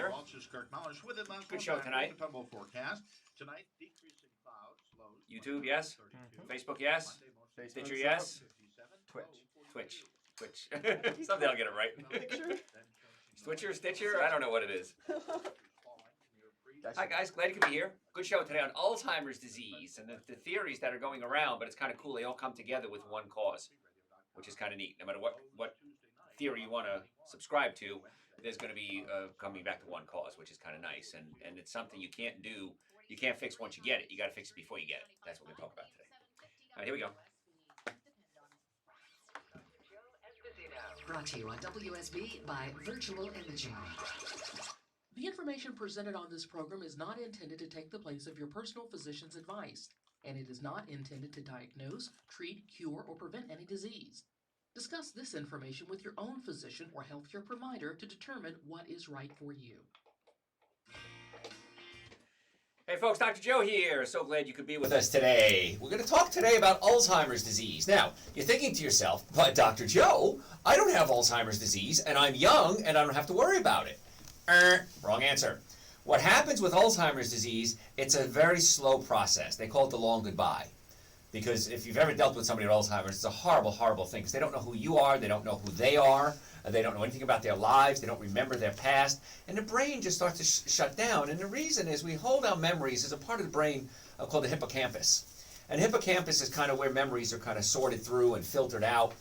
here. Good show tonight. YouTube, yes. Facebook, yes. Stitcher, yes. Twitch. Someday I'll get it right. Stitcher? I don't know what it is. Hi guys, glad you could be here. Good show today on Alzheimer's disease and the theories that are going around, but it's kind of cool. They all come together with one cause, which is kind of neat. No matter what theory you want to subscribe to, there's going to be coming back to one cause, which is kind of nice. And it's something you can't do. You can't fix once you get it. You got to fix it before you get it. That's what we're going to talk about today. All right, here we go. Brought to you on WSB by Virtual Imaging. The information presented on this program is not intended to take the place of your personal physician's advice, and it is not intended to diagnose, treat, cure, or prevent any disease. Discuss this information with your own physician or healthcare provider to determine what is right for you. Hey folks, Dr. Joe here. So glad you could be with us today. We're going to talk today about Alzheimer's disease. Now, you're thinking to yourself, but Dr. Joe, I don't have Alzheimer's disease, and I'm young, and I don't have to worry about it. Wrong answer. What happens with Alzheimer's disease, it's a very slow process. They call it the long goodbye. Because if you've ever dealt with somebody with Alzheimer's, it's a horrible, horrible thing. Because they don't know who you are, they don't know who they are, they don't know anything about their lives, they don't remember their past, and the brain just starts to shut down. And the reason is we hold our memories as a part of the brain called the hippocampus. And the hippocampus is kind of where memories are kind of sorted through and filtered out.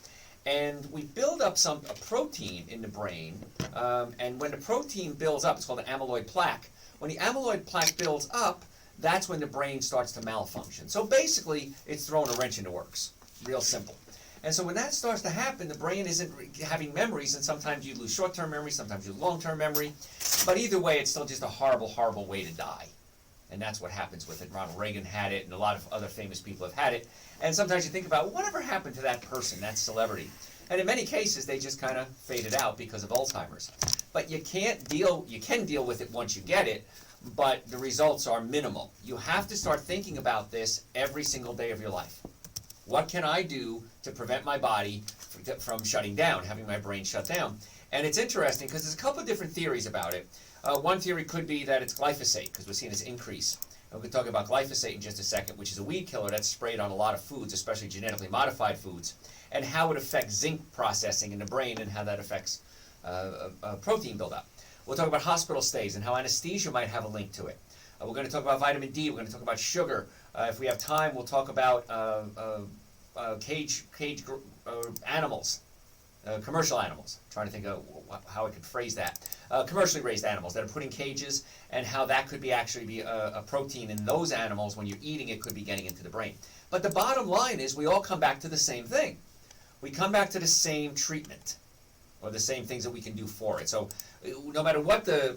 And we build up a protein in the brain, and when the protein builds up, it's called an amyloid plaque. When the amyloid plaque builds up, that's when the brain starts to malfunction. So basically, it's throwing a wrench in the works. Real simple. And so when that starts to happen, the brain isn't having memories, and sometimes you lose short-term memory, sometimes you lose long-term memory. But either way, it's still just a horrible, horrible way to die. And that's what happens with it. Ronald Reagan had it, and a lot of other famous people have had it. And sometimes you think about, whatever happened to that person, that celebrity? And in many cases, they just kind of faded out because of Alzheimer's. But you can deal with it once you get it, but the results are minimal. You have to start thinking about this every single day of your life. What can I do to prevent my body from shutting down, having my brain shut down? And it's interesting because there's a couple of different theories about it. One theory could be that it's glyphosate, because we're seeing this increase. And we can talk about glyphosate in just a second, which is a weed killer that's sprayed on a lot of foods, especially genetically modified foods, and how it affects zinc processing in the brain and how that affects protein buildup. We'll talk about hospital stays and how anesthesia might have a link to it. We're going to talk about vitamin D. We're going to talk about sugar. If we have time, we'll talk about cage animals. Commercial animals. I'm trying to think of how I could phrase that. Commercially raised animals that are put in cages, and how that could be actually be a protein in those animals. When you're eating it, could be getting into the brain. But the bottom line is we all come back to the same thing. We come back to the same treatment, or the same things that we can do for it. So no matter what the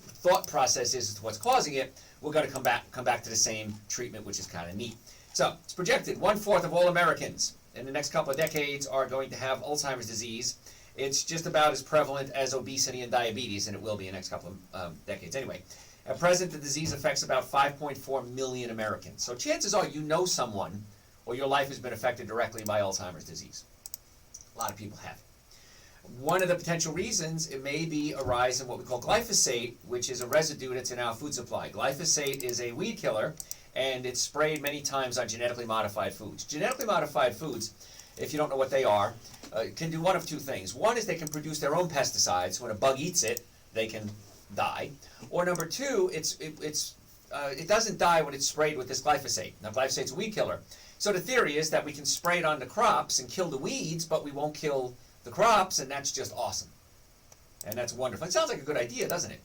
thought process is as to what's causing it, we're going to come back to the same treatment, which is kind of neat. So it's projected 1/4 of all Americans in the next couple of decades are going to have Alzheimer's disease. It's just about as prevalent as obesity and diabetes, and it will be in the next couple of decades anyway. At present, the disease affects about 5.4 million Americans. So chances are you know someone, or your life has been affected directly by Alzheimer's disease. A lot of people have it. One of the potential reasons, it may be a rise in what we call glyphosate, which is a residue that's in our food supply. Glyphosate is a weed killer, and it's sprayed many times on genetically modified foods. Genetically modified foods, if you don't know what they are, can do one of two things. One is they can produce their own pesticides. When a bug eats it, they can die. Or number two, it doesn't die when it's sprayed with this glyphosate. Now, glyphosate's a weed killer. So the theory is that we can spray it on the crops and kill the weeds, but we won't kill the crops, and that's just awesome. And that's wonderful. It sounds like a good idea, doesn't it?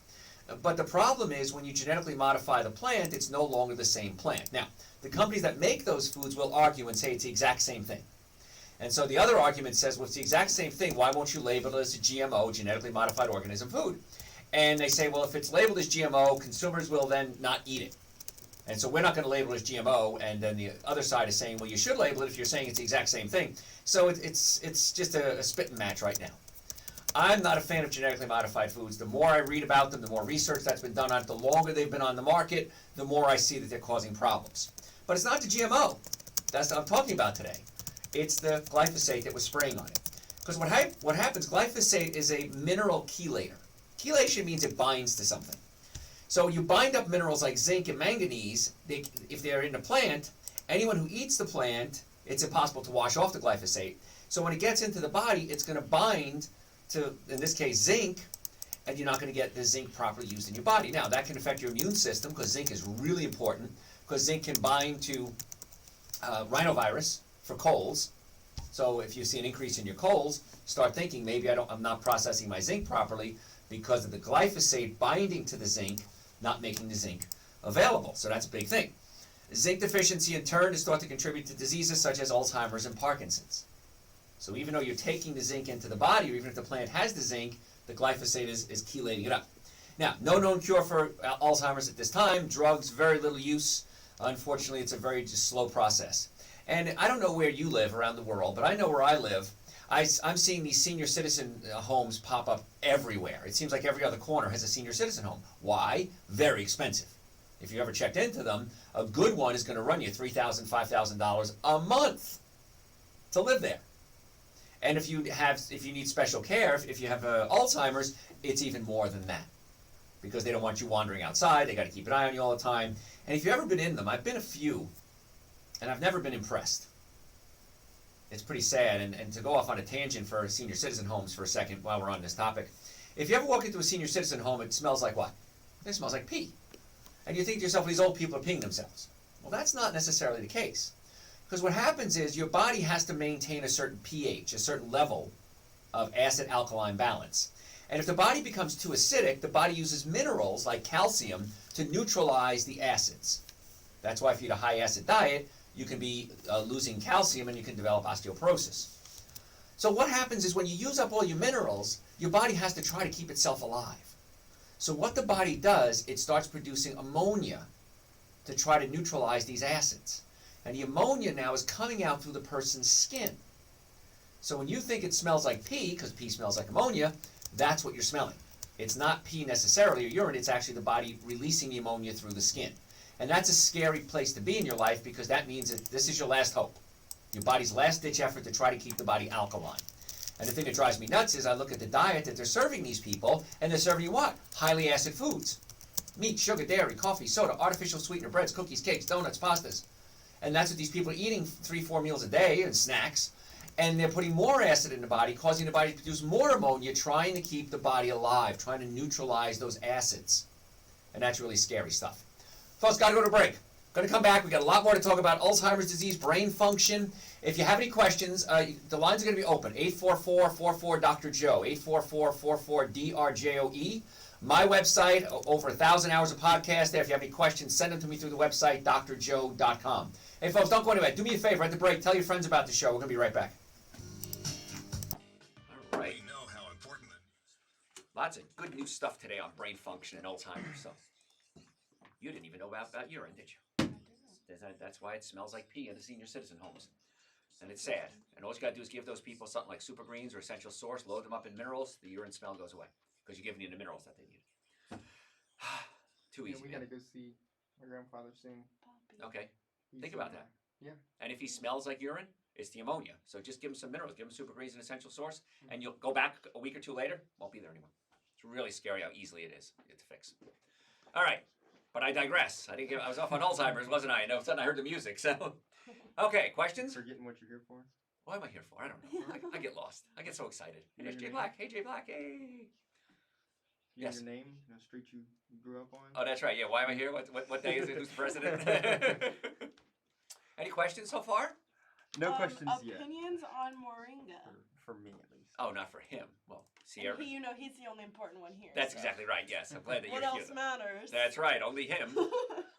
But the problem is when you genetically modify the plant, it's no longer the same plant. Now, the companies that make those foods will argue and say it's the exact same thing. And so the other argument says, well, it's the exact same thing. Why won't you label it as a GMO, genetically modified organism food? And they say, well, if it's labeled as GMO, consumers will then not eat it. And so we're not going to label it as GMO. And then the other side is saying, well, you should label it if you're saying it's the exact same thing. So it's just a spitting match right now. I'm not a fan of genetically modified foods. The more I read about them, the more research that's been done on it, the longer they've been on the market, the more I see that they're causing problems. But it's not the GMO. That's what I'm talking about today. It's the glyphosate that was spraying on it. Because what happens, glyphosate is a mineral chelator. Chelation means it binds to something. So you bind up minerals like zinc and manganese. If they're in the plant, anyone who eats the plant, it's impossible to wash off the glyphosate. So when it gets into the body, it's going to bind to, in this case, zinc, and you're not going to get the zinc properly used in your body. Now, that can affect your immune system because zinc is really important, because zinc can bind to rhinovirus for colds. So if you see an increase in your colds, start thinking maybe I'm not processing my zinc properly because of the glyphosate binding to the zinc, not making the zinc available. So that's a big thing. Zinc deficiency in turn is thought to contribute to diseases such as Alzheimer's and Parkinson's. So even though you're taking the zinc into the body, or even if the plant has the zinc, the glyphosate is chelating it up. Now, no known cure for Alzheimer's at this time. Drugs, very little use. Unfortunately, it's a very just slow process. And I don't know where you live around the world, but I know where I live. I'm seeing these senior citizen homes pop up everywhere. It seems like every other corner has a senior citizen home. Why? Very expensive. If you ever checked into them, a good one is going to run you $3,000, $5,000 a month to live there. And if you need special care, if you have Alzheimer's, it's even more than that, because they don't want you wandering outside. They got to keep an eye on you all the time. And if you've ever been in them, I've been a few, and I've never been impressed. It's pretty sad. And to go off on a tangent for senior citizen homes for a second while we're on this topic, if you ever walk into a senior citizen home, it smells like what? It smells like pee. And you think to yourself, these old people are peeing themselves. Well, that's not necessarily the case. Because what happens is your body has to maintain a certain pH, a certain level of acid-alkaline balance. And if the body becomes too acidic, the body uses minerals like calcium to neutralize the acids. That's why if you eat a high-acid diet, you can be losing calcium and you can develop osteoporosis. So what happens is when you use up all your minerals, your body has to try to keep itself alive. So what the body does, it starts producing ammonia to try to neutralize these acids. And the ammonia now is coming out through the person's skin. So when you think it smells like pee, because pee smells like ammonia, that's what you're smelling. It's not pee necessarily or urine, it's actually the body releasing the ammonia through the skin. And that's a scary place to be in your life, because that means that this is your last hope. Your body's last-ditch effort to try to keep the body alkaline. And the thing that drives me nuts is I look at the diet that they're serving these people, and they're serving you what? Highly acid foods. Meat, sugar, dairy, coffee, soda, artificial sweetener, breads, cookies, cakes, donuts, pastas. And that's what these people are eating 3-4 meals a day and snacks. And they're putting more acid in the body, causing the body to produce more ammonia, trying to keep the body alive, trying to neutralize those acids. And that's really scary stuff. Folks, got to go to break. Going to come back. We got a lot more to talk about Alzheimer's disease, brain function. If you have any questions, the lines are going to be open. 844-44-Dr.Joe, 844-44-DRJOE. My website, over 1,000 hours of podcast there. If you have any questions, send them to me through the website, drjoe.com. Hey, folks, don't go anywhere. Do me a favor at the break. Tell your friends about the show. We're going to be right back. All right. We know how important it is. Lots of good new stuff today on brain function and Alzheimer's. So you didn't even know about urine, did you? That's why it smells like pee in the senior citizen homes. And it's sad. And all you got to do is give those people something like Super Greens or Essential Source, load them up in minerals, the urine smell goes away. Because you're giving them the minerals that they need. Too easy. We gotta go see my grandfather soon. Okay. He's, Think about that. Yeah. And if he smells like urine, it's the ammonia. So just give him some minerals. Give him Super Greens and Essential Source, and you'll go back a week or two later, won't be there anymore. It's really scary how easily it is to fix. All right. But I digress. I was off on Alzheimer's, wasn't I? And all of a sudden I heard the music. So, okay, questions? Forgetting what you're here for. What am I here for? I don't know. I get lost. I get so excited. There's Jay Black. Hey, Jay Black. Hey. Yes. Your name, the street you grew up on. Oh, that's right. Yeah. Why am I here? What day is it? Who's the president? Any questions so far? No questions yet. Opinions on Moringa. For me, at least. Oh, not for him. Well, Sierra. He's the only important one here. That's so. exactly right. Yes, I'm glad that What you're here. else matters? That's right. Only him.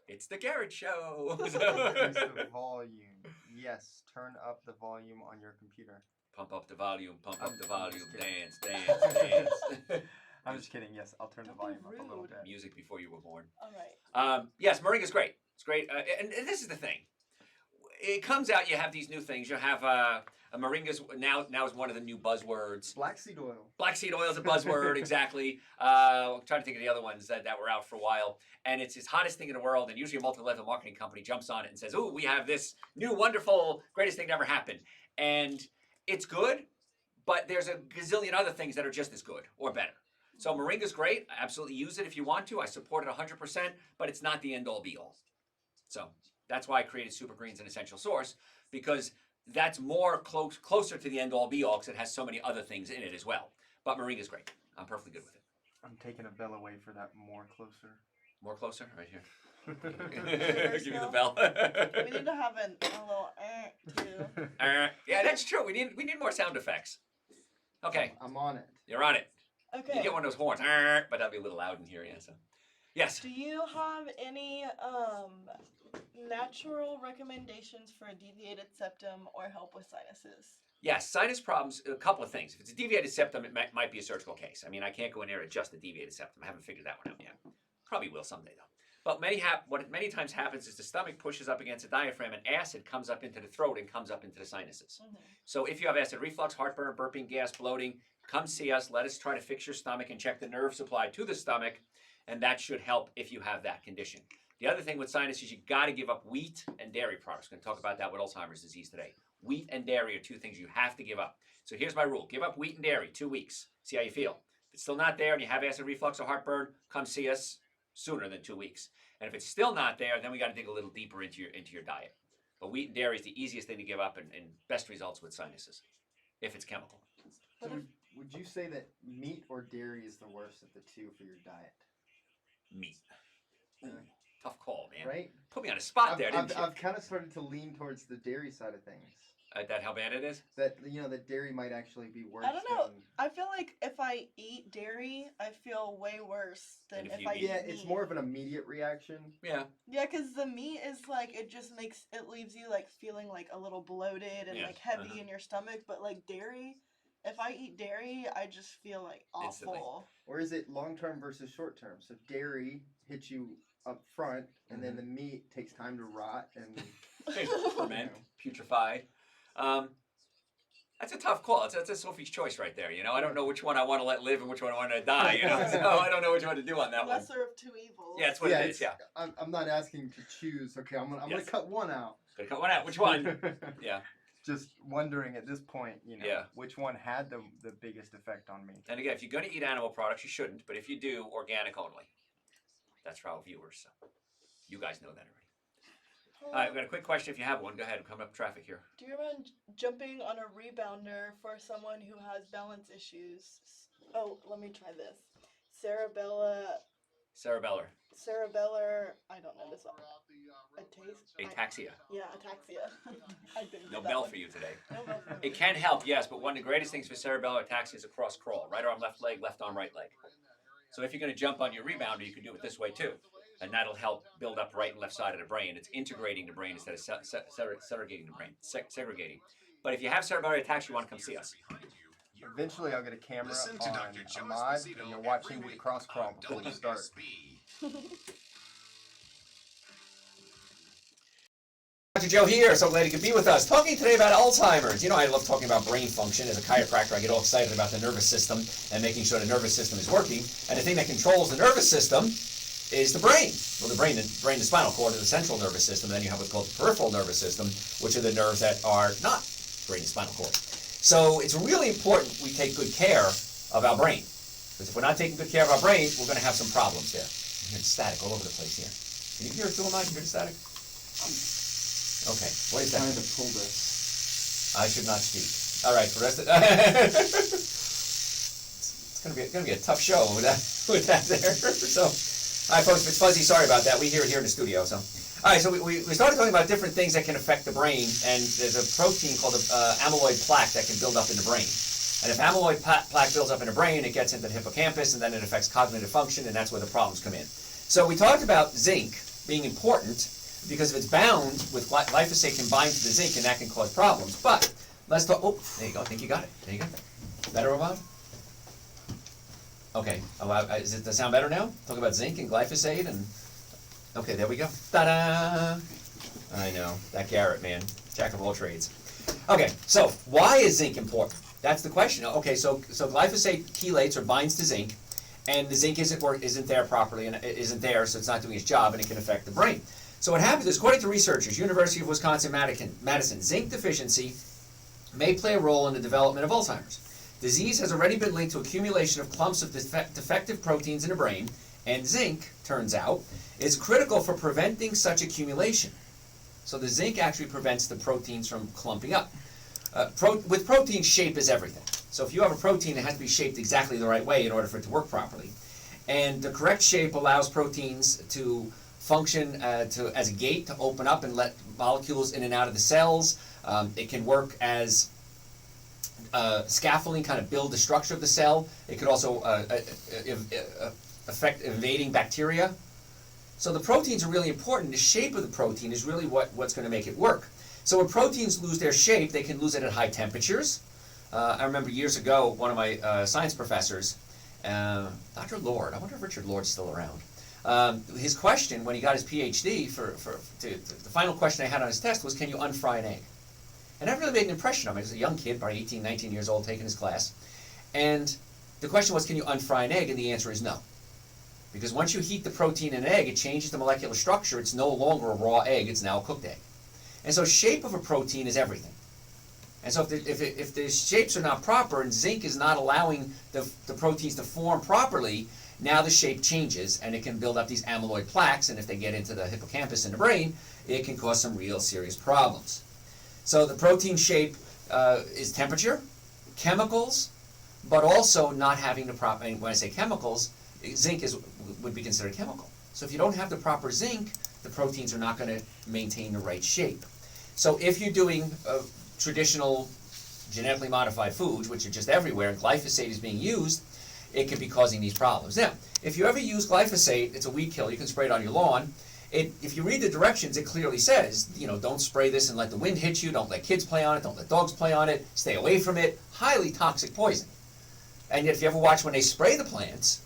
It's the Garrett Show. Increase the volume. Yes, turn up the volume on your computer. Pump up the volume. Pump up the volume. just Dance. I'm just kidding. Yes, I'll turn the Don't be volume up a little rude. bit. Music before you were born. All right. Yes, Moringa's great. It's great. And this is the thing. It comes out, you have these new things. You have a Moringa's now is one of the new buzzwords. Black seed oil. Black seed oil is a buzzword, exactly. I'm trying to think of the other ones that were out for a while. And it's his hottest thing in the world. And usually a multi-level marketing company jumps on it and says, "Ooh, we have this new, wonderful, greatest thing that ever happened." And it's good, but there's a gazillion other things that are just as good or better. So moringa's great. Absolutely use it if you want to. I support it 100%, but it's not the end-all be-all. So that's why I created Super Greens, an essential source, because that's more closer to the end-all be-all because it has so many other things in it as well. But moringa's great. I'm perfectly good with it. I'm taking a bell away for that more closer. More closer? Right here. Sugar Give you the smell? bell. We need to have a little too. Yeah, that's true. We need more sound effects. Okay, I'm on it. you're on it. Okay. You get one of those horns, but that'll be a little loud in here, yeah. So, yes. Do you have any natural recommendations for a deviated septum or help with sinuses? Yes, sinus problems, a couple of things. If it's a deviated septum, it might be a surgical case. I mean, I can't go in there and adjust the deviated septum. I haven't figured that one out yet. Probably will someday, though. But what many times happens is the stomach pushes up against the diaphragm and acid comes up into the throat and comes up into the sinuses. Mm-hmm. So if you have acid reflux, heartburn, burping, gas, bloating, come see us. Let us try to fix your stomach and check the nerve supply to the stomach, and that should help if you have that condition. The other thing with sinus is you got to give up wheat and dairy products. We're going to talk about that with Alzheimer's disease today. Wheat and dairy are two things you have to give up. So here's my rule. Give up wheat and dairy, 2 weeks. See how you feel. If it's still not there and you have acid reflux or heartburn, come see us sooner than 2 weeks. And if it's still not there, then we got to dig a little deeper into your diet. But wheat and dairy is the easiest thing to give up and best results with sinuses, if it's chemical. So would you say that meat or dairy is the worst of the two for your diet? Meat. Tough call, man. Right? Put me on a spot there, didn't you? I've kind of started to lean towards the dairy side of things. That how bad it is? That that dairy might actually be worse. I don't know. than- I feel like if I eat dairy, I feel way worse than Than if if you I eat- eat Yeah, meat. it's more of an immediate reaction. Yeah. Yeah, because the meat is like, it just makes, it leaves you like feeling like a little bloated and Yeah, like heavy uh-huh. in your stomach. But like dairy, if I eat dairy, I just feel like Instantly. awful. Or is it long term versus short term? So dairy hits you up front, and then the meat takes time to rot and Ferment, putrefy. That's a tough call. That's a Sophie's choice right there. I don't know which one I want to let live and which one I want to die. So I don't know which one to do on that one. Lesser of two evils. Yeah, that's what it is. Yeah. I'm not asking to choose. Okay, I'm gonna Yes. cut one out. Gonna cut one out. Which one? Yeah. Just wondering at this point, Yeah. which one had the biggest effect on me. And again, if you're going to eat animal products, you shouldn't. But if you do, organic only. That's for our viewers. So you guys know that already. All right, we've got a quick question if you have one. Go ahead. Coming up traffic here. Do you recommend jumping on a rebounder for someone who has balance issues? Oh, let me try this. Cerebellar, I don't know this one. Ataxia. Yeah, ataxia. I didn't No get that bell one. for you today. No bell for me. It can help, yes, but one of the greatest things for cerebellar ataxia is a cross crawl. Right arm, left leg, left arm, right leg. So if you're going to jump on your rebounder, you can do it this way too. And that'll help build up right and left side of the brain. It's integrating the brain instead of segregating the brain. Segregating. But if you have cerebellar ataxia, you want to come see us. Eventually, I'll get a camera Listen to on Dr. Joe Ahmad, Esposito and you're watching every me week cross crawl on before we start. WSB. Dr. Joe here. So glad you could be with us. Talking today about Alzheimer's. I love talking about brain function. As a chiropractor, I get all excited about the nervous system and making sure the nervous system is working. And the thing that controls the nervous system is the brain. Well, the brain, the spinal cord, is the central nervous system. Then you have what's called the peripheral nervous system, which are the nerves that are not brain and spinal cord. So it's really important we take good care of our brain. Because if we're not taking good care of our brain, we're going to have some problems there. I'm hearing static all over the place here. Can you hear it too, Mike? You hear the static? Okay, what is that? Trying to pull this. I should not speak. All right, for the rest of it's gonna be a tough show with that there. So, all right, folks, if it's fuzzy, sorry about that. We hear it here in the studio. So, all right, so we started talking about different things that can affect the brain, and there's a protein called amyloid plaque that can build up in the brain. And if amyloid plaque builds up in the brain, it gets into the hippocampus, and then it affects cognitive function, and that's where the problems come in. So we talked about zinc being important, because if it's bound with glyphosate can bind to the zinc and that can cause problems. But let's talk. Oh, there you go. I think you got it. There you go. Better, Ahmad? Okay. Does it sound better now? Talk about zinc and glyphosate and. Okay, there we go. Ta-da! I know that Garrett man, jack of all trades. Okay, so why is zinc important? That's the question. Okay, so glyphosate chelates or binds to zinc, and the zinc isn't there properly and it isn't there, so it's not doing its job, and it can affect the brain. So what happens is, according to researchers, University of Wisconsin-Madison, zinc deficiency may play a role in the development of Alzheimer's. Disease has already been linked to accumulation of clumps of defective proteins in the brain, and zinc, turns out, is critical for preventing such accumulation. So the zinc actually prevents the proteins from clumping up. With protein, shape is everything. So if you have a protein, it has to be shaped exactly the right way in order for it to work properly. And the correct shape allows proteins to function as a gate to open up and let molecules in and out of the cells. It can work as scaffolding, kind of build the structure of the cell. It could also affect invading bacteria. So the proteins are really important. The shape of the protein is really what's going to make it work. So when proteins lose their shape, they can lose it at high temperatures. I remember years ago, one of my science professors, Dr. Lord, I wonder if Richard Lord's still around. His question when he got his PhD, the final question I had on his test was, can you unfry an egg? And that really made an impression on me. I was a young kid, probably 18, 19 years old, taking his class. And the question was, can you unfry an egg? And the answer is no. Because once you heat the protein in an egg, it changes the molecular structure. It's no longer a raw egg, it's now a cooked egg. And so shape of a protein is everything. And so if the shapes are not proper and zinc is not allowing the proteins to form properly, now the shape changes and it can build up these amyloid plaques, and if they get into the hippocampus in the brain, it can cause some real serious problems. So the protein shape is temperature, chemicals, but also not having the proper, and when I say chemicals, zinc would be considered chemical. So if you don't have the proper zinc, the proteins are not going to maintain the right shape. So if you're doing traditional genetically modified foods, which are just everywhere, and glyphosate is being used, it can be causing these problems. Now, if you ever use glyphosate, it's a weed killer. You can spray it on your lawn. If you read the directions, it clearly says, don't spray this and let the wind hit you. Don't let kids play on it. Don't let dogs play on it. Stay away from it. Highly toxic poison. And yet, if you ever watch when they spray the plants,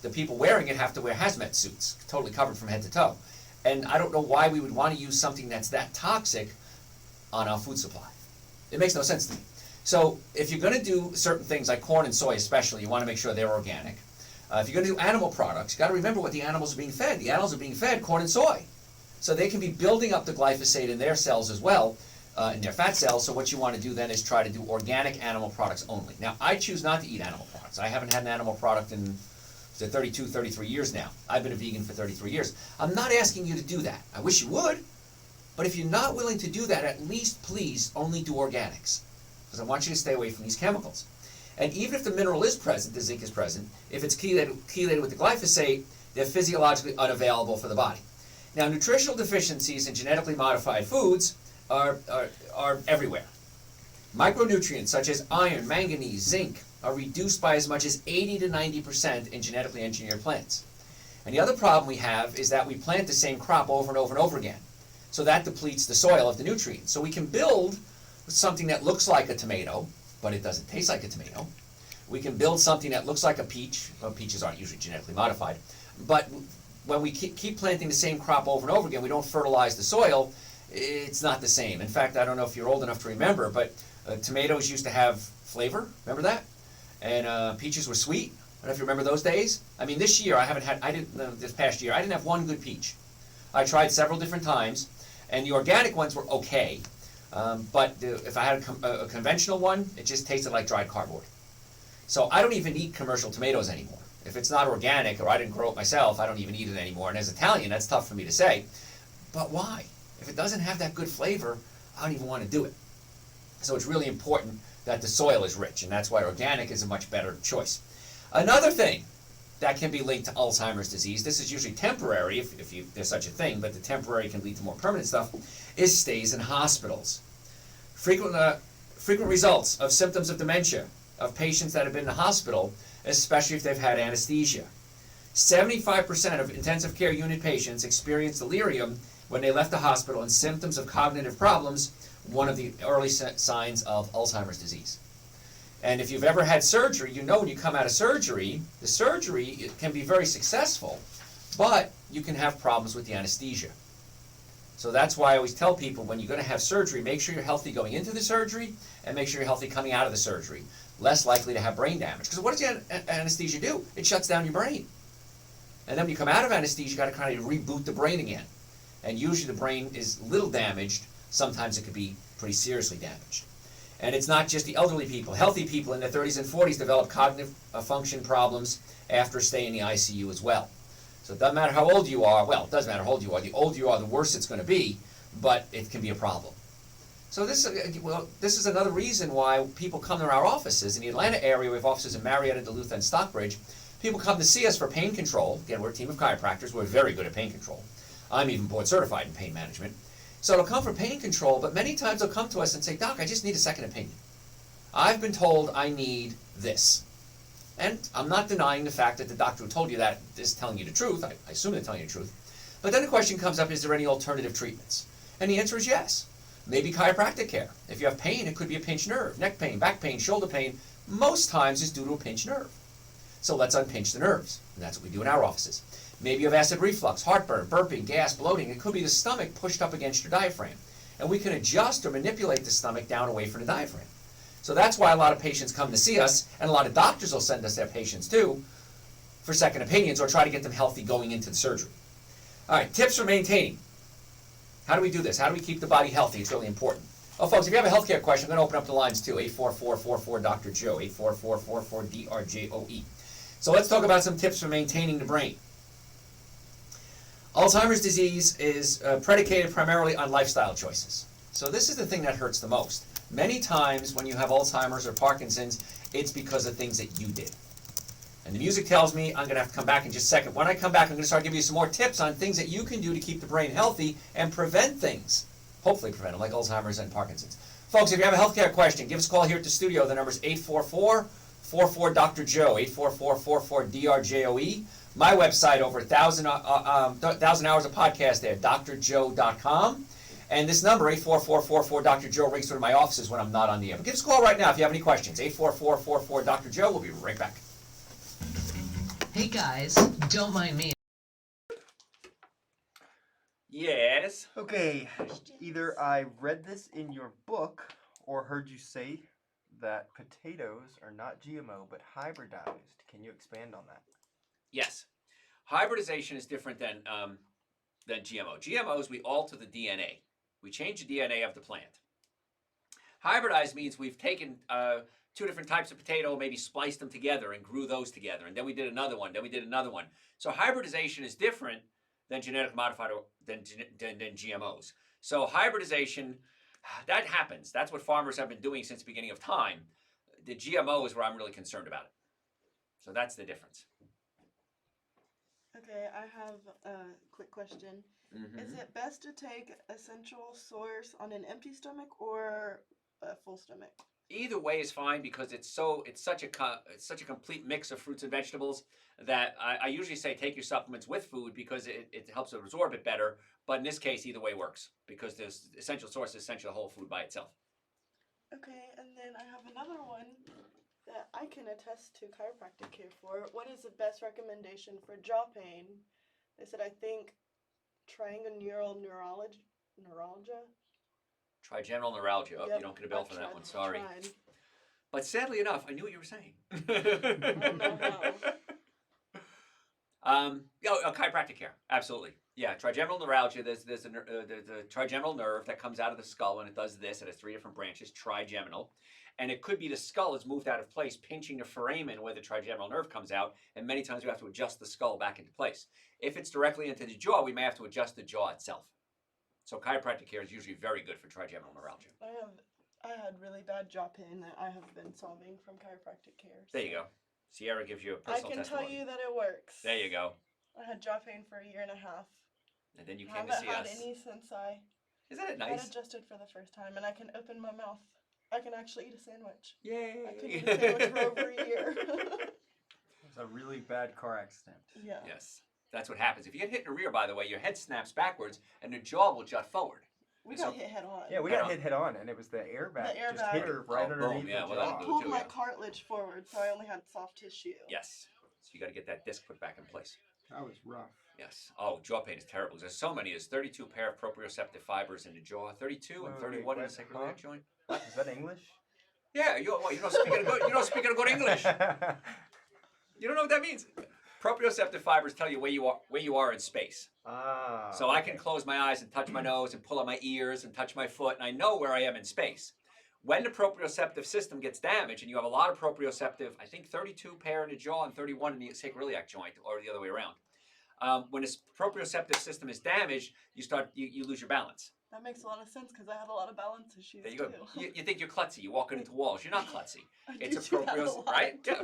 the people wearing it have to wear hazmat suits, totally covered from head to toe. And I don't know why we would want to use something that's that toxic on our food supply. It makes no sense to me. So if you're going to do certain things like corn and soy especially, you want to make sure they're organic. If you're going to do animal products, you've got to remember what the animals are being fed. The animals are being fed corn and soy. So they can be building up the glyphosate in their cells as well, in their fat cells. So what you want to do then is try to do organic animal products only. Now, I choose not to eat animal products. I haven't had an animal product in 32, 33 years now. I've been a vegan for 33 years. I'm not asking you to do that. I wish you would. But if you're not willing to do that, at least please only do organics. Because I want you to stay away from these chemicals. And even if the mineral is present, the zinc is present, if it's chelated with the glyphosate, they're physiologically unavailable for the body. Now, nutritional deficiencies in genetically modified foods are everywhere. Micronutrients such as iron, manganese, zinc are reduced by as much as 80 to 90% in genetically engineered plants. And the other problem we have is that we plant the same crop over and over and over again. So that depletes the soil of the nutrients. So we can build something that looks like a tomato, but it doesn't taste like a tomato. We can build something that looks like a peach. Well, peaches aren't usually genetically modified. But when we keep planting the same crop over and over again, we don't fertilize the soil, it's not the same. In fact, I don't know if you're old enough to remember, but tomatoes used to have flavor. Remember that? And peaches were sweet. I don't know if you remember those days. I mean, this year this past year, I didn't have one good peach. I tried several different times, and the organic ones were okay. But if I had a conventional one, it just tasted like dried cardboard. So I don't even eat commercial tomatoes anymore. If it's not organic or I didn't grow it myself, I don't even eat it anymore. And as Italian, that's tough for me to say. But why? If it doesn't have that good flavor, I don't even want to do it. So it's really important that the soil is rich, and that's why organic is a much better choice. Another thing that can be linked to Alzheimer's disease, this is usually temporary if there's such a thing, but the temporary can lead to more permanent stuff, is stays in hospitals. Frequent results of symptoms of dementia of patients that have been in the hospital, especially if they've had anesthesia. 75% of intensive care unit patients experience delirium when they left the hospital and symptoms of cognitive problems, one of the early signs of Alzheimer's disease. And if you've ever had surgery, you know when you come out of surgery, the surgery can be very successful, but you can have problems with the anesthesia. So that's why I always tell people when you're going to have surgery, make sure you're healthy going into the surgery and make sure you're healthy coming out of the surgery. Less likely to have brain damage. Because what does the anesthesia do? It shuts down your brain. And then when you come out of anesthesia, you've got to kind of reboot the brain again. And usually the brain is little damaged. Sometimes it could be pretty seriously damaged. And it's not just the elderly people. Healthy people in their 30s and 40s develop cognitive function problems after staying in the ICU as well. So it doesn't matter how old you are. Well, it does matter how old you are. The older you are, the worse it's going to be, but it can be a problem. So this is another reason why people come to our offices. In the Atlanta area, we have offices in Marietta, Duluth, and Stockbridge. People come to see us for pain control. Again, we're a team of chiropractors. We're very good at pain control. I'm even board certified in pain management. So they'll come for pain control, but many times they'll come to us and say, Doc, I just need a second opinion. I've been told I need this. And I'm not denying the fact that the doctor who told you that is telling you the truth. I assume they're telling you the truth. But then the question comes up, is there any alternative treatments? And the answer is yes. Maybe chiropractic care. If you have pain, it could be a pinched nerve. Neck pain, back pain, shoulder pain, most times is due to a pinched nerve. So let's unpinch the nerves. And that's what we do in our offices. Maybe you have acid reflux, heartburn, burping, gas, bloating. It could be the stomach pushed up against your diaphragm. And we can adjust or manipulate the stomach down away from the diaphragm. So that's why a lot of patients come to see us, and a lot of doctors will send us their patients too for second opinions or try to get them healthy going into the surgery. All right, tips for maintaining. How do we do this? How do we keep the body healthy? It's really important. Oh, folks, if you have a healthcare question, I'm going to open up the lines too. 844-44-Dr.Joe, 844-44-DRJOE. So let's talk about some tips for maintaining the brain. Alzheimer's disease is predicated primarily on lifestyle choices. So this is the thing that hurts the most. Many times when you have Alzheimer's or Parkinson's, it's because of things that you did. And the music tells me I'm going to have to come back in just a second. When I come back, I'm going to start giving you some more tips on things that you can do to keep the brain healthy and prevent things. Hopefully prevent them, like Alzheimer's and Parkinson's. Folks, if you have a healthcare question, give us a call here at the studio. The number is 844-44-Dr.Joe, 844-44-DRJOE. My website, over 1,000 hours of podcast there, drjoe.com. And this number, 844-44-Dr.Joe, rings through to my offices when I'm not on the air. But give us a call right now if you have any questions. 844-44-Dr.Joe. We'll be right back. Hey guys, don't mind me. Yes. Okay, either I read this in your book or heard you say that potatoes are not GMO but hybridized. Can you expand on that? Yes. Hybridization is different than GMO. GMOs, we alter the DNA. We change the DNA of the plant. Hybridized means we've taken two different types of potato, maybe spliced them together and grew those together, and then we did another one, then we did another one. So hybridization is different than genetic modified or than GMOs. So hybridization, that happens. That's what farmers have been doing since the beginning of time. The GMO is where I'm really concerned about it. So that's the difference. Okay, I have a quick question. Is it best to take essential source on an empty stomach or a full stomach? Either way is fine because it's such a complete mix of fruits and vegetables that I usually say take your supplements with food because it helps absorb it better. But in this case, either way works because the essential source is essentially whole food by itself. Okay, and then I have another one that I can attest to chiropractic care for. What is the best recommendation for jaw pain? They said, I think, triangular neuralgia. Trigeminal neuralgia. Oh, Yep, you don't get a bill for that one. Sorry. Tried. But sadly enough, I knew what you were saying. I don't know how. Chiropractic care, absolutely. Yeah, trigeminal neuralgia. There's the trigeminal nerve that comes out of the skull, and it does this. It has 3 different branches, trigeminal. And it could be the skull is moved out of place, pinching the foramen where the trigeminal nerve comes out, and many times we have to adjust the skull back into place. If it's directly into the jaw, we may have to adjust the jaw itself. So chiropractic care is usually very good for trigeminal neuralgia. I had really bad jaw pain that I have been solving from chiropractic care. There you go. Sierra gives you a personal testimony. I can tell you that it works. There you go. I had jaw pain for 1.5 years. And then you came to see haven't us. had any since I Isn't it got nice? adjusted for the first time, and I can open my mouth. I can actually eat a sandwich. Yay! I couldn't eat a sandwich for over a year. It's a really bad car accident. Yeah. Yes. That's what happens. If you get hit in the rear, by the way, your head snaps backwards and the jaw will jut forward. We got hit head on. Yeah, we got hit head on, and it was the airbag. The Just airbag. hit her right Oh, underneath boom, yeah, the well, jaw. that'll I do pulled too, my yeah. cartilage forward, so I only had soft tissue. Yes. So you got to get that disc put back in place. That was rough. Yes. Oh, jaw pain is terrible. There's so many. There's 32 pair of proprioceptive fibers in the jaw, 32 and 31 in the sacroiliac joint. Is that English? Yeah. You don't speak good English. You don't know what that means. Proprioceptive fibers tell you where you are in space. Ah. So I can close my eyes and touch my nose and pull on my ears and touch my foot, and I know where I am in space. When the proprioceptive system gets damaged, and you have a lot of proprioceptive, I think 32 pair in the jaw and 31 in the sacroiliac joint, or the other way around. When this proprioceptive system is damaged, you lose your balance. That makes a lot of sense because I have a lot of balance issues There you go. too. You think you're klutzy. You're walking into walls. You're not klutzy. I It's do that a a lot. right? Yeah.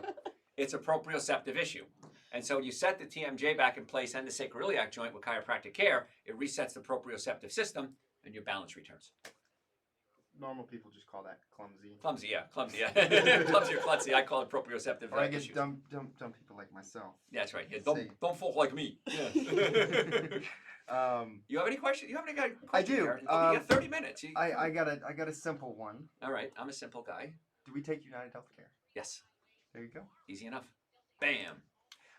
It's a proprioceptive issue. And so when you set the TMJ back in place and the sacroiliac joint with chiropractic care, it resets the proprioceptive system and your balance returns. Normal people just call that clumsy. Clumsy, yeah. Clumsy or klutzy. I call it proprioceptive Or I guess issues. dumb people like myself. Yeah, that's right. Yeah, Say- don't folk like me. Yeah. You have any questions? You have any question? I do. Here? Okay, you got 30 minutes. I got a simple one. All right, I'm a simple guy. Do we take United Healthcare? Yes, There you go. easy enough. Bam.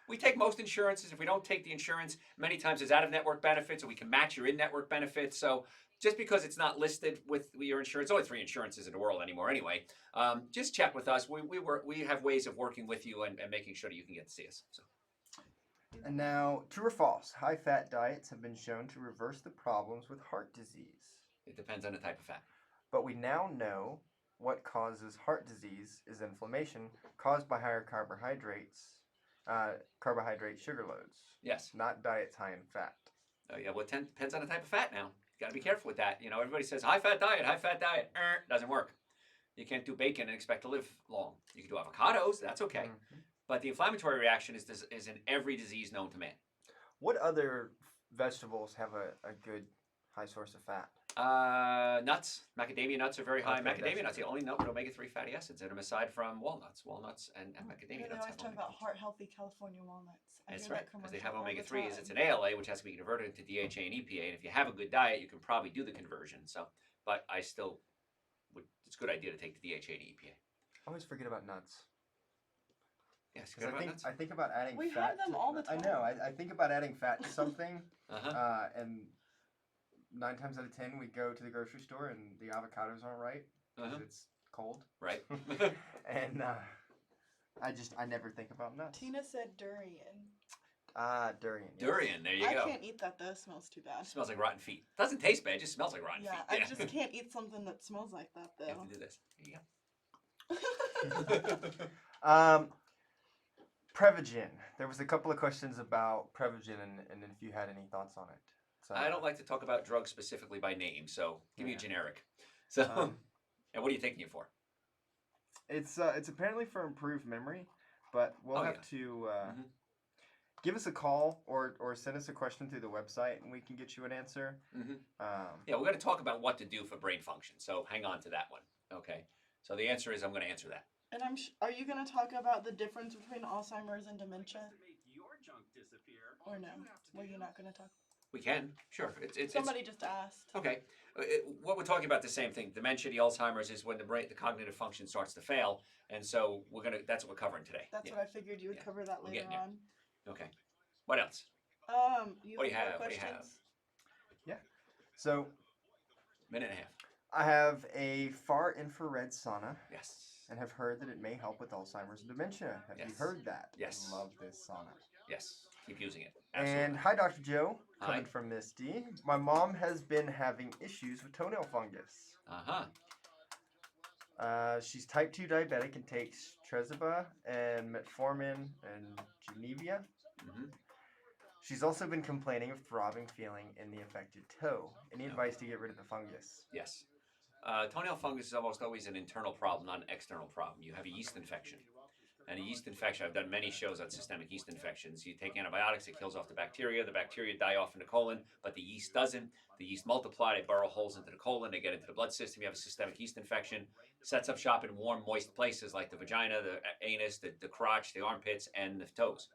We take most insurances. If we don't take the insurance, many times it's out-of-network benefits, or we can match your in-network benefits. So just because it's not listed with your insurance, only 3 insurances in the world anymore anyway, just check with us. We have ways of working with you and making sure that you can get to see us. So. And now, true or false? High-fat diets have been shown to reverse the problems with heart disease. It depends on the type of fat. But we now know what causes heart disease is inflammation caused by higher carbohydrate sugar loads, Yes. not diets high in fat. Oh, yeah, well, it depends on the type of fat now. You got to be careful with that. You know, everybody says high-fat diet. Doesn't work. You can't do bacon and expect to live long. You can do avocados. That's okay. Mhm. But the inflammatory reaction is in every disease known to man. What other vegetables have a good high source of fat? Nuts. Macadamia nuts are very high. Okay, Macadamia that's nuts, the only nut with omega-3 fatty acids in them aside from walnuts. Walnuts and macadamia They nuts always have talk about omega-3. heart-healthy California walnuts. I That's hear right, that because they commercial have all the omega-3s. It's time. an ALA, which has to be converted into DHA and EPA. And if you have a good diet, you can probably do the conversion. So, but I still would. It's a good idea to take the DHA and EPA. I always forget about nuts. Yes, Because I think about adding We fat. have them to- all the I know. I think about adding fat to something, Uh-huh. and 9 times out of 10 we go to the grocery store and the avocados aren't right because Uh-huh. it's cold. Right. And I never think about nuts. Tina said durian. Durian. Yes. Durian. There you I go. can't eat that though. It smells too bad. It smells like rotten feet. Doesn't taste bad. It just smells like rotten Yeah, feet. I just can't eat something that smells like that You have though. to do this. There you go. Prevagen. There was a couple of questions about Prevagen and if you had any thoughts on it. So, I don't like to talk about drugs specifically by name, so give me a Yeah. generic. So, Um, and what are you taking it for? It's apparently for improved memory, but we'll Oh, have yeah. to Mhm. give us a call or send us a question through the website and we can get you an answer. Mm-hmm. Um, Yeah, we're going to talk about what to do for brain function. So hang on to that one. Okay. So the answer is I'm going to answer that. And are you gonna talk about the difference between Alzheimer's and dementia? Or no? Were you not gonna talk? We can, sure. It's Somebody just asked. okay. What we're talking about the same thing. Dementia, the Alzheimer's is when the cognitive function starts to fail, and so that's what we're covering today. That's Yeah. what I figured you would Yeah, cover that we're later getting there. on. Okay. What else? You What do you have have? more What do you have? questions? so Minute and a half. I have a far infrared sauna Yes. and have heard that it may help with Alzheimer's and dementia. Have you Yes. heard that? Yes. I love this sauna. Yes. Keep using it. And Absolutely. hi, Dr. Joe, Hi. coming from Misty. My mom has been having issues with toenail fungus. Uh-huh. She's type 2 diabetic and takes Tresiba and metformin and Genevia. Mm-hmm. She's also been complaining of throbbing feeling in the affected toe. Any Yeah. advice to get rid of the fungus? Yes. Toenail fungus is almost always an internal problem, not an external problem. You have a yeast infection. And a yeast infection, I've done many shows on systemic yeast infections. You take antibiotics, it kills off the bacteria die off in the colon, but the yeast doesn't. The yeast multiply, they burrow holes into the colon, they get into the blood system. You have a systemic yeast infection. Sets up shop in warm, moist places like the vagina, the anus, the crotch, the armpits, and the toes.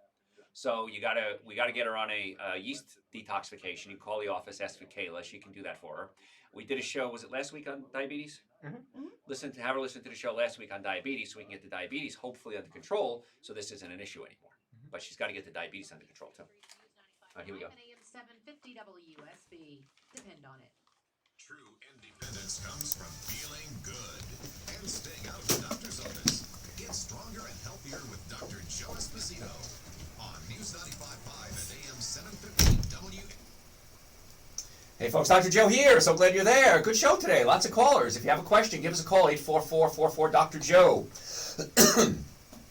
So we gotta get her on a yeast detoxification. You call the office, ask for Kayla. She can do that for her. We did a show. Was it last week on diabetes? Mhm. Have her listen to the show last week on diabetes, so we can get the diabetes hopefully under control. So this isn't an issue anymore. But she's got to get the diabetes under control too. All right, here we go. AM 750 WSB. Depend on it. True independence comes from feeling good and staying out of the doctor's office. Get stronger and healthier with Dr. Joe Esposito on News 95.5 and AM 750 W. Hey folks, Dr. Joe here. So glad you're there. Good show today. Lots of callers. If you have a question, give us a call, 844-44-Dr.Joe.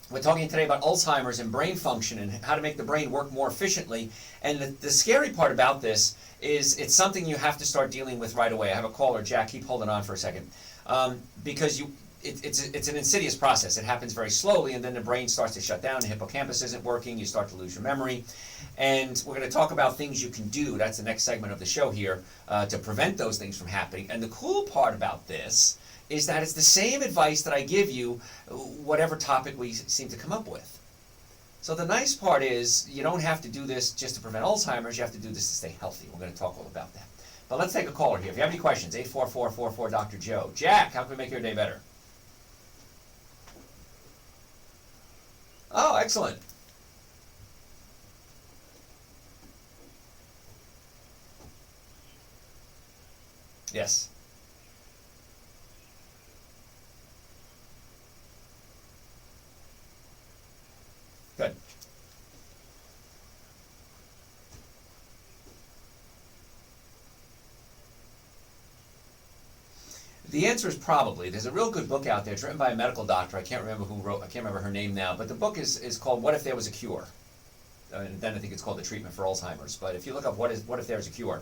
We're talking today about Alzheimer's and brain function and how to make the brain work more efficiently. And the scary part about this is it's something you have to start dealing with right away. I have a caller, Jack. Keep holding on for a second. Because it's an insidious process. It happens very slowly, and then the brain starts to shut down. The hippocampus isn't working. You start to lose your memory. And we're going to talk about things you can do. That's the next segment of the show here, to prevent those things from happening. And the cool part about this is that it's the same advice that I give you, whatever topic we seem to come up with. So the nice part is you don't have to do this just to prevent Alzheimer's. You have to do this to stay healthy. We're going to talk all about that. But let's take a caller here. If you have any questions, 844-44-Dr.Joe. Jack, how can we make your day better? Oh, excellent. Yes. Good. The answer is probably. There's a real good book out there. It's written by a medical doctor. I can't remember who wrote. I can't remember her name now. But the book is called "What If There Was a Cure?" And then I think it's called "The Treatment for Alzheimer's." But if you look up "What If There's a Cure,"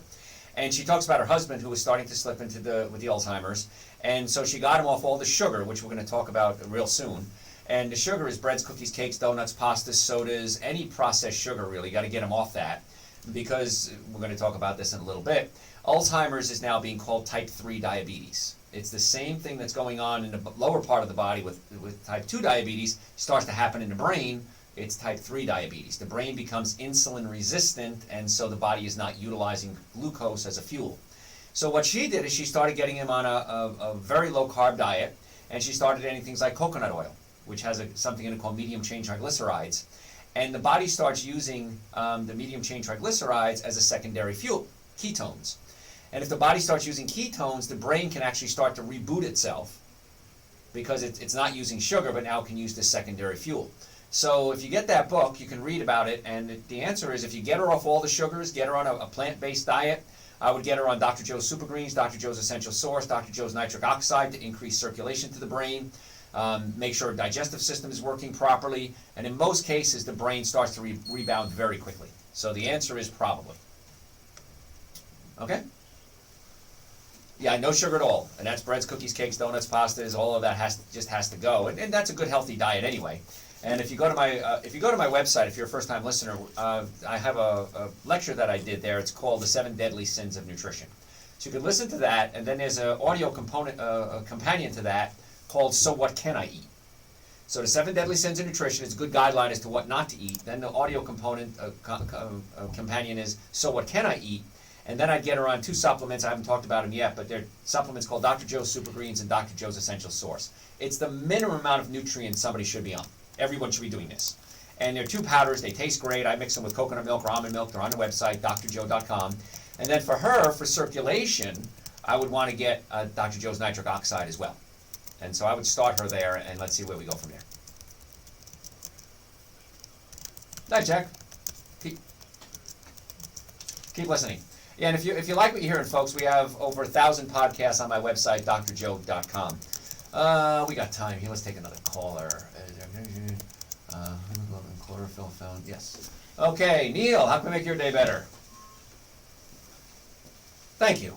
and she talks about her husband who was starting to slip into with the Alzheimer's, and so she got him off all the sugar, which we're going to talk about real soon. And the sugar is breads, cookies, cakes, donuts, pastas, sodas, any processed sugar really. You got to get them off that, because we're going to talk about this in a little bit. Alzheimer's is now being called type 3 diabetes. It's the same thing that's going on in the lower part of the body with type 2 diabetes starts to happen in the brain. It's type 3 diabetes. The brain becomes insulin resistant, and so the body is not utilizing glucose as a fuel. So what she did is she started getting him on a very low carb diet, and she started adding things like coconut oil, which has something in it called medium chain triglycerides. And the body starts using the medium chain triglycerides as a secondary fuel, ketones. And if the body starts using ketones, the brain can actually start to reboot itself, because it's not using sugar, but now can use this secondary fuel. So if you get that book, you can read about it, and the answer is if you get her off all the sugars, get her on a plant-based diet. I would get her on Dr. Joe's Super Greens, Dr. Joe's Essential Source, Dr. Joe's Nitric Oxide to increase circulation to the brain. Make sure her digestive system is working properly, and in most cases, the brain starts to rebound very quickly. So the answer is probably. Okay? Yeah, no sugar at all, and that's breads, cookies, cakes, donuts, pastas. All of that just has to go, and that's a good healthy diet anyway. And if you go to my website, if you're a first-time listener, I have a lecture that I did there. It's called "The 7 Deadly Sins of Nutrition." So you can listen to that, and then there's an audio component, a companion to that called "So What Can I Eat?" So the 7 Deadly Sins of Nutrition is a good guideline as to what not to eat. Then the audio component companion is "So What Can I Eat?" And then I'd get her on 2 supplements. I haven't talked about them yet, but they're supplements called Dr. Joe's Super Greens and Dr. Joe's Essential Source. It's the minimum amount of nutrients somebody should be on. Everyone should be doing this. And they're 2 powders. They taste great. I mix them with coconut milk or almond milk. They're on the website, drjoe.com. And then for her, for circulation, I would want to get Dr. Joe's Nitric Oxide as well. And so I would start her there, and let's see where we go from there. Hi, Jack. Keep listening. Yeah, and if you like what you're hearing, folks, we have over 1,000 podcasts on my website, drjoe.com. We got time here. Let's take another caller. Chlorophyll found. Yes. Okay, Neil, how can we make your day better? Thank you.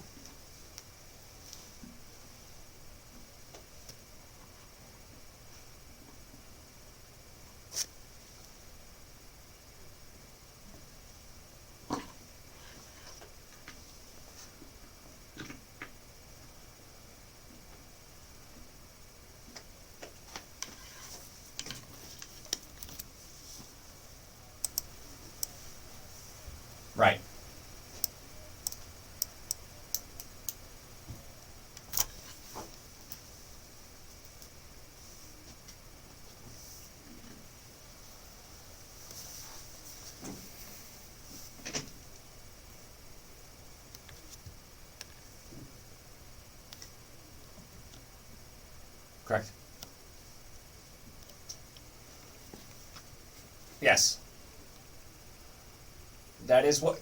Right. Correct. Yes. That is what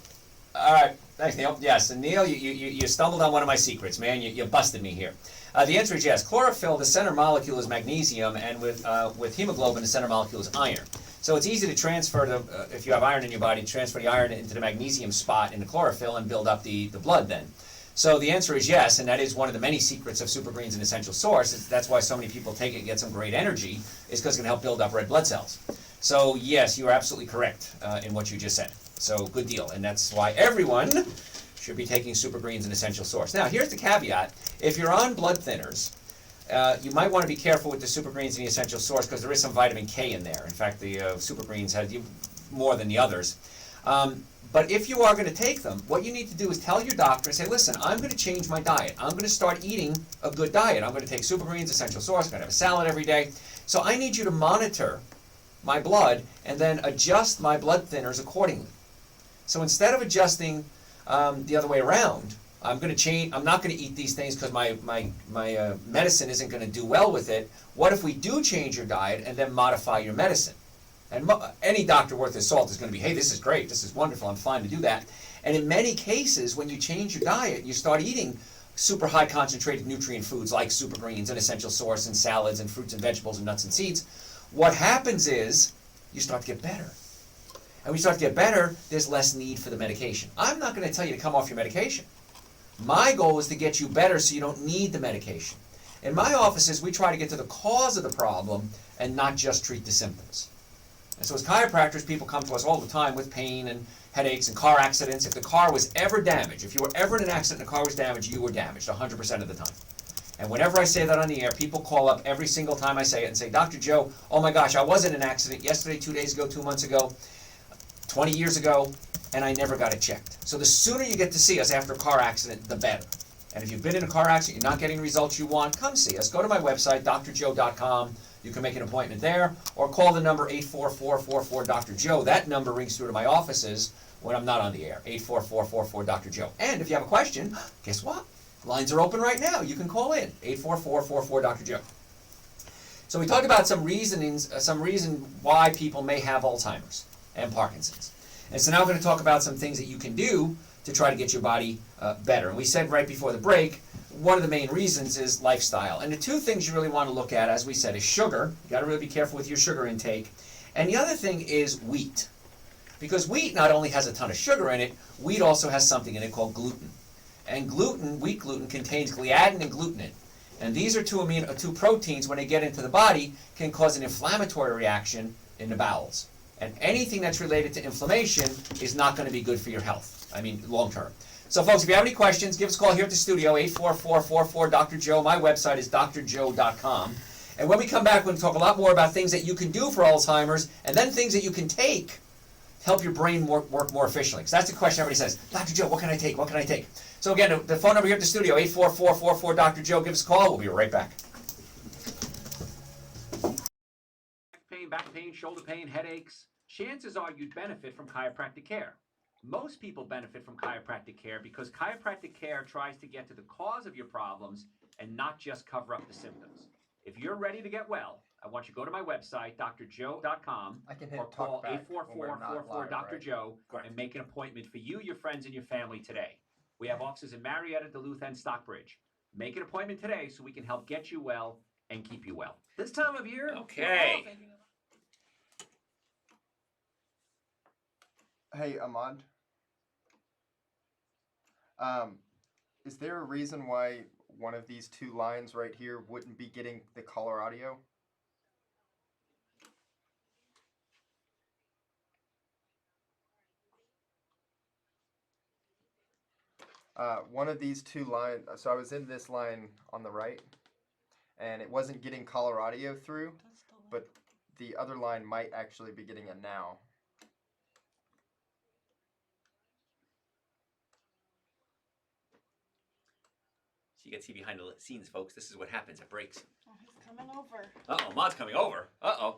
All right, thanks, Neil. Yes, and Neil, you stumbled on one of my secrets, man. You busted me here. The answer is yes. Chlorophyll, the center molecule is magnesium, and with hemoglobin, the center molecule is iron. So it's easy to transfer if you have iron in your body, transfer the iron into the magnesium spot in the chlorophyll and build up the blood then. So the answer is yes, and that is one of the many secrets of Super Greens, an essential source. That's why so many people take it and get some great energy, is because it's going to help build up red blood cells. So yes, you are absolutely correct in what you just said. So good deal, and that's why everyone should be taking Super Greens, an essential source. Now, here's the caveat. If you're on blood thinners, you might want to be careful with the Super Greens and the essential source because there is some vitamin K in there. In fact, the Super Greens have more than the others. But if you are going to take them, what you need to do is tell your doctor and say, listen, I'm going to change my diet. I'm going to start eating a good diet. I'm going to take Super Greens, essential source. I'm going to have a salad every day. So I need you to monitor my blood and then adjust my blood thinners accordingly. So instead of adjusting the other way around, I'm going to change. I'm not going to eat these things because my medicine isn't going to do well with it. What if we do change your diet and then modify your medicine? And any doctor worth his salt is going to be, hey, this is great, this is wonderful, I'm fine to do that. And in many cases, when you change your diet, you start eating super high concentrated nutrient foods like Super Greens and essential source and salads and fruits and vegetables and nuts and seeds. What happens is you start to get better. And when you start to get better, there's less need for the medication. I'm not going to tell you to come off your medication. My goal is to get you better so you don't need the medication. In my offices, we try to get to the cause of the problem and not just treat the symptoms. And so as chiropractors, people come to us all the time with pain and headaches and car accidents. If the car was ever damaged, if you were ever in an accident and the car was damaged, you were damaged 100% of the time. And whenever I say that on the air, people call up every single time I say it and say, Dr. Joe, oh my gosh, I was in an accident yesterday, 2 days ago, 2 months ago, 20 years ago, and I never got it checked. So the sooner you get to see us after a car accident, the better. And if you've been in a car accident, you're not getting the results you want, come see us. Go to my website, drjoe.com. You can make an appointment there, or call the number 844-44-Dr. Joe. That number rings through to my offices when I'm not on the air, 844-44-Dr. Joe. And if you have a question, guess what? Lines are open right now. You can call in, 844-44-Dr. Joe. So we talked about some reason why people may have Alzheimer's and Parkinson's. And so now we're going to talk about some things that you can do to try to get your body better. And we said right before the break, one of the main reasons is lifestyle. And the two things you really want to look at, as we said, is sugar. You got to really be careful with your sugar intake. And the other thing is wheat. Because wheat not only has a ton of sugar in it, wheat also has something in it called gluten. And gluten, wheat gluten, contains gliadin and glutenin. And these are two proteins, when they get into the body, can cause an inflammatory reaction in the bowels. And anything that's related to inflammation is not going to be good for your health. I mean, long term. So folks, if you have any questions, give us a call here at the studio, 844-44-Dr. Joe. My website is drjoe.com. And when we come back, we're going to talk a lot more about things that you can do for Alzheimer's, and then things that you can take to help your brain work more efficiently. Because that's the question everybody says, Dr. Joe, what can I take? What can I take? So again, the phone number here at the studio, 844-44-Dr. Joe. Give us a call. We'll be right back. Back pain, shoulder pain, headaches. Chances are you'd benefit from chiropractic care. Most people benefit from chiropractic care because chiropractic care tries to get to the cause of your problems and not just cover up the symptoms. If you're ready to get well, I want you to go to my website, drjoe.com, or call 844-44-Dr.Joe and make an appointment for you, your friends, and your family today. We have offices in Marietta, Duluth, and Stockbridge. Make an appointment today so we can help get you well and keep you well. This time of year, okay. Hey, Ahmad. Is there a reason why one of these two lines right here wouldn't be getting the color audio? One of these two lines, so I was in this line on the right, and it wasn't getting color audio through, but the other line might actually be getting it now. So you can see behind the scenes, folks. This is what happens. It breaks. Oh, he's coming over. Uh-oh, Maud's coming over. Uh-oh.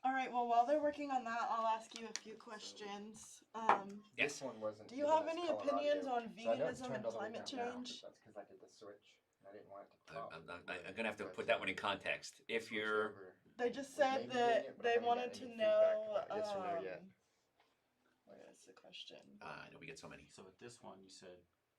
All right, well, while they're working on that, I'll ask you a few questions. Yes. This one wasn't. Do you giving have us any color opinions audio. on So I know it's veganism turned and all the way climate down now, change? but that's because I did the switch. And I didn't want it to pop. I'm going to have to put that one in context. If you're... They just said that they wanted to know, wait a What's the question? I know we get so many. So with this one, you said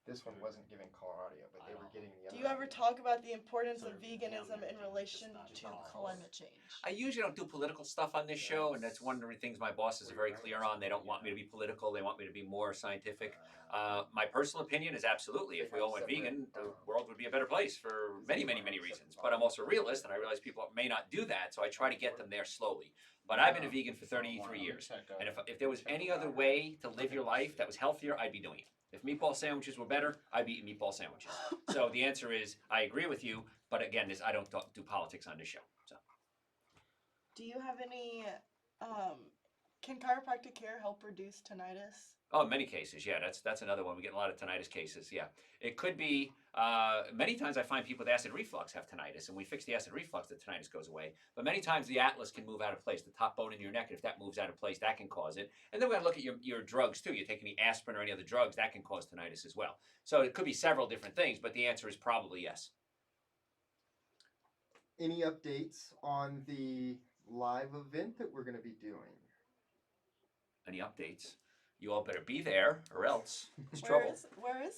This one wasn't giving color audio, but they were getting the Do other you ever audio. talk about the importance So of they're veganism in vegan, relation just to not climate change? I usually don't do political stuff on this show, and that's one of the things my bosses are very clear on. They don't want me to be political. They want me to be more scientific. My personal opinion is absolutely, if we all went vegan, the world would be a better place for many, many, many reasons. But I'm also a realist, and I realize people may not do that, so I try to get them there slowly. But I've been a vegan for 33 years, and if there was any other way to live your life that was healthier, I'd be doing it. If meatball sandwiches were better, I'd be eating meatball sandwiches. So the answer is, I agree with you, but again, I don't do politics on this show. So. Do you have any, can chiropractic care help reduce tinnitus? Oh, in many cases, yeah. That's another one. We get a lot of tinnitus cases. Yeah, it could be. Many times I find people with acid reflux have tinnitus, and we fix the acid reflux, the tinnitus goes away. But many times the atlas can move out of place, the top bone in your neck, and if that moves out of place, that can cause it. And then we got to look at your drugs too. You take any aspirin or any other drugs, that can cause tinnitus as well. So it could be several different things, but the answer is probably yes. Any updates on the live event that we're going to be doing? Any updates? You all better be there, or else it's Where trouble. is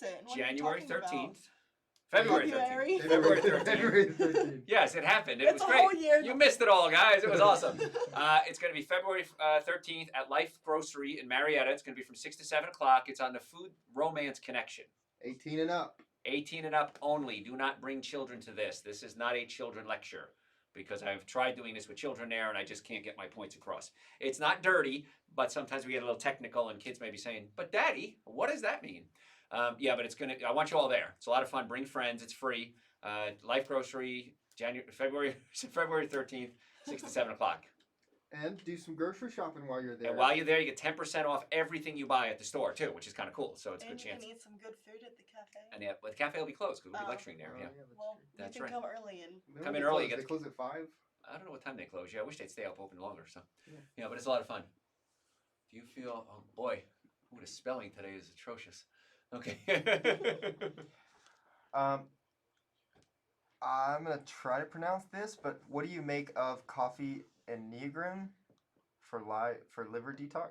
it? And what are you January talking about? 13th. February 13th. February? February 13th. February 13th. Yes, it happened. It It's was a great. whole year. You missed it all, guys. It was awesome. It's going to be February 13th at Life Grocery in Marietta. It's going to be from 6 to 7 o'clock. It's on the Food Romance Connection. 18 and up. 18 and up only. Do not bring children to this. This is not a children lecture, because I've tried doing this with children there and I just can't get my points across. It's not dirty, but sometimes we get a little technical and kids may be saying, but Daddy, what does that mean? Yeah, but I want you all there. It's a lot of fun. Bring friends. It's free. Life Grocery, February 13th, 6 to 7 o'clock. And do some grocery shopping while you're there. And while you're there, you get 10% off everything you buy at the store too, which is kind of cool. So it's a good And you chance. can eat some good food at the cafe. And yeah, but the cafe will be closed because we'll be Oh. lecturing there. Yeah. Well, That's you can right. come early and They Come don't in get early, closed. you They get- close at 5. I don't know what time they close. Yeah, I wish they'd stay up open longer. So, Yeah. yeah, but it's a lot of fun. Do you feel? Oh boy, ooh, the spelling today is atrocious. Okay. I'm gonna try to pronounce this, but what do you make of coffee and Neogrim for liver detox?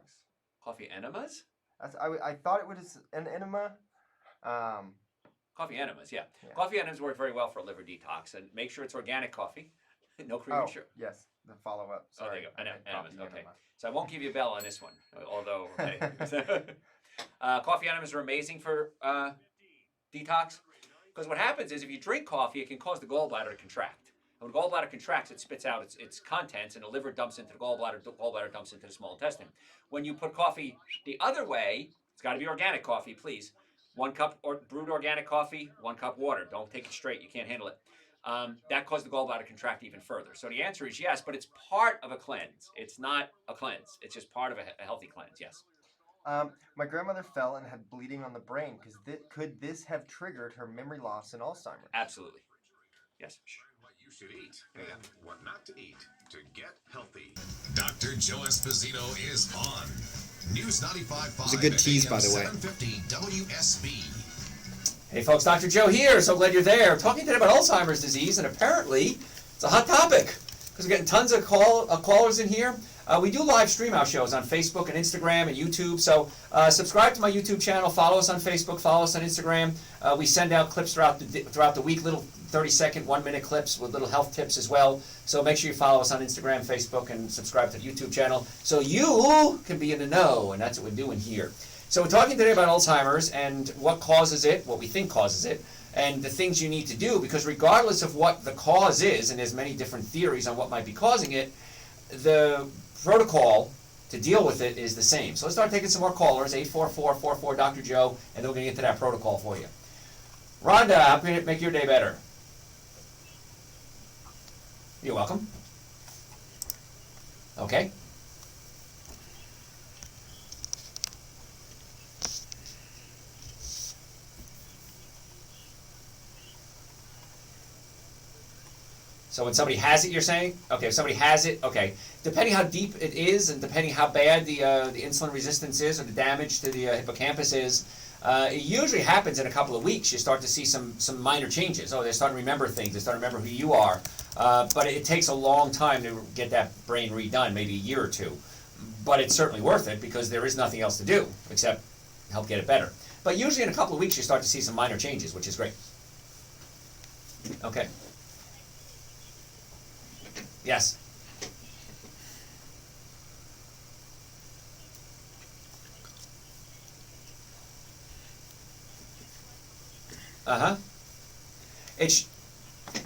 Coffee enemas? I thought it was an enema. Coffee enemas, yeah. Yeah. Coffee enemas work very well for a liver detox, and make sure it's organic coffee, no cream and sugar. Yes, the follow up. Oh, there Sorry, you go. I meant Enemas, coffee okay. enema. So I won't give you a bell on this one, although okay. Coffee enemas are amazing for detox, because what happens is if you drink coffee, it can cause the gallbladder to contract. And when the gallbladder contracts, it spits out its contents, and the liver dumps into the gallbladder dumps into the small intestine. When you put coffee the other way, it's got to be organic coffee, please. 1 cup brewed organic coffee, 1 cup water. Don't take it straight; you can't handle it. That caused the gallbladder to contract even further. So the answer is yes, but it's part of a cleanse. It's not a cleanse. It's just part of a healthy cleanse. Yes. My grandmother fell and had bleeding on the brain. Could this have triggered her memory loss and Alzheimer's? Absolutely. Yes. Learn what you should eat and what not to eat to get healthy. Dr. Joe Esposito is on. News 95.5. It's a good tease, by the way. 750 WSB. Hey folks, Dr. Joe here. So glad you're there. Talking today about Alzheimer's disease, and apparently it's a hot topic because we're getting tons of callers in here. We do live stream our shows on Facebook and Instagram and YouTube. So subscribe to my YouTube channel. Follow us on Facebook. Follow us on Instagram. We send out clips throughout the week, little 30-second, 1-minute clips with little health tips as well. So make sure you follow us on Instagram, Facebook, and subscribe to the YouTube channel so you can be in the know, and that's what we're doing here. So we're talking today about Alzheimer's and what causes it, what we think causes it, and the things you need to do, because regardless of what the cause is, and there's many different theories on what might be causing it, the protocol to deal with it is the same. So let's start taking some more callers, 844-44 Dr. Joe, and then we're going to get to that protocol for you. Rhonda, how can it make your day better? You're welcome. Okay. So when somebody has it, you're saying? Okay, if somebody has it, okay. Depending how deep it is and depending how bad the insulin resistance is or the damage to the hippocampus is, it usually happens in a couple of weeks. You start to see some minor changes. Oh, they're starting to remember things. They start to remember who you are. But it takes a long time to get that brain redone, maybe a year or two. but it's certainly worth it because there is nothing else to do except help get it better. But usually in a couple of weeks you start to see some minor changes, which is great. Okay. Yes. Uh-huh. It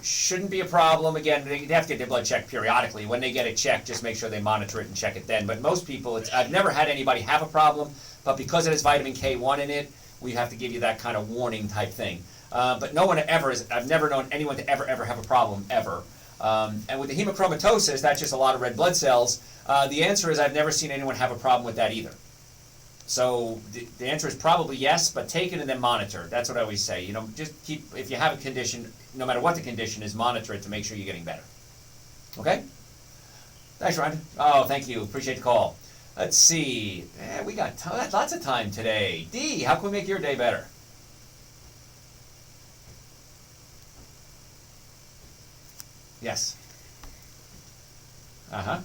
shouldn't be a problem. Again, they have to get their blood checked periodically. When they get it checked, just make sure they monitor it and check it then. But most people, I've never had anybody have a problem, but because it has vitamin K1 in it, we have to give you that kind of warning type thing. But no one ever I've never known anyone to ever have a problem, ever. And with the hemochromatosis, that's just a lot of red blood cells. The answer is I've never seen anyone have a problem with that either. So the answer is probably yes, but take it and then monitor. That's what I always say. You know, just keep, if you have a condition, no matter what the condition is, monitor it to make sure you're getting better. Okay? Thanks, Ryan. Oh, thank you. Appreciate the call. Let's see. We got lots of time today. Dee, how can we make your day better? Yes. Uh-huh.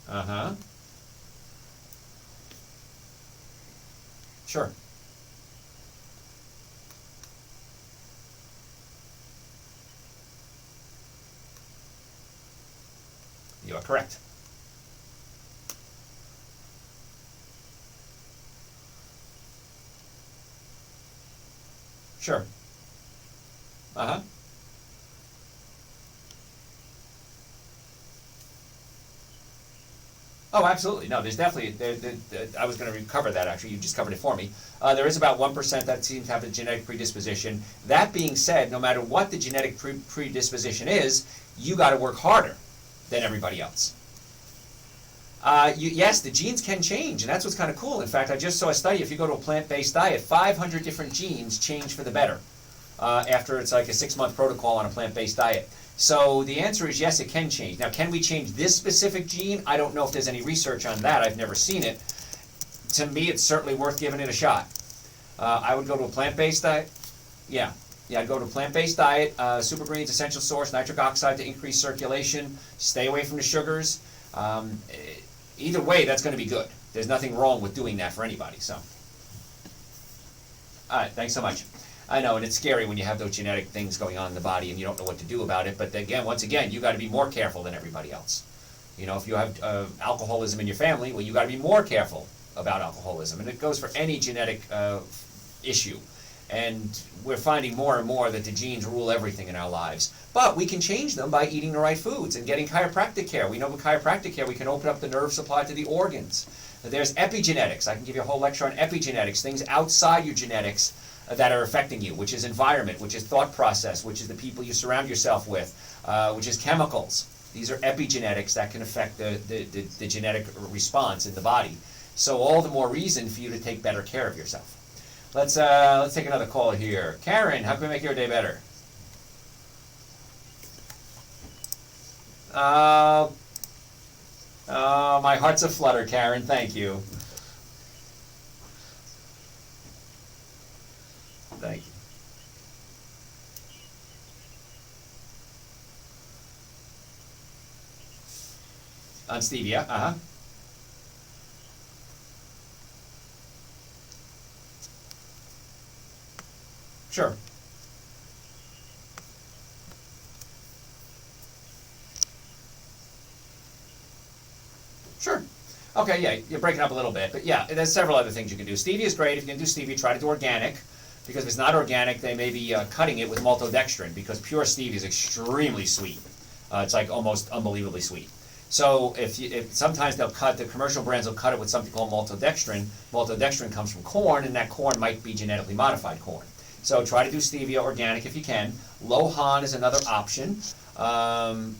Uh-huh. Sure. You are correct. Sure. Uh-huh. Oh, absolutely. No, there's definitely, I was going to cover that actually. You just covered it for me. There is about 1% that seems to have a genetic predisposition. That being said, no matter what the genetic predisposition is, you got to work harder than everybody else. Yes, the genes can change, and that's what's kind of cool. In fact, I just saw a study, if you go to a plant-based diet, 500 different genes change for the better after it's like a 6-month protocol on a plant-based diet. So the answer is yes, it can change. Now, can we change this specific gene? I don't know if there's any research on that. I've never seen it. To me, it's certainly worth giving it a shot. I would go to a plant-based diet. Yeah, I'd go to a plant-based diet, super greens, essential source, nitric oxide to increase circulation, stay away from the sugars. Either way, that's going to be good. There's nothing wrong with doing that for anybody. So, all right, thanks so much. I know, and it's scary when you have those genetic things going on in the body and you don't know what to do about it. But again, once again, you got to be more careful than everybody else. You know, if you have alcoholism in your family, well, you got to be more careful about alcoholism, and it goes for any genetic issue. And we're finding more and more that the genes rule everything in our lives. But we can change them by eating the right foods and getting chiropractic care. We know with chiropractic care we can open up the nerve supply to the organs. There's epigenetics. I can give you a whole lecture on epigenetics, things outside your genetics that are affecting you, which is environment, which is thought process, which is the people you surround yourself with, which is chemicals. These are epigenetics that can affect the genetic response in the body. So all the more reason for you to take better care of yourself. Let's take another call here. Karen, how can we make your day better? My heart's aflutter, Karen. Thank you. Thank you. On stevia, uh-huh. Sure. Sure. Okay, yeah, you're breaking up a little bit, but yeah, there's several other things you can do. Stevia is great. If you can do stevia, try to do organic, because if it's not organic, they may be cutting it with maltodextrin, because pure stevia is extremely sweet. It's like almost unbelievably sweet. So if sometimes they'll cut, the commercial brands will cut it with something called maltodextrin. Maltodextrin comes from corn, and that corn might be genetically modified corn. So try to do stevia organic if you can. Lohan is another option. Lohan,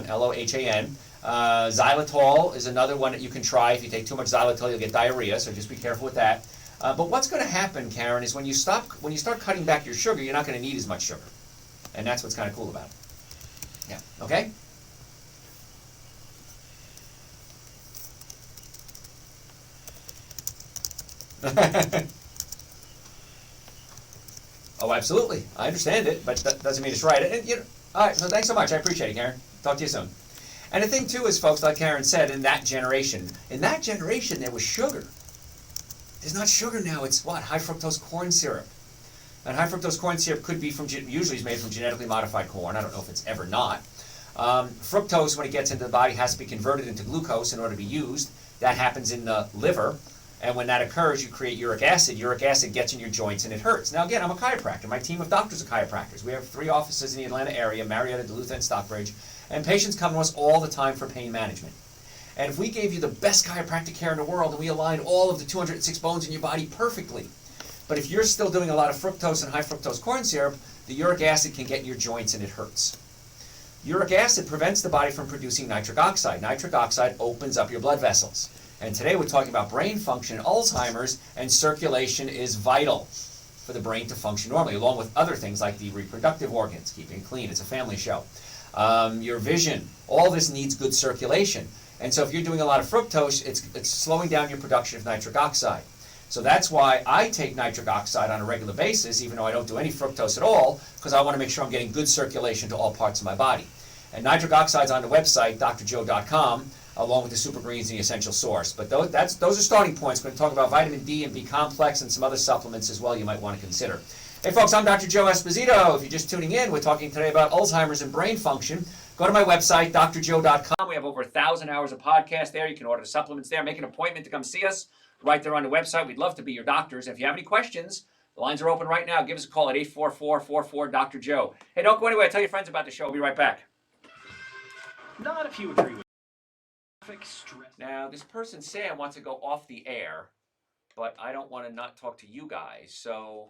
L-O-H-A-N. Xylitol is another one that you can try. If you take too much xylitol, you'll get diarrhea, so just be careful with that. But what's going to happen, Karen, is when you start cutting back your sugar, you're not going to need as much sugar. And that's what's kind of cool about it. Yeah, okay? Oh, absolutely. I understand it, but that doesn't mean it's right. And, all right, so thanks so much. I appreciate it, Karen. Talk to you soon. And the thing too is, folks, like Karen said, in that generation there was sugar. There's not sugar now. It's what? High fructose corn syrup. And high fructose corn syrup could be usually is made from genetically modified corn. I don't know if it's ever not. Fructose, when it gets into the body, has to be converted into glucose in order to be used. That happens in the liver. And when that occurs, you create uric acid. Uric acid gets in your joints and it hurts. Now again, I'm a chiropractor. My team of doctors are chiropractors. We have 3 offices in the Atlanta area, Marietta, Duluth, and Stockbridge. And patients come to us all the time for pain management. And if we gave you the best chiropractic care in the world and we aligned all of the 206 bones in your body perfectly, but if you're still doing a lot of fructose and high fructose corn syrup, the uric acid can get in your joints and it hurts. Uric acid prevents the body from producing nitric oxide. Nitric oxide opens up your blood vessels. And today we're talking about brain function, Alzheimer's, and circulation is vital for the brain to function normally, along with other things like the reproductive organs, keeping it clean. It's a family show. Your vision, all this needs good circulation. And so if you're doing a lot of fructose, it's slowing down your production of nitric oxide. So that's why I take nitric oxide on a regular basis, even though I don't do any fructose at all, because I want to make sure I'm getting good circulation to all parts of my body. And nitric oxide's on the website, drjoe.com, along with the super greens and the essential source. But those are starting points. We're going to talk about vitamin D and B complex and some other supplements as well you might want to consider. Hey folks, I'm Dr. Joe Esposito. If you're just tuning in, we're talking today about Alzheimer's and brain function. Go to my website, drjoe.com. We have over 1,000 hours of podcast there. You can order the supplements there. Make an appointment to come see us right there on the website. We'd love to be your doctors. If you have any questions, the lines are open right now. Give us a call at 844-44-Dr. Joe. Hey, don't go anywhere. Tell your friends about the show. We'll be right back. Not if you agree with traffic stress. Now, this person, Sam, wants to go off the air, but I don't want to not talk to you guys, so...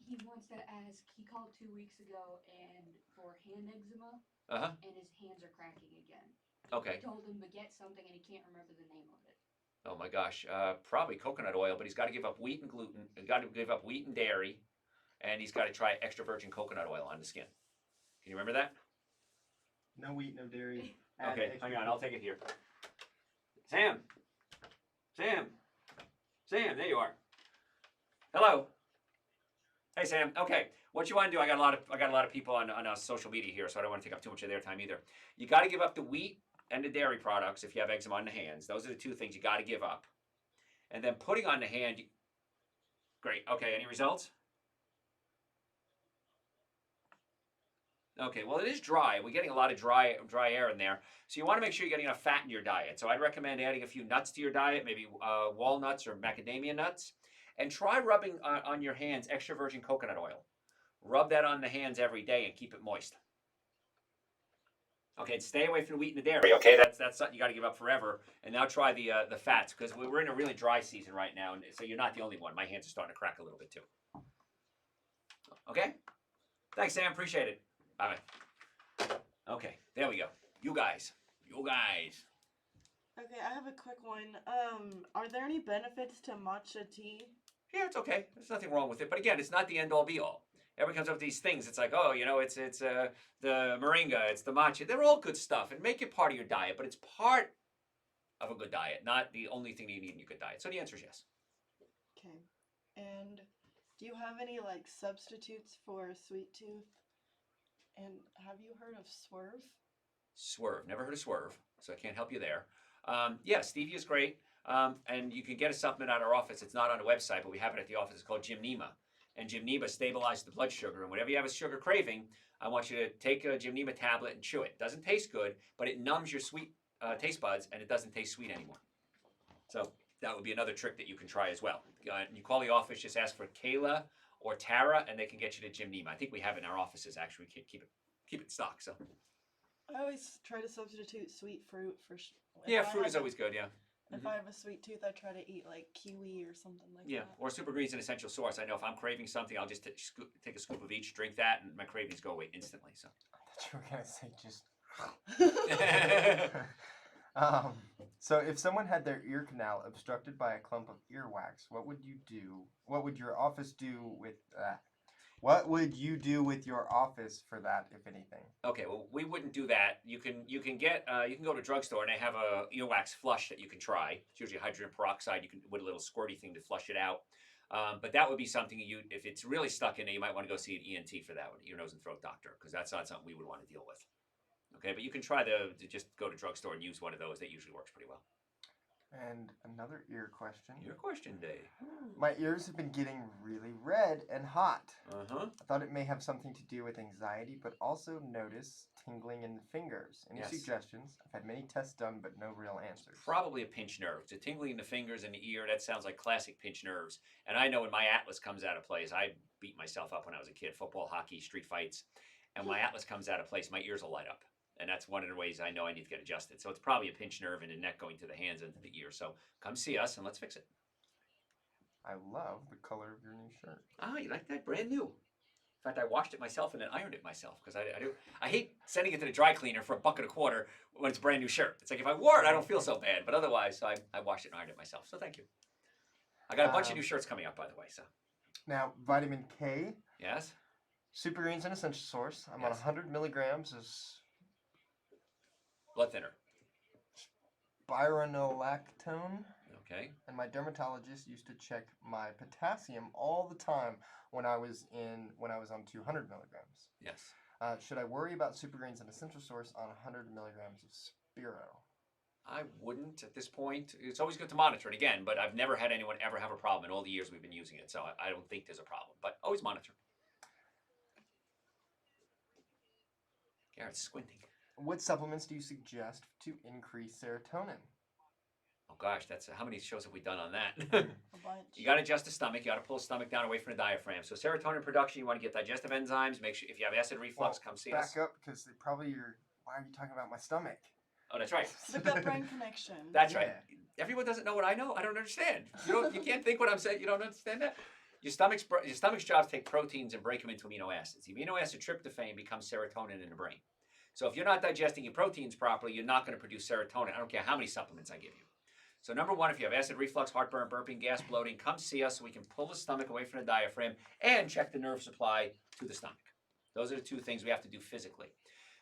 He wants to ask, he called 2 weeks ago and for hand eczema, Uh-huh. and his hands are cracking again. Okay. I told him to get something and he can't remember the name of it. Oh my gosh, probably coconut oil, but he's got to give up wheat and gluten. He's got to give up wheat and dairy, and he's got to try extra virgin coconut oil on the skin. Can you remember that? No wheat, no dairy. Okay, hang on, I'll take it here. Sam, there you are. Hello. Hey Sam. Okay, what you want to do? I got a lot of people on social media here, so I don't want to take up too much of their time either. You got to give up the wheat and the dairy products if you have eczema on the hands. Those are the 2 things you got to give up. And then putting on the hand. Great. Okay. Any results? Okay, well, it is dry. We're getting a lot of dry air in there. So you want to make sure you're getting enough fat in your diet. So I'd recommend adding a few nuts to your diet, maybe walnuts or macadamia nuts. And try rubbing on your hands extra virgin coconut oil. Rub that on the hands every day and keep it moist. Okay, stay away from the wheat and the dairy. Okay, that's something you got to give up forever. And now try the fats, because we're in a really dry season right now, and so you're not the only one. My hands are starting to crack a little bit too. Okay, thanks, Sam. Appreciate it. Bye. Okay, there we go. You guys. Okay, I have a quick one. Are there any benefits to matcha tea? Yeah, it's okay. There's nothing wrong with it. But again, it's not the end-all be-all. Everyone comes up with these things. It's like, oh, it's the moringa, it's the matcha. They're all good stuff, and make it part of your diet. But it's part of a good diet, not the only thing you need in your good diet. So the answer is yes. Okay. And do you have any substitutes for sweet tooth? And have you heard of Swerve? Swerve. Never heard of Swerve, so I can't help you there. Yeah, stevia is great. And you can get a supplement at our office. It's not on the website, but we have it at the office. It's called Gymnema. And Gymnema stabilizes the blood sugar. And whenever you have a sugar craving, I want you to take a Gymnema tablet and chew it. It doesn't taste good, but it numbs your sweet taste buds, and it doesn't taste sweet anymore. So that would be another trick that you can try as well. You call the office, just ask for Kayla or Tara, and they can get you to Gymnema. I think we have it in our offices, actually. We keep it in stock. So I always try to substitute sweet fruit for... Yeah, fruit is always good, yeah. If I have a sweet tooth, I try to eat kiwi or something like that. Yeah, or Super Greens and Essential Source. I know if I'm craving something, I'll just take a scoop of each, drink that, and my cravings go away instantly. So. I thought you were gonna say just. So if someone had their ear canal obstructed by a clump of earwax, what would you do? What would your office do with that? What would you do with your office for that, if anything? Okay, well, we wouldn't do that. You can go to a drugstore and they have a earwax flush that you can try. It's usually hydrogen peroxide. You can with a little squirty thing to flush it out. But that would be something if it's really stuck in there, you might want to go see an ENT for that one, ear, nose, and throat doctor, because that's not something we would want to deal with. Okay, but you can try to just go to drugstore and use one of those. That usually works pretty well. And another ear question. Your question, Dave. My ears have been getting really red and hot. Uh-huh. I thought it may have something to do with anxiety, but also notice tingling in the fingers. Any Yes. suggestions? I've had many tests done, but no real answers. Probably a pinched nerve. It's a tingling in the fingers and the ear. That sounds like classic pinched nerves. And I know when my atlas comes out of place, I beat myself up when I was a kid. Football, hockey, street fights. And my atlas comes out of place, my ears will light up. And that's one of the ways I know I need to get adjusted. So it's probably a pinched nerve in the neck going to the hands and to the ear. So come see us and let's fix it. I love the color of your new shirt. Ah, you like that? Brand new. In fact, I washed it myself and then ironed it myself because I hate sending it to the dry cleaner for $1.25 when it's a brand new shirt. It's like if I wore it, I don't feel so bad. But otherwise, I washed it and ironed it myself. So thank you. I got a bunch of new shirts coming up, by the way. So Now, vitamin K, yes, super greens and essential source. I'm on Yes. 100 milligrams of blood thinner. spironolactone. Okay. And my dermatologist used to check my potassium all the time when I was on 200 milligrams. Yes. Should I worry about super greens and essential source on 100 milligrams of Spiro? I wouldn't at this point. It's always good to monitor it again, but I've never had anyone ever have a problem in all the years we've been using it, so I don't think there's a problem. But always monitor. Garrett's squinting. What supplements do you suggest to increase serotonin? Oh gosh, that's how many shows have we done on that? A bunch. You got to adjust the stomach. You got to pull the stomach down away from the diaphragm. So serotonin production, you want to get digestive enzymes. Make sure if you have acid reflux, come see us. Back up, because they probably why are you talking about my stomach? Oh, that's right. The gut-brain connection. That's right. Everyone doesn't know what I know. I don't understand. You can't think what I'm saying. You don't understand that. Your stomach's job is to take proteins and break them into amino acids. The amino acid tryptophan becomes serotonin in the brain. So if you're not digesting your proteins properly, you're not going to produce serotonin. I don't care how many supplements I give you. So number one, if you have acid reflux, heartburn, burping, gas, bloating, come see us so we can pull the stomach away from the diaphragm and check the nerve supply to the stomach. Those are the two things we have to do physically.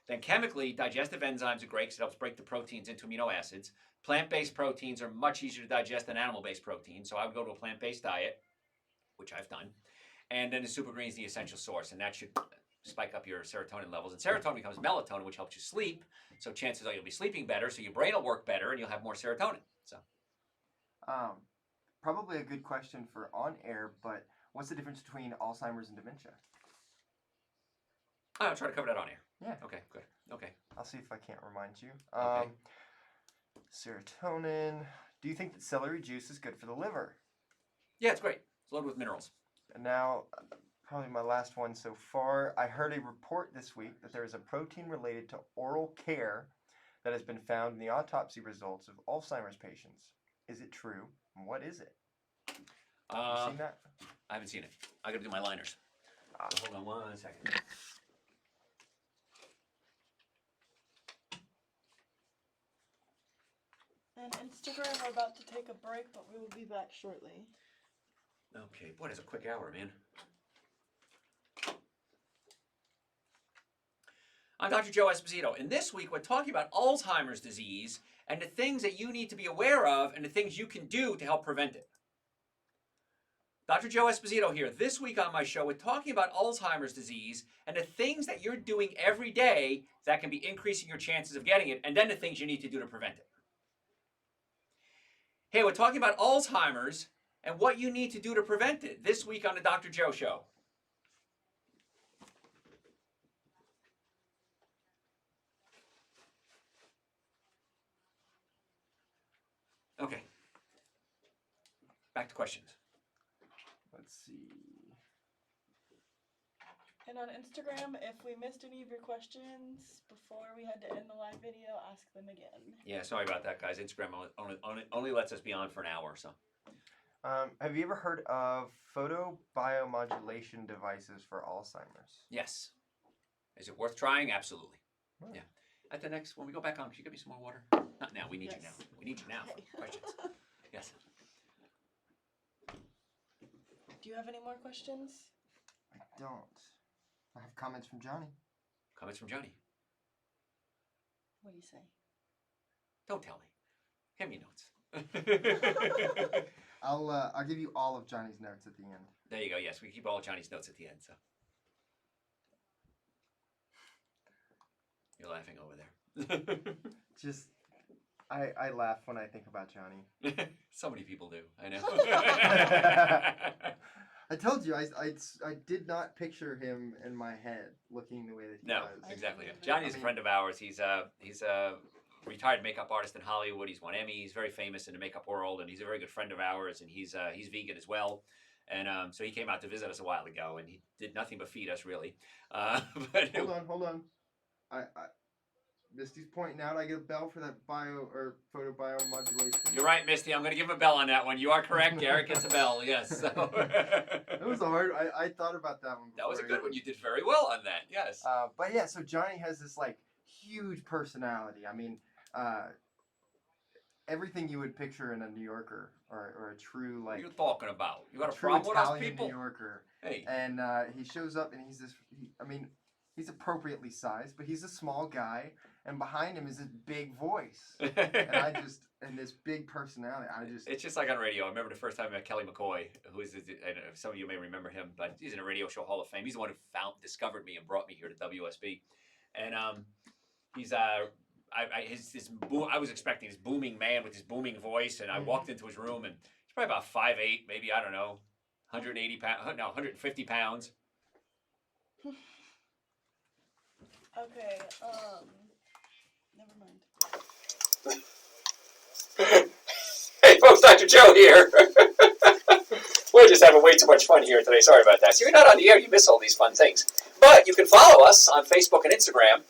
Then chemically, digestive enzymes are great because it helps break the proteins into amino acids. Plant-based proteins are much easier to digest than animal-based proteins, so I would go to a plant-based diet, which I've done. And then the super green is the essential source, and that should spike up your serotonin levels. And serotonin becomes melatonin, which helps you sleep. So chances are you'll be sleeping better, so your brain will work better, and you'll have more serotonin. So, Probably a good question for on air, but what's the difference between Alzheimer's and dementia? I'll try to cover that on air. Yeah. Okay, good. Okay. I'll see if I can't remind you. Okay. Serotonin. Do you think that celery juice is good for the liver? Yeah, it's great. It's loaded with minerals. And now, probably my last one so far. I heard a report this week that there is a protein related to oral care that has been found in the autopsy results of Alzheimer's patients. Is it true? And what is it? Have you seen that? I haven't seen it. I got to do my liners. So hold on 1 second. And Instagram, we're about to take a break, but we will be back shortly. Okay, boy, that's a quick hour, man. I'm Dr. Joe Esposito, and this week we're talking about Alzheimer's disease and the things that you need to be aware of and the things you can do to help prevent it. Dr. Joe Esposito here. This week on my show, we're talking about Alzheimer's disease and the things that you're doing every day that can be increasing your chances of getting it, and then the things you need to do to prevent it. Hey, we're talking about Alzheimer's and what you need to do to prevent it this week on the Dr. Joe Show. Okay. Back to questions. Let's see. And on Instagram, if we missed any of your questions before we had to end the live video, ask them again. Yeah, sorry about that, guys. Instagram only lets us be on for an hour or so. Have you ever heard of photobiomodulation devices for Alzheimer's? Yes. Is it worth trying? Absolutely. Oh. Yeah. At the next, when we go back on, could you get me some more water? Not now. We need you now. We need you now for questions. Yes. Do you have any more questions? I don't. I have comments from Johnny. Comments from Johnny. What do you say? Don't tell me. Hand me notes. I'll give you all of Johnny's notes at the end. There you go. Yes, we keep all Johnny's notes at the end. So. You're laughing over there. Just, I laugh when I think about Johnny. So many people do. I know. I told you, I did not picture him in my head looking the way that he No, does. exactly. Johnny's a friend of ours. He's a retired makeup artist in Hollywood. He's won Emmy. He's very famous in the makeup world, and he's a very good friend of ours. And he's vegan as well. And so he came out to visit us a while ago, and he did nothing but feed us, really. But Hold on. I Misty's pointing out. I get a bell for that photo biomodulation. You're right, Misty. I'm going to give him a bell on that one. You are correct. Garrett gets a bell. Yes. So. It was hard. I thought about that one. That was a good one. You did very well on that. Yes. But yeah, so Johnny has this like huge personality. I mean, everything you would picture in a New Yorker or a true like. What are you talking about? You got a true problem with us Italian people? New Yorker. Hey. And he shows up and he's this. He's appropriately sized, but he's a small guy, and behind him is this big voice, and this big personality. It's just like on radio. I remember the first time I met Kelly McCoy, who is, I don't know, some of you may remember him, but he's in a radio show Hall of Fame. He's the one who discovered me and brought me here to WSB, and he's I was expecting this booming man with his booming voice, and I walked into his room, and he's probably about 5'8", maybe, I don't know, 180 pounds, no, 150 pounds. Okay, never mind. Hey folks, Dr. Joe here. We're just having way too much fun here today. Sorry about that. So you're not on the air, you miss all these fun things. But you can follow us on Facebook and Instagram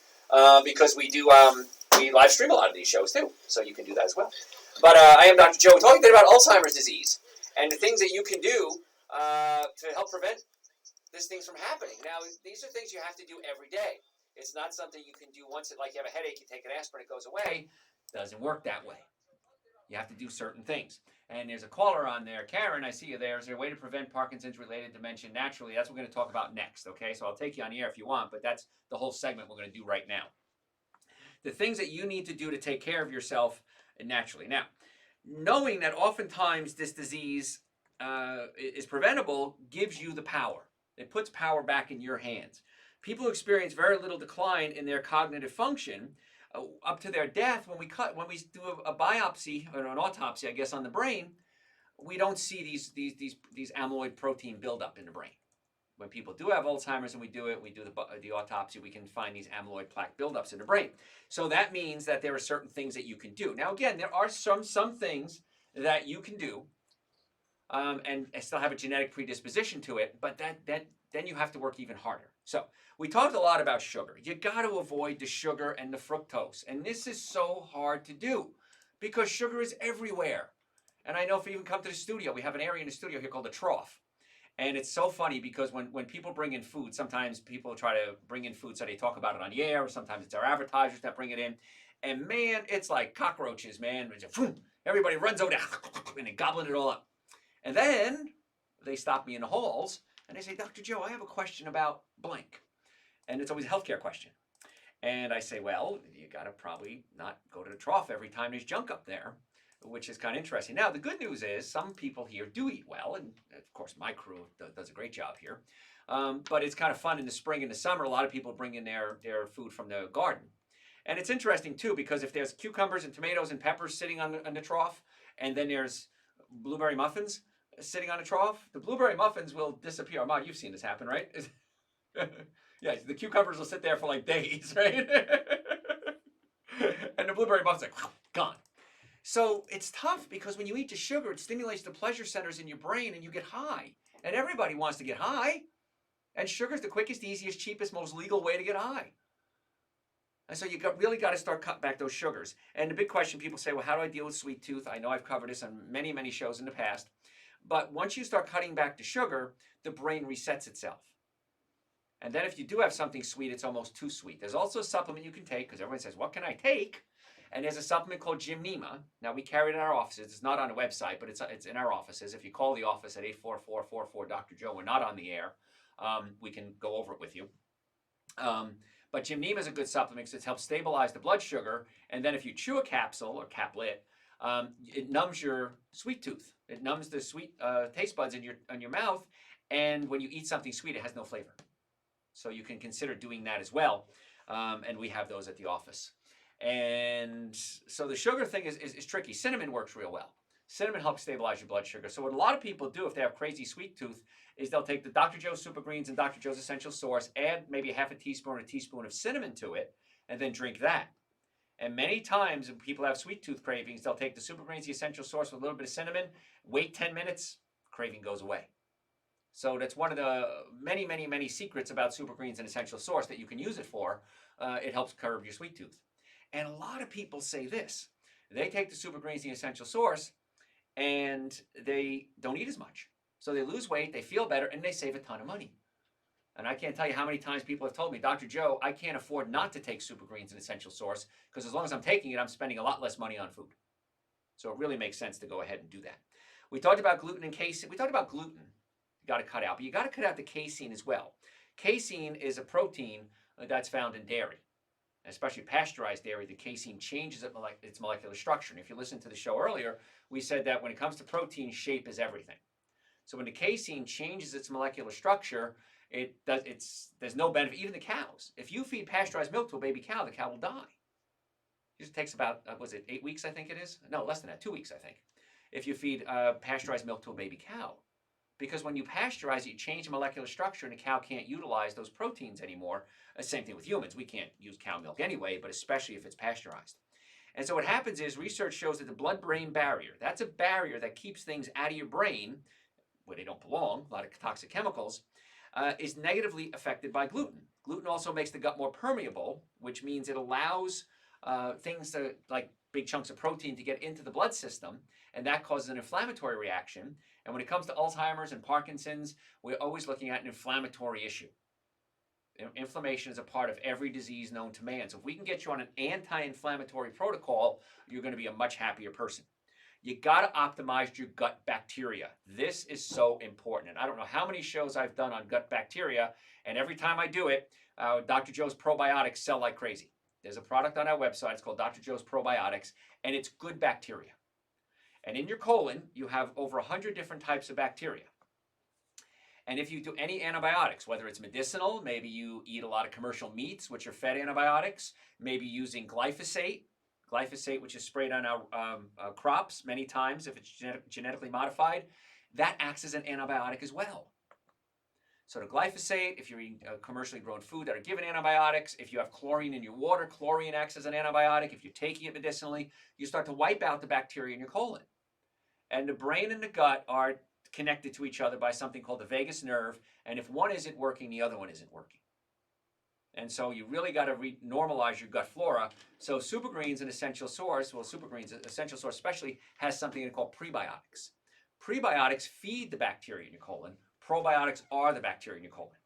because we do we live stream a lot of these shows too. So you can do that as well. But I am Dr. Joe. We're talking today about Alzheimer's disease and the things that you can do to help prevent these things from happening. Now, these are things you have to do every day. It's not something you can do once, like you have a headache, you take an aspirin, it goes away. Doesn't work that way. You have to do certain things. And there's a caller on there. Karen, I see you there. Is there a way to prevent Parkinson's-related dementia naturally? That's what we're going to talk about next, okay? So I'll take you on the air if you want, but that's the whole segment we're going to do right now. The things that you need to do to take care of yourself naturally. Now, knowing that oftentimes this disease is preventable gives you the power. It puts power back in your hands. People experience very little decline in their cognitive function up to their death. When we do a biopsy or an autopsy, I guess, on the brain, we don't see these amyloid protein buildup in the brain. When people do have Alzheimer's and we do the autopsy, we can find these amyloid plaque buildups in the brain. So that means that there are certain things that you can do. Now, again, there are some things that you can do and still have a genetic predisposition to it, but then you have to work even harder. So we talked a lot about sugar. You got to avoid the sugar and the fructose. And this is so hard to do because sugar is everywhere. And I know if you even come to the studio, we have an area in the studio here called a trough. And it's so funny because when people bring in food, sometimes people try to bring in food so they talk about it on the air, or sometimes it's our advertisers that bring it in. And man, it's like cockroaches, man. Everybody runs over there and they're gobbling it all up. And then they stop me in the halls and they say, Dr. Joe, I have a question about blank. And it's always a healthcare question. And I say, well, you got to probably not go to the trough every time there's junk up there, which is kind of interesting. Now, the good news is some people here do eat well. And of course, my crew does a great job here. But it's kind of fun in the spring and the summer. A lot of people bring in their food from the garden. And it's interesting, too, because if there's cucumbers and tomatoes and peppers sitting on the trough, and then there's blueberry muffins sitting on a trough, the blueberry muffins will disappear. Ahmad, you've seen this happen, right? Yeah, the cucumbers will sit there for like days, right? And the blueberry muffins are gone. So it's tough because when you eat the sugar, it stimulates the pleasure centers in your brain and you get high. And everybody wants to get high. And sugar's the quickest, easiest, cheapest, most legal way to get high. And so you really got to start cutting back those sugars. And the big question, people say, well, how do I deal with sweet tooth? I know I've covered this on many, many shows in the past. But once you start cutting back the sugar, the brain resets itself. And then if you do have something sweet, it's almost too sweet. There's also a supplement you can take, because everyone says, what can I take? And there's a supplement called Gymnema. Now, we carry it in our offices. It's not on a website, but it's in our offices. If you call the office at 844-44-Dr. Joe, we're not on the air. We can go over it with you. But Gymnema is a good supplement because it helps stabilize the blood sugar. And then if you chew a capsule or caplet, it numbs your sweet tooth. It numbs the sweet taste buds in your mouth. And when you eat something sweet, it has no flavor. So you can consider doing that as well. and we have those at the office. And so the sugar thing is tricky. Cinnamon works real well. Cinnamon helps stabilize your blood sugar. So what a lot of people do if they have crazy sweet tooth is they'll take the Dr. Joe Super Greens and Dr. Joe's Essential Source, add maybe half a teaspoon or a teaspoon of cinnamon to it, and then drink that. And many times when people have sweet tooth cravings, they'll take the Super Greens, the Essential Source with a little bit of cinnamon, wait 10 minutes, craving goes away. So that's one of the many, many, many secrets about Super Greens and Essential Source that you can use it for. It helps curb your sweet tooth. And a lot of people say this. They take the Super Greens, the Essential Source, and they don't eat as much. So they lose weight, they feel better, and they save a ton of money. And I can't tell you how many times people have told me, Dr. Joe, I can't afford not to take Super Greens and Essential Source because as long as I'm taking it, I'm spending a lot less money on food. So it really makes sense to go ahead and do that. We talked about gluten and casein. We talked about gluten. You got to cut out, but you got to cut out the casein as well. Casein is a protein that's found in dairy, especially pasteurized dairy. The casein changes its molecular structure. And if you listened to the show earlier, we said that when it comes to protein, shape is everything. So when the casein changes its molecular structure, there's no benefit. Even the cows. If you feed pasteurized milk to a baby cow, the cow will die. It takes about, 8 weeks, I think it is? No, less than that, 2 weeks, I think. If you feed pasteurized milk to a baby cow. Because when you pasteurize it, you change the molecular structure and the cow can't utilize those proteins anymore. Same thing with humans. We can't use cow milk anyway, but especially if it's pasteurized. And so what happens is research shows that the blood-brain barrier, that's a barrier that keeps things out of your brain, where they don't belong, a lot of toxic chemicals, is negatively affected by gluten. Gluten also makes the gut more permeable, which means it allows things like big chunks of protein to get into the blood system, and that causes an inflammatory reaction. And when it comes to Alzheimer's and Parkinson's, we're always looking at an inflammatory issue. Inflammation is a part of every disease known to man. So if we can get you on an anti-inflammatory protocol, you're going to be a much happier person. You got to optimize your gut bacteria. This is so important. And I don't know how many shows I've done on gut bacteria, and every time I do it, Dr. Joe's probiotics sell like crazy. There's a product on our website. It's called Dr. Joe's Probiotics, and it's good bacteria. And in your colon, you have over 100 different types of bacteria. And if you do any antibiotics, whether it's medicinal, maybe you eat a lot of commercial meats, which are fed antibiotics, maybe using glyphosate, which is sprayed on our crops many times if it's genetically modified, that acts as an antibiotic as well. So the glyphosate, if you're eating commercially grown food that are given antibiotics, if you have chlorine in your water, chlorine acts as an antibiotic. If you're taking it medicinally, you start to wipe out the bacteria in your colon. And the brain and the gut are connected to each other by something called the vagus nerve, and if one isn't working, the other one isn't working. And so you really got to normalize your gut flora. So Super Greens and Essential Source, Super Greens, Essential Source especially, has something called prebiotics. Prebiotics feed the bacteria in your colon. Probiotics are the bacteria in your colon.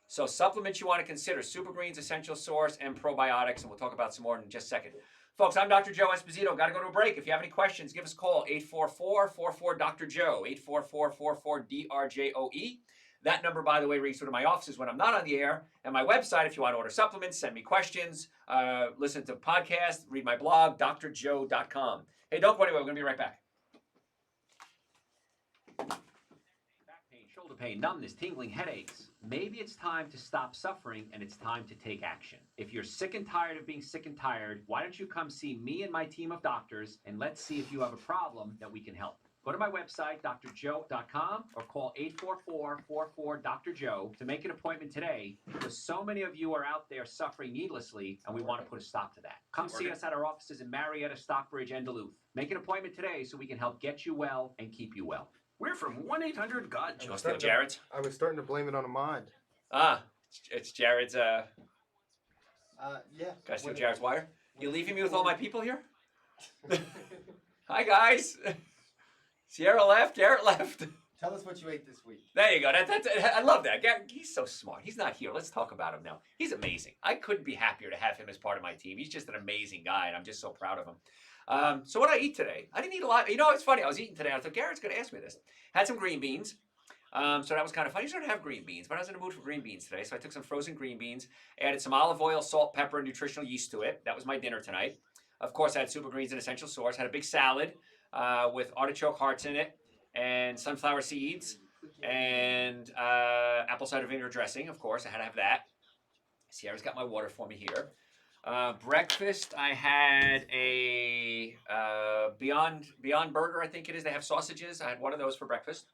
So supplements you want to consider, Super Greens, Essential Source, and probiotics, and we'll talk about some more in just a second. Folks, I'm Dr. Joe Esposito. Got to go to a break. If you have any questions, give us a call, 844-44-DR-JOE, 844-44-DRJOE. That number, by the way, rings through to my offices when I'm not on the air, and my website if you want to order supplements, send me questions, listen to podcasts, read my blog, drjoe.com. Hey, don't go anywhere. We're going to be right back. Back pain, shoulder pain, numbness, tingling, headaches. Maybe it's time to stop suffering and it's time to take action. If you're sick and tired of being sick and tired, why don't you come see me and my team of doctors, and let's see if you have a problem that we can help. Go to my website, drjoe.com, or call 844-44-DR-JOE to make an appointment today, because so many of you are out there suffering needlessly, and we want to put a stop to that. Come see us at our offices in Marietta, Stockbridge, and Duluth. Make an appointment today so we can help get you well and keep you well. We're from 1-800-GOD-JOE. You want to steal Jared's? I was starting to blame it on a mod. It's Jared's, Yeah. Can I steal Jared's wire? You leaving me with all my people here? Hi, guys. Sierra left, Garrett left. Tell us what you ate this week. There you go. I love that. He's so smart. He's not here. Let's talk about him now. He's amazing. I couldn't be happier to have him as part of my team. He's just an amazing guy, and I'm just so proud of him. So what did I eat today? I didn't eat a lot. You know, it's funny. I was eating today. I thought Garrett's going to ask me this. Had some green beans. So that was kind of fun. I usually don't have green beans, but I was in the mood for green beans today. So I took some frozen green beans, added some olive oil, salt, pepper, and nutritional yeast to it. That was my dinner tonight. Of course, I had Super Greens and Essential Source. Had a big salad with artichoke hearts in it, and sunflower seeds, and apple cider vinegar dressing. Of course, I had to have that. Sierra's got my water for me here. Breakfast, I had a Beyond Burger, I think it is. They have sausages. I had one of those for breakfast.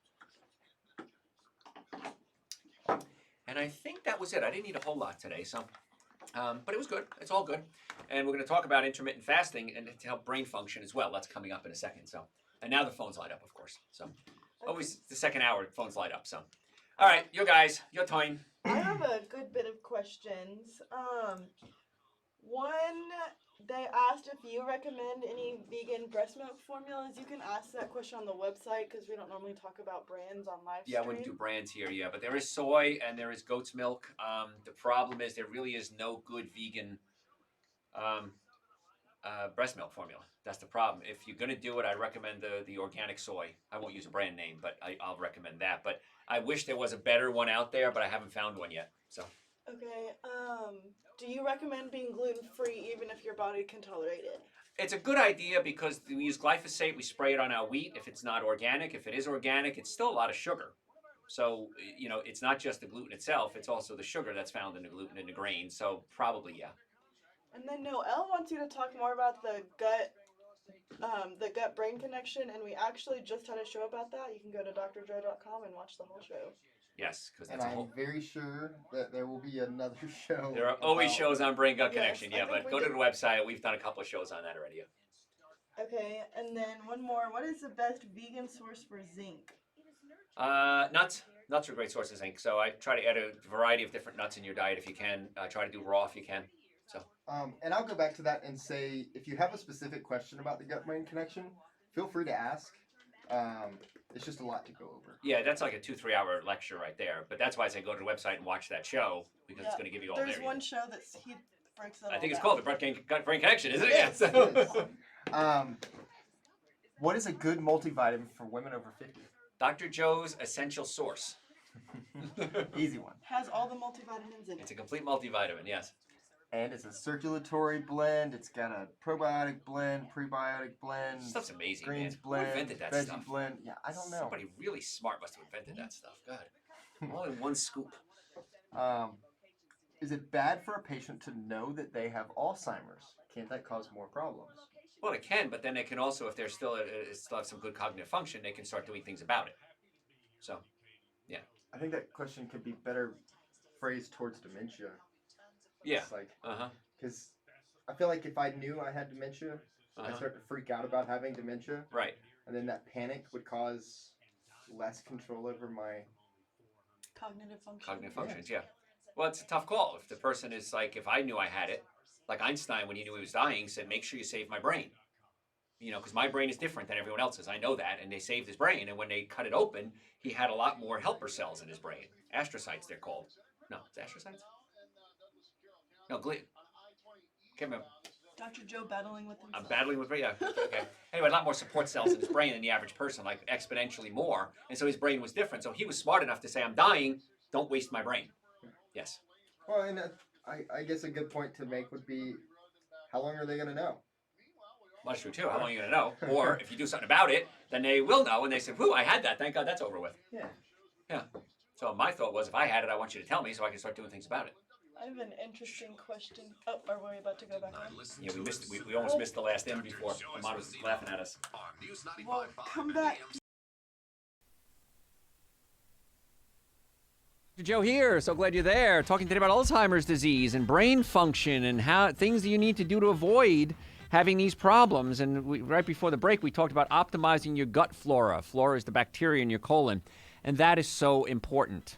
And I think that was it. I didn't eat a whole lot today, so but it was good. It's all good. And we're going to talk about intermittent fasting and to help brain function as well. That's coming up in a second. So, and now the phones light up, of course. So, always the second hour, phones light up. So, all right, you guys, your time. I have a good bit of questions. One, they asked if you recommend any vegan breast milk formulas. You can ask that question on the website because we don't normally talk about brands on live Yeah, I stream. wouldn't do brands here, yeah, but there is soy and there is goat's milk. The problem is there really is no good vegan breast milk formula. That's the problem. If you're going to do it, I recommend the organic soy. I won't use a brand name, but I'll recommend that. But I wish there was a better one out there, but I haven't found one yet. So. Okay. Do you recommend being gluten-free even if your body can tolerate it? It's a good idea because we use glyphosate. We spray it on our wheat if it's not organic. If it is organic, it's still a lot of sugar. So, you know, it's not just the gluten itself. It's also the sugar that's found in the gluten and the grain. So probably, yeah. And then Noelle wants you to talk more about the gut-brain connection, and we actually just had a show about that. You can go to drjoe.com and watch the whole show. Yes, because And that's a I'm whole. very sure that there will be another show. There are always about- shows on brain gut Yes, connection, I yeah. think But we go to did. the website. We've done a couple of shows on that already. Okay, and then one more. What is the best vegan source for zinc? Nuts. Nuts are a great source of zinc. So I try to add a variety of different nuts in your diet if you can. Try to do raw if you can. So. And I'll go back to that and say, if you have a specific question about the gut-brain connection, feel free to ask. It's just a lot to go over. Yeah, that's like a 2-3 hour lecture right there. But that's why I say go to the website and watch that show because it's going to give you all There's there. one show that he breaks it I all think it's down. called the Gut Brain Connection, isn't it? Yes, Yeah. it is. What is a good multivitamin for women over 50? Dr. Joe's Essential Source. Easy one. Has all the multivitamins in It's it. a complete multivitamin, yes. And it's a circulatory blend. It's got a probiotic blend, prebiotic blend, This stuff's amazing, greens man. Who blend, invented that veggie stuff? blend. Yeah, I don't know. Somebody really smart must have invented that stuff. God. All in one scoop. Is it bad for a patient to know that they have Alzheimer's? Can't that cause more problems? Well, it can, but then they can also, if they're still have some good cognitive function, they can start doing things about it. So, yeah. I think that question could be better phrased towards dementia. Yeah. It's like, Uh-huh. because I feel like if I knew I had dementia, I'd start to freak out about having dementia. Right. And then that panic would cause less control over my Cognitive function. Cognitive functions, yeah. Well, it's a tough call. If the person is like, if I knew I had it, like Einstein, when he knew he was dying, said, make sure you save my brain. You know, because my brain is different than everyone else's. I know that. And they saved his brain. And when they cut it open, he had a lot more helper cells in his brain. Astrocytes, they're called. No, it's astrocytes? No, can't remember. Dr. Joe battling with himself. I'm battling with, yeah, okay. Anyway, a lot more support cells in his brain than the average person, like exponentially more. And so his brain was different. So he was smart enough to say, I'm dying, don't waste my brain. Yes. Well, and I guess a good point to make would be, how long are they going to know? Well, that's true too. How long are you going to know? Or if you do something about it, then they will know. And they say, whew, I had that. Thank God that's over with. Yeah. Yeah. So my thought was, if I had it, I want you to tell me so I can start doing things about it. I have an interesting question. Oh, are we about to go back on? Yeah, we almost missed the last end before Ahmad was laughing at us. Well, come back. Dr. Joe here. So glad you're there. Talking today about Alzheimer's disease and brain function and how things that you need to do to avoid having these problems. And right before the break, we talked about optimizing your gut flora. Flora is the bacteria in your colon, and that is so important.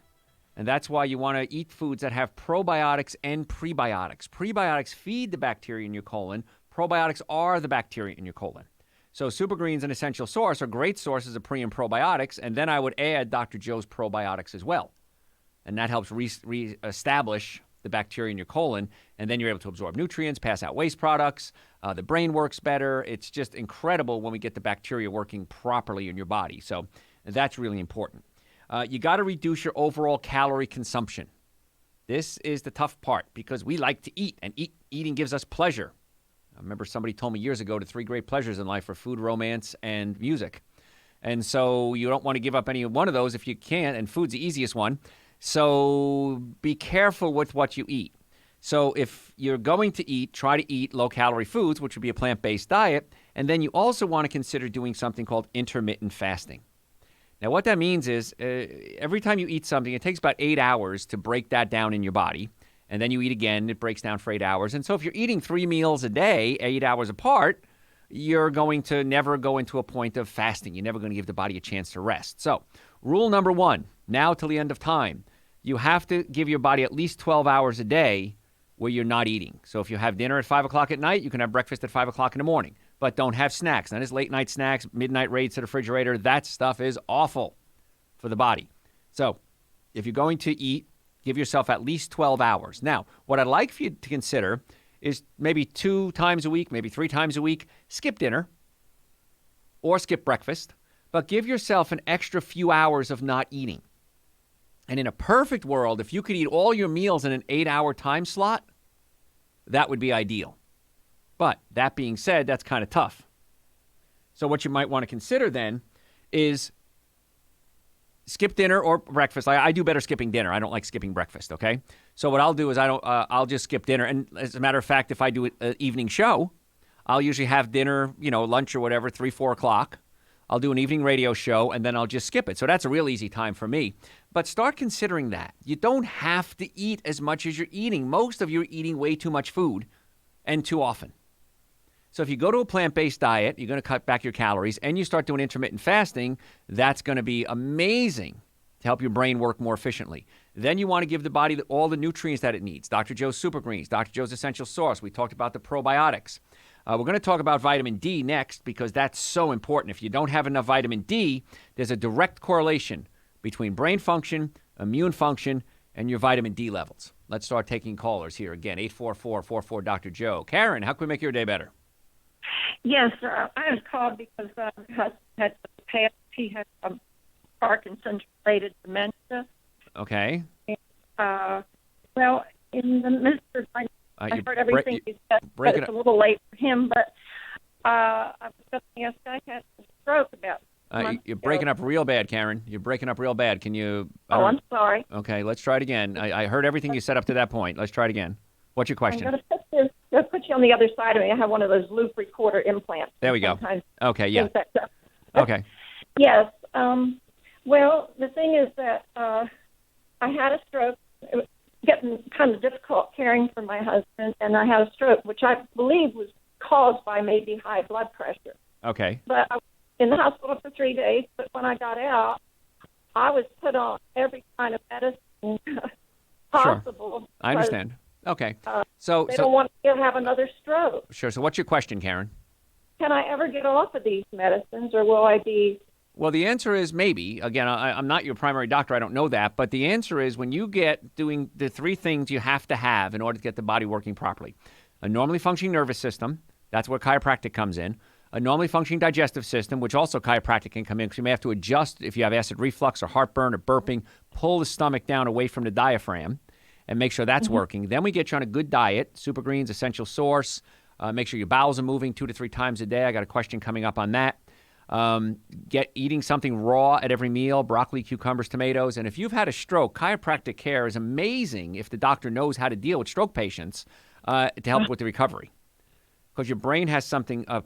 And that's why you want to eat foods that have probiotics and prebiotics. Prebiotics feed the bacteria in your colon. Probiotics are the bacteria in your colon. So Super Greens and Essential Source are great sources of pre and probiotics. And then I would add Dr. Joe's probiotics as well. And that helps reestablish the bacteria in your colon. And then you're able to absorb nutrients, pass out waste products. The brain works better. It's just incredible when we get the bacteria working properly in your body. So that's really important. You got to reduce your overall calorie consumption. This is the tough part because we like to eat, and eating gives us pleasure. I remember somebody told me years ago the 3 great pleasures in life are food, romance, and music. And so you don't want to give up any one of those if you can, and food's the easiest one. So be careful with what you eat. So if you're going to eat, try to eat low-calorie foods, which would be a plant-based diet, and then you also want to consider doing something called intermittent fasting. Now, what that means is every time you eat something, it takes about 8 hours to break that down in your body, and then you eat again, it breaks down for 8 hours. And so if you're eating 3 meals a day, 8 hours apart, you're going to never go into a point of fasting. You're never going to give the body a chance to rest. So rule number 1, now till the end of time, you have to give your body at least 12 hours a day where you're not eating. So if you have dinner at 5 o'clock at night, you can have breakfast at 5 o'clock in the morning. But don't have snacks. Not as late night snacks, midnight raids to the refrigerator. That stuff is awful for the body. So if you're going to eat, give yourself at least 12 hours. Now, what I'd like for you to consider is maybe 2 times a week, maybe 3 times a week, skip dinner or skip breakfast, but give yourself an extra few hours of not eating. And in a perfect world, if you could eat all your meals in an 8-hour time slot, that would be ideal. But that being said, that's kind of tough. So what you might want to consider then is skip dinner or breakfast. I do better skipping dinner. I don't like skipping breakfast, okay? So what I'll do is I'll just skip dinner. And as a matter of fact, if I do an evening show, I'll usually have dinner, lunch or whatever, 3, 4 o'clock. I'll do an evening radio show, and then I'll just skip it. So that's a real easy time for me. But start considering that. You don't have to eat as much as you're eating. Most of you are eating way too much food and too often. So if you go to a plant-based diet, you're going to cut back your calories, and you start doing intermittent fasting, that's going to be amazing to help your brain work more efficiently. Then you want to give the body all the nutrients that it needs. Dr. Joe's Super Greens, Dr. Joe's Essential Source. We talked about the probiotics. We're going to talk about vitamin D next because that's so important. If you don't have enough vitamin D, there's a direct correlation between brain function, immune function, and your vitamin D levels. Let's start taking callers here again. 844-44-Dr. Joe. Karen, how can we make your day better? Yes, I was called because my husband had passed. He had Parkinson's-related dementia. Okay. And, well, in the midst of I heard everything you said, but it's a little late for him. But I was going to ask, I had a stroke about you're breaking up real bad, Karen. You're breaking up real bad. Can you... I'm sorry. Okay, let's try it again. I heard everything you said up to that point. Let's try it again. What's your question? I'm going to put you on the other side of me. I have one of those loop recorder implants. There we go. Okay, yeah. Okay. Yes. Well, the thing is that I had a stroke. It was getting kind of difficult caring for my husband, and I had a stroke, which I believe was caused by maybe high blood pressure. Okay. But I was in the hospital for 3 days, but when I got out, I was put on every kind of medicine possible. Sure. I understand. Okay. They don't want me to have another stroke. Sure. So what's your question, Karen? Can I ever get off of these medicines, or will I be... Well, the answer is maybe. Again, I'm not your primary doctor. I don't know that. But the answer is when you get doing the 3 things you have to have in order to get the body working properly. A normally functioning nervous system. That's where chiropractic comes in. A normally functioning digestive system, which also chiropractic can come in because you may have to adjust if you have acid reflux or heartburn or burping, pull the stomach down away from the diaphragm and make sure that's working. Then we get you on a good diet, Super Greens, Essential Source. Make sure your bowels are moving 2 to 3 times a day. I got a question coming up on that. Eating something raw at every meal, broccoli, cucumbers, tomatoes. And if you've had a stroke, chiropractic care is amazing if the doctor knows how to deal with stroke patients to help with the recovery. Because your brain has something, a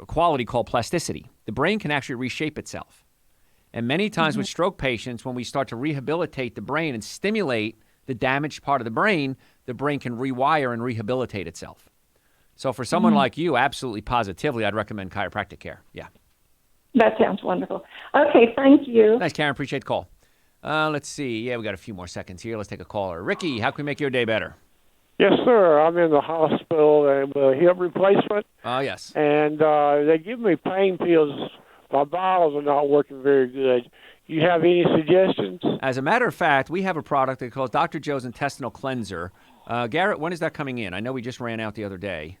quality called plasticity. The brain can actually reshape itself. And many times with stroke patients, when we start to rehabilitate the brain and stimulate the damaged part of the brain can rewire and rehabilitate itself. So for someone like you, absolutely positively, I'd recommend chiropractic care. Yeah. That sounds wonderful. Okay, thank you. Thanks, Karen. Appreciate the call. Let's see. Yeah, we got a few more seconds here. Let's take a caller. Ricky, how can we make your day better? Yes, sir. I'm in the hospital and hip replacement. Oh, yes. And they give me pain pills. My bowels are not working very good. You have any suggestions? As a matter of fact, we have a product that calls Dr. Joe's Intestinal Cleanser. Garrett, when is that coming in? I know we just ran out the other day.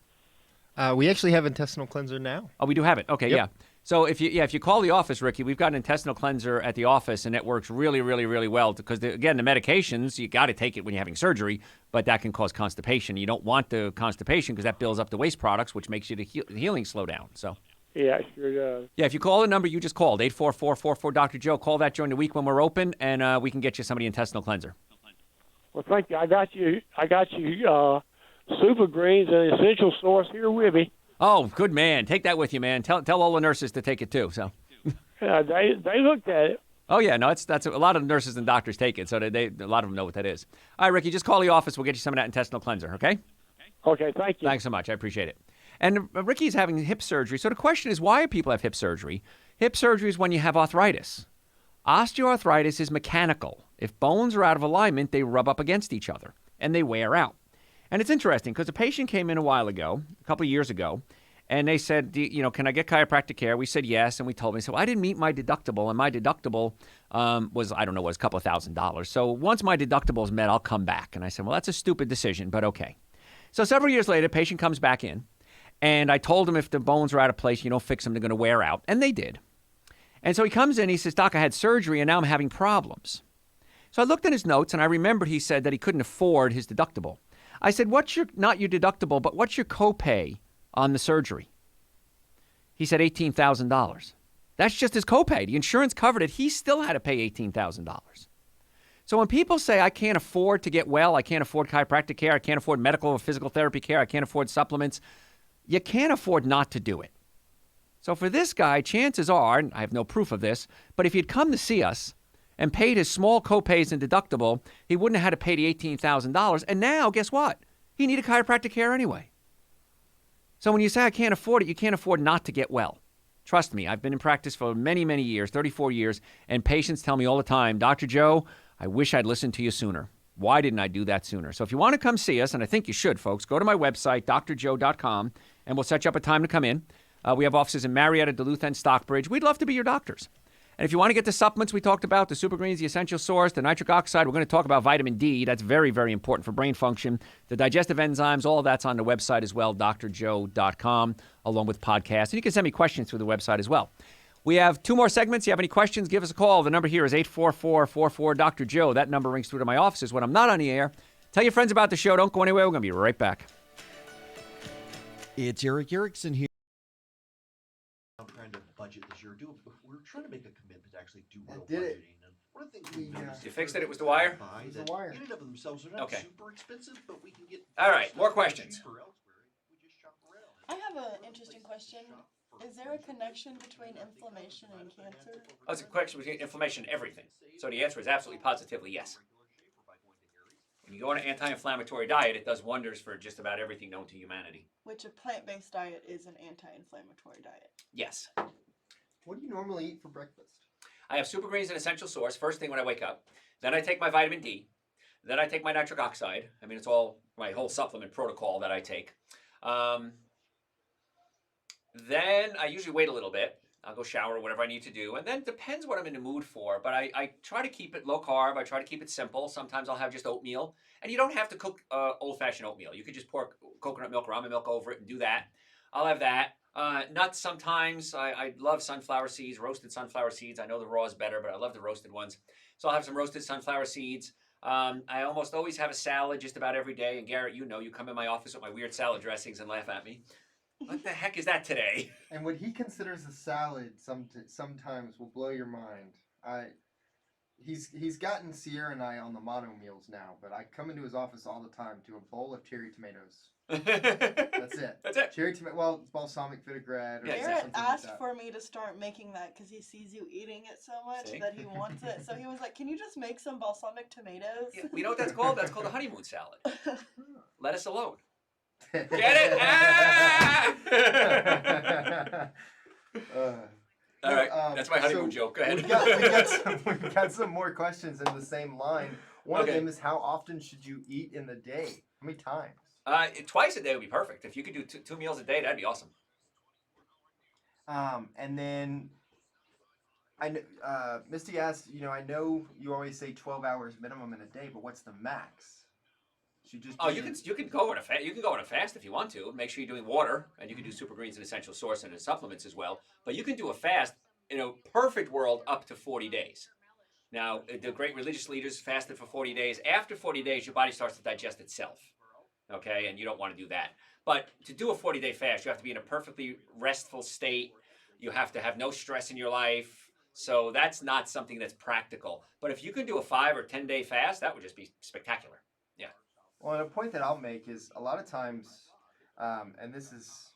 We actually have intestinal cleanser now. Oh, we do have it. Okay, Yep. yeah. So if you call the office, Ricky, we've got an intestinal cleanser at the office, and it works really, really, really well. Because again, the medications, you got to take it when you're having surgery, but that can cause constipation. You don't want the constipation because that builds up the waste products, which makes you the healing slow down. So. Yeah, sure does. Yeah, if you call the number you just called, 844-44-Dr. Joe, call that during the week when we're open, and we can get you somebody intestinal cleanser. Well, thank you. I got you. Super Greens and Essential Source here with me. Oh, good man. Take that with you, man. Tell all the nurses to take it too. So. They looked at it. Oh yeah, no, that's a lot of nurses and doctors take it, so a lot of them know what that is. All right, Ricky, just call the office. We'll get you some of that intestinal cleanser. Okay. Okay, thank you. Thanks so much. I appreciate it. And Ricky's having hip surgery. So the question is, why do people have hip surgery? Hip surgery is when you have arthritis. Osteoarthritis is mechanical. If bones are out of alignment, they rub up against each other and they wear out. And it's interesting because a patient came in a while ago, a couple of years ago, and they said, can I get chiropractic care? We said yes, and we told him. So I didn't meet my deductible, and my deductible was, I don't know, was a couple of $1,000s. So once my deductible is met, I'll come back. And I said, well, that's a stupid decision, but okay. So several years later, patient comes back in, and I told him if the bones are out of place, you don't fix them, they're going to wear out. And they did. And so he comes in, he says, Doc, I had surgery, and now I'm having problems. So I looked at his notes, and I remembered he said that he couldn't afford his deductible. I said, not your deductible, but what's your copay on the surgery? He said $18,000. That's just his copay. The insurance covered it. He still had to pay $18,000. So when people say, I can't afford to get well, I can't afford chiropractic care, I can't afford medical or physical therapy care, I can't afford supplements, you can't afford not to do it. So for this guy, chances are, and I have no proof of this, but if he'd come to see us and paid his small copays and deductible, he wouldn't have had to pay the $18,000. And now, guess what? He needed chiropractic care anyway. So when you say I can't afford it, you can't afford not to get well. Trust me, I've been in practice for many, many years, 34 years, and patients tell me all the time, Dr. Joe, I wish I'd listened to you sooner. Why didn't I do that sooner? So if you want to come see us, and I think you should, folks, go to my website, drjoe.com, and we'll set you up a time to come in. We have offices in Marietta, Duluth, and Stockbridge. We'd love to be your doctors. And if you want to get the supplements we talked about, the Super Greens, the Essential Source, the nitric oxide, we're going to talk about vitamin D. That's very, very important for brain function. The digestive enzymes, all of that's on the website as well, drjoe.com, along with podcasts. And you can send me questions through the website as well. We have 2 more segments. You have any questions, give us a call. The number here is 844-44-Dr. That number rings through to my offices when I'm not on the air. Tell your friends about the show. Don't go anywhere. We're going to be right back. It's Eric Erickson here. I'm trying to budget this year. We're trying to make a commitment to actually do real did it. budgeting. And one of the things we noticed, You fixed it? It was the wire? It was the wire. in and of themselves, they're not Okay. super expensive, but we can get. All right, more stuff questions. cheaper elsewhere. We just shop around. I have an interesting question. Is there a connection between inflammation and cancer? Oh, it's a question between inflammation and everything. So the answer is absolutely positively yes. When you go on an anti-inflammatory diet, it does wonders for just about everything known to humanity. Which a plant-based diet is an anti-inflammatory diet. Yes. What do you normally eat for breakfast? I have Super Greens and Essential Source first thing when I wake up. Then I take my vitamin D. Then I take my nitric oxide. I mean, it's all my whole supplement protocol that I take. Then I usually wait a little bit. I'll go shower or whatever I need to do. And then depends what I'm in the mood for. But I try to keep it low carb. I try to keep it simple. Sometimes I'll have just oatmeal. And you don't have to cook old-fashioned oatmeal. You could just pour coconut milk or almond milk over it and do that. I'll have that. Nuts sometimes. I love sunflower seeds, roasted sunflower seeds. I know the raw is better, but I love the roasted ones. So I'll have some roasted sunflower seeds. I almost always have a salad just about every day. And Garrett, you come in my office with my weird salad dressings and laugh at me. What the heck is that today? And what he considers a salad sometimes will blow your mind. He's gotten Sierra and I on the mono meals now, but I come into his office all the time to a bowl of cherry tomatoes. That's it. That's it. Cherry tomato. Well, balsamic vinaigrette. Or Garrett something asked like that. for me to start making that because he sees you eating it so much See? that he wants it. So he was like, "Can you just make some balsamic tomatoes?" Yeah, you know what that's called? That's called a honeymoon salad. Lettuce alone. Get it? Ah! All right, that's my honeymoon joke. Go ahead. We've got some more questions in the same line. One Okay. of them is, how often should you eat in the day? How many times? Twice a day would be perfect. If you could do two meals a day, that'd be awesome. And then Misty asked, I know you always say 12 hours minimum in a day, but what's the max? You can go on a fast. You can go on a fast if you want to. Make sure you're doing water, and you can do Super Greens and Essential Source and supplements as well. But you can do a fast in a perfect world up to 40 days. Now, the great religious leaders fasted for 40 days. After 40 days, your body starts to digest itself. Okay, and you don't want to do that. But to do a 40-day fast, you have to be in a perfectly restful state. You have to have no stress in your life. So that's not something that's practical. But if you can do a 5 or 10-day fast, that would just be spectacular. Well, and a point that I'll make is a lot of times, and this is,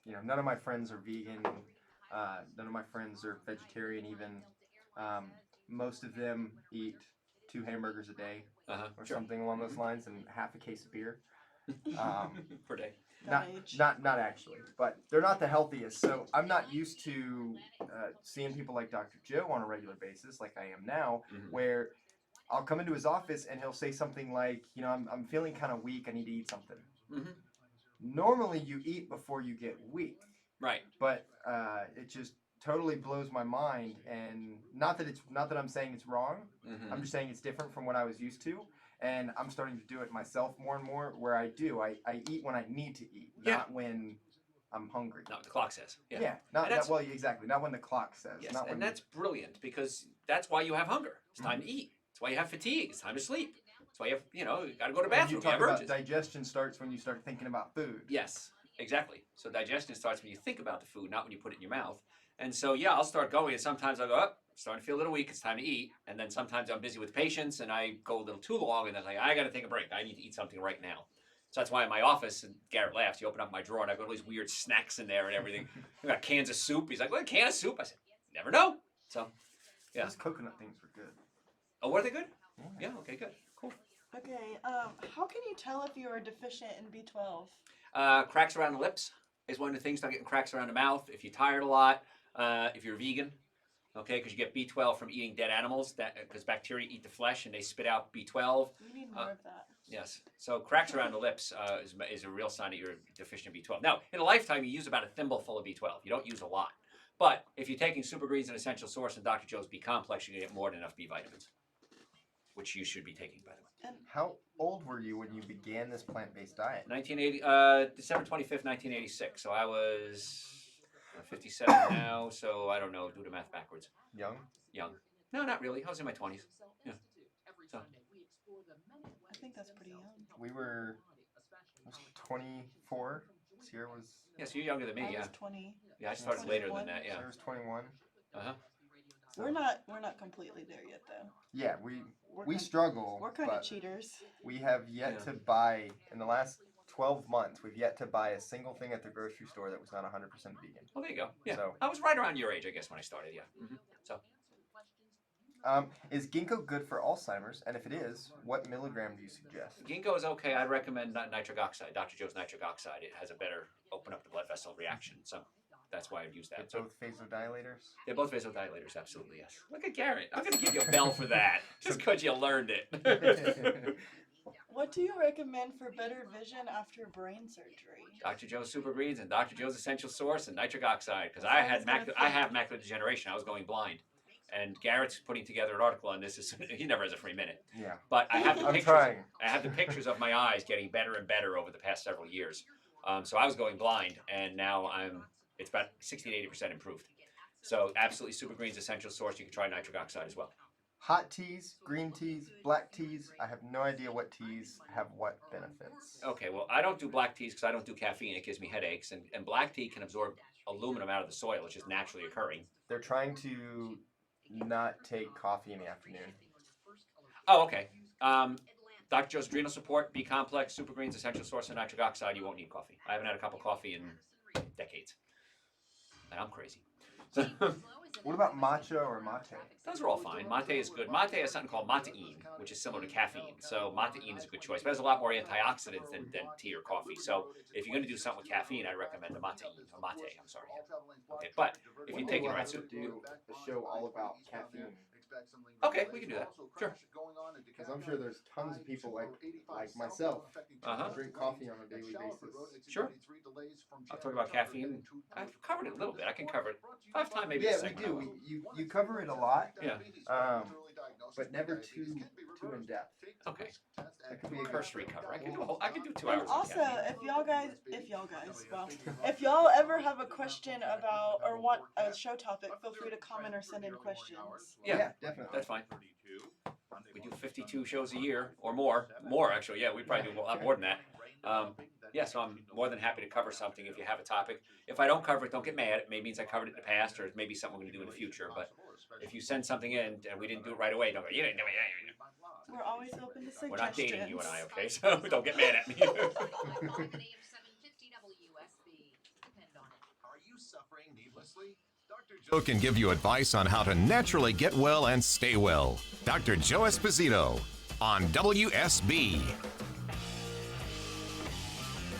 none of my friends are vegan. None of my friends are vegetarian even. Um, Most of them eat 2 hamburgers a day or Sure. something along those lines and half a case of beer. Per day. Not actually, but they're not the healthiest. So I'm not used to seeing people like Dr. Joe on a regular basis, like I am now, where I'll come into his office and he'll say something like, I'm feeling kind of weak. I need to eat something. Normally, you eat before you get weak. Right. But it just totally blows my mind, and not that I'm saying it's wrong. I'm just saying it's different from what I was used to, and I'm starting to do it myself more and more. Where I eat when I need to eat, not when I'm hungry. Not what the clock says. Yeah. Exactly. Not when the clock says. Yes, not when and that's brilliant because that's why you have hunger. It's time to eat. It's why you have fatigue. It's time to sleep. It's why you have, you got to go to the bathroom. You talk have about urges. digestion starts when you start thinking about food. Yes, exactly. So digestion starts when you think about the food, not when you put it in your mouth. And so, yeah, I'll start going, and sometimes I'll go, I'm starting to feel a little weak. It's time to eat. And then sometimes I'm busy with patients, and I go a little too long, and then I got to take a break. I need to eat something right now. So that's why in my office, and Garrett laughs, you open up my drawer, and I've got all these weird snacks in there and everything. I've got cans of soup. He's like, what, a can of soup? I said, never know. So, yeah. Those coconut things were good. Oh, were they good? Yeah, okay, good. Cool. Okay, how can you tell if you are deficient in B12? Cracks around the lips is one of the things. Start getting cracks around the mouth. If you're tired a lot, if you're vegan, okay, because you get B12 from eating dead animals. Because bacteria eat the flesh and they spit out B12. We need more of that. Yes. So cracks around the lips is a real sign that you're deficient in B12. Now, in a lifetime, you use about a thimbleful of B12. You don't use a lot. But if you're taking Super Greens and Essential Source and Dr. Joe's B Complex, you're going to get more than enough B vitamins, which you should be taking, by the way. And how old were you when you began this plant-based diet? December 25th, 1986. So I was 57 now, so I don't know, do the math backwards. Young? Young. No, not really. I was in my 20s. Yeah. So. I think that's pretty young. I was 24. Sierra was... Yeah, so you're younger than me, I was 20. Yeah, I started later than that, yeah. Sierra was 21. Uh-huh. We're not completely there yet, though. Yeah, we struggle. We're kind of cheaters. We have yet to buy, in the last 12 months, we've yet to buy a single thing at the grocery store that was not 100% vegan. Oh, there you go. Yeah. So, I was right around your age, I guess, when I started, yeah. So. Is ginkgo good for Alzheimer's? And if it is, what milligram do you suggest? Ginkgo is okay. I'd recommend nitric oxide. Dr. Joe's nitric oxide. It has a better open up the blood vessel reaction. So that's why I'd use that. They're both vasodilators? They're both vasodilators, absolutely, yes. Look at Garrett. I'm going to give you a bell for that, just because you learned it. What do you recommend for better vision after brain surgery? Dr. Joe's Super Greens and Dr. Joe's Essential Source and nitric oxide, because I have macular degeneration. I was going blind. And Garrett's putting together an article on this. He never has a free minute. Yeah. But I have the I'm pictures. trying. I have the pictures of my eyes getting better and better over the past several years. So I was going blind, and now it's about 60 to 80% improved. So absolutely Super Greens Essential Source. You can try nitric oxide as well. Hot teas, green teas, black teas. I have no idea what teas have what benefits. Okay, well, I don't do black teas because I don't do caffeine. It gives me headaches. And black tea can absorb aluminum out of the soil, which is naturally occurring. They're trying to not take coffee in the afternoon. Oh, okay. Dr. Joe's Adrenal Support, B Complex, Super Greens, Essential Source, and nitric oxide. You won't need coffee. I haven't had a cup of coffee in decades. And I'm crazy. What about matcha or mate? Those are all fine. Mate is good. Mate has something called matein, which is similar to caffeine. So matein is a good choice. But it has a lot more antioxidants than tea or coffee. So if you're going to do something with caffeine, I recommend a mate. Okay, but if you take it right, so do a show all about caffeine. Okay, we can do that. Sure. Because I'm sure there's tons of people like myself who drink coffee on a daily basis. Sure. I'll talk about caffeine. I've covered it a little bit. I can cover it. If I have time, maybe. Yeah, we do. You cover it a lot. Yeah. But never too in depth. Okay. That could be a cursory cover. I can do 2 hours. Also, if y'all ever have a question about or want a show topic, feel free to comment or send in questions. Yeah, definitely. That's fine. We do 52 shows a year or more. More, actually. Yeah, we probably do a lot more than that. Yeah, so I'm more than happy to cover something if you have a topic. If I don't cover it, don't get mad. It maybe means I covered it in the past, or it may be something we're going to do in the future. But if you send something in and we didn't do it right away, don't go, you didn't do it. We're always open to suggestions. We're not dating you and I, okay? So don't get mad at me. AM 750 WSB. Depend on it. Are you suffering needlessly? Dr. Joe can give you advice on how to naturally get well and stay well. Dr. Joe Esposito on WSB.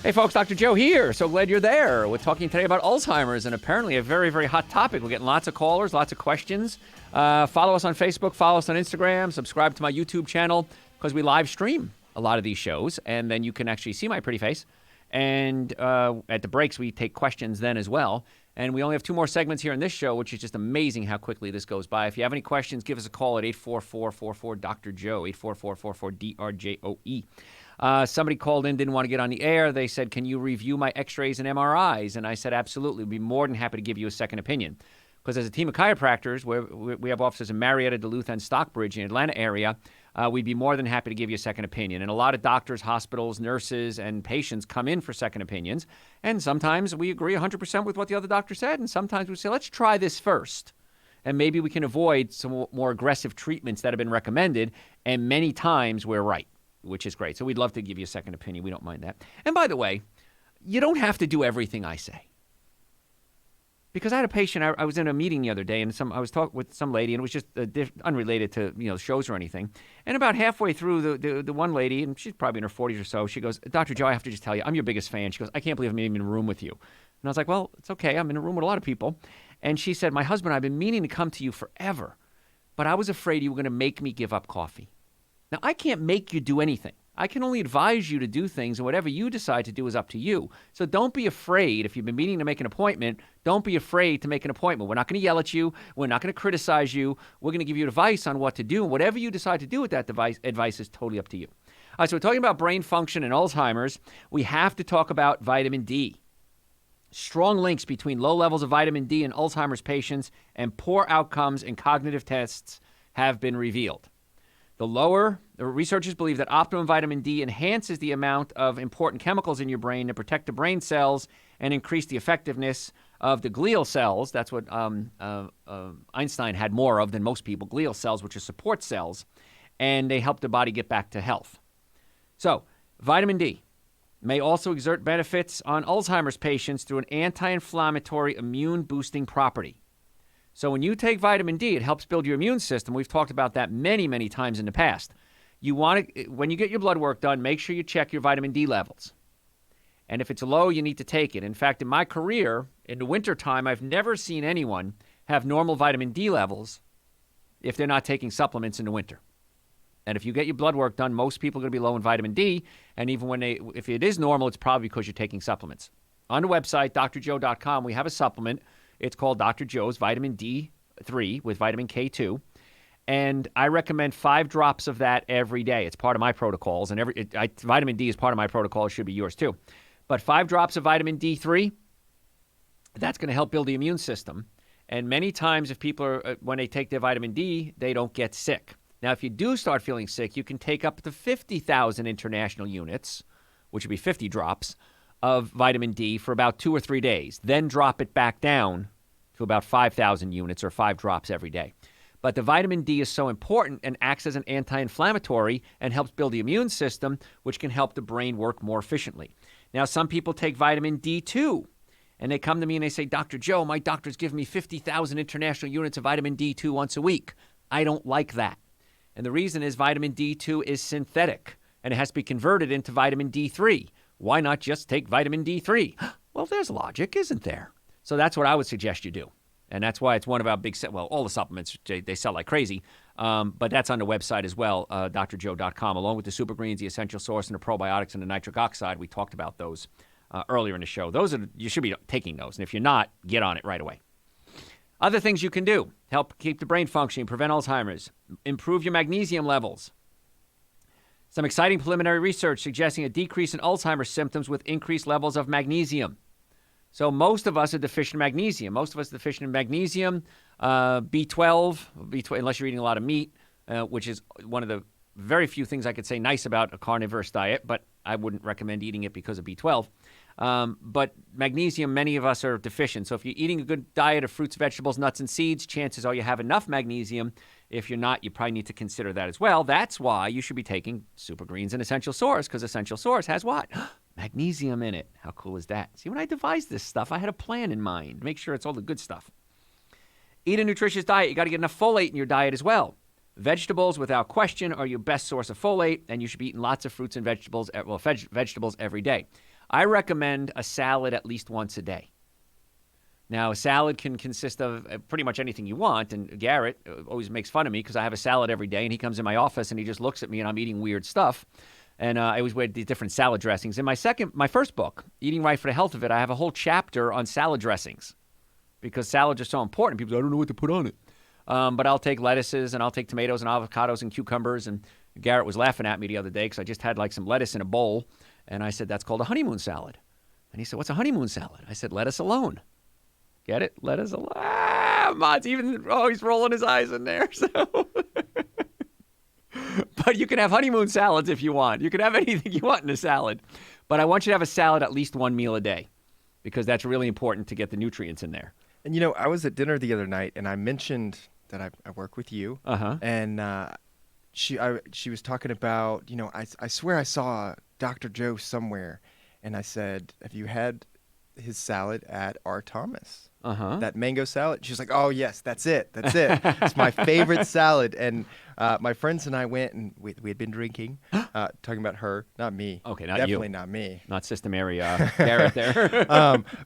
Hey folks, Dr. Joe here. So glad you're there. We're talking today about Alzheimer's, and apparently a very, very hot topic. We're getting lots of callers, lots of questions. Follow us on Facebook, follow us on Instagram, subscribe to my YouTube channel, because we live stream a lot of these shows, and then you can actually see my pretty face. And at the breaks, we take questions then as well. And we only have 2 more segments here in this show, which is just amazing how quickly this goes by. If you have any questions, give us a call at 844-44-DR-JOE, 844-44-DRJOE. Somebody called in, didn't want to get on the air. They said, can you review my x-rays and MRIs? And I said, absolutely. We'd be more than happy to give you a second opinion. Because as a team of chiropractors, we have offices in Marietta, Duluth, and Stockbridge in the Atlanta area, we'd be more than happy to give you a second opinion. And a lot of doctors, hospitals, nurses, and patients come in for second opinions. And sometimes we agree 100% with what the other doctor said. And sometimes we say, let's try this first. And maybe we can avoid some more aggressive treatments that have been recommended. And many times we're right, which is great. So we'd love to give you a second opinion. We don't mind that. And by the way, you don't have to do everything I say. Because I had a patient, I was in a meeting the other day, and I was talking with some lady, and it was just unrelated to shows or anything. And about halfway through, the one lady, and she's probably in her 40s or so, she goes, Dr. Joe, I have to just tell you, I'm your biggest fan. She goes, I can't believe I'm even in a room with you. And I was like, well, it's okay. I'm in a room with a lot of people. And she said, my husband, I've been meaning to come to you forever, but I was afraid you were going to make me give up coffee. Now, I can't make you do anything. I can only advise you to do things, and whatever you decide to do is up to you. So don't be afraid. If you've been meaning to make an appointment, don't be afraid to make an appointment. We're not going to yell at you. We're not going to criticize you. We're going to give you advice on what to do. And whatever you decide to do with that advice is totally up to you. All right, so we're talking about brain function and Alzheimer's. We have to talk about vitamin D. Strong links between low levels of vitamin D in Alzheimer's patients and poor outcomes in cognitive tests have been revealed. The researchers believe that optimum vitamin D enhances the amount of important chemicals in your brain to protect the brain cells and increase the effectiveness of the glial cells. That's what Einstein had more of than most people, glial cells, which are support cells, and they help the body get back to health. So, vitamin D may also exert benefits on Alzheimer's patients through an anti-inflammatory immune-boosting property. So when you take vitamin D, it helps build your immune system. We've talked about that many, many times in the past. You want to, when you get your blood work done, make sure you check your vitamin D levels. And if it's low, you need to take it. In fact, in my career, in the wintertime, I've never seen anyone have normal vitamin D levels if they're not taking supplements in the winter. And if you get your blood work done, most people are going to be low in vitamin D. And even if it is normal, it's probably because you're taking supplements. On the website, drjoe.com, we have a supplement. It's called Dr. Joe's Vitamin D3 with vitamin K2. And I recommend 5 drops of that every day. It's part of my protocols. And vitamin D is part of my protocol. It should be yours too. But 5 drops of vitamin D3, that's going to help build the immune system. And many times if people are, when they take their vitamin D, they don't get sick. Now, if you do start feeling sick, you can take up to 50,000 international units, which would be 50 drops, of vitamin D for about 2 or 3 days. Then drop it back down to about 5,000 units or 5 drops every day. But the vitamin D is so important and acts as an anti-inflammatory and helps build the immune system, which can help the brain work more efficiently. Now, some people take vitamin D2, and they come to me and they say, Dr. Joe, my doctor's giving me 50,000 international units of vitamin D2 once a week. I don't like that. And the reason is vitamin D2 is synthetic, and it has to be converted into vitamin D3. Why not just take vitamin D3? Well, there's logic, isn't there? So that's what I would suggest you do. And that's why it's one of our big, all the supplements, they sell like crazy. But that's on the website as well, drjoe.com, along with the super greens, the essential source, and the probiotics and the nitric oxide. We talked about those earlier in the show. You should be taking those. And if you're not, get on it right away. Other things you can do, help keep the brain functioning, prevent Alzheimer's, improve your magnesium levels. Some exciting preliminary research suggesting a decrease in Alzheimer's symptoms with increased levels of magnesium. So most of us are deficient in magnesium. Most of us are deficient in magnesium, B12, unless you're eating a lot of meat, which is one of the very few things I could say nice about a carnivorous diet, but I wouldn't recommend eating it because of B12. But magnesium, many of us are deficient. So if you're eating a good diet of fruits, vegetables, nuts, and seeds, chances are you have enough magnesium. If you're not, you probably need to consider that as well. That's why you should be taking Super Greens and Essential Source, because Essential Source has what? Magnesium in it. How cool is that? See, when I devised this stuff, I had a plan in mind. Make sure it's all the good stuff. Eat a nutritious diet. You got to get enough folate in your diet as well. Vegetables, without question, are your best source of folate, and you should be eating lots of fruits and vegetables, vegetables every day. I recommend a salad at least once a day. Now, a salad can consist of pretty much anything you want, and Garrett always makes fun of me because I have a salad every day, and he comes in my office and he just looks at me and I'm eating weird stuff. And I always wear these different salad dressings. In my first book, Eating Right for the Health of It, I have a whole chapter on salad dressings because salads are so important. People say, I don't know what to put on it. But I'll take lettuces and I'll take tomatoes and avocados and cucumbers. And Garrett was laughing at me the other day because I just had like some lettuce in a bowl. And I said, that's called a honeymoon salad. And he said, what's a honeymoon salad? I said, lettuce alone. Get it? Lettuce alone. Mott's he's rolling his eyes in there. So. But you can have honeymoon salads if you want. You can have anything you want in a salad. But I want you to have a salad at least one meal a day because that's really important to get the nutrients in there. And, I was at dinner the other night, and I mentioned that I work with you. Uh-huh. And she was talking about, I swear I saw Dr. Joe somewhere. And I said, have you had his salad at R. Thomas? Uh-huh. That mango salad? She's like, oh, yes, that's it. It's my favorite salad. And my friends and I went, and we had been drinking, talking about her, not me. Okay, not Definitely you. not me. Not Sister Mary Garrett there.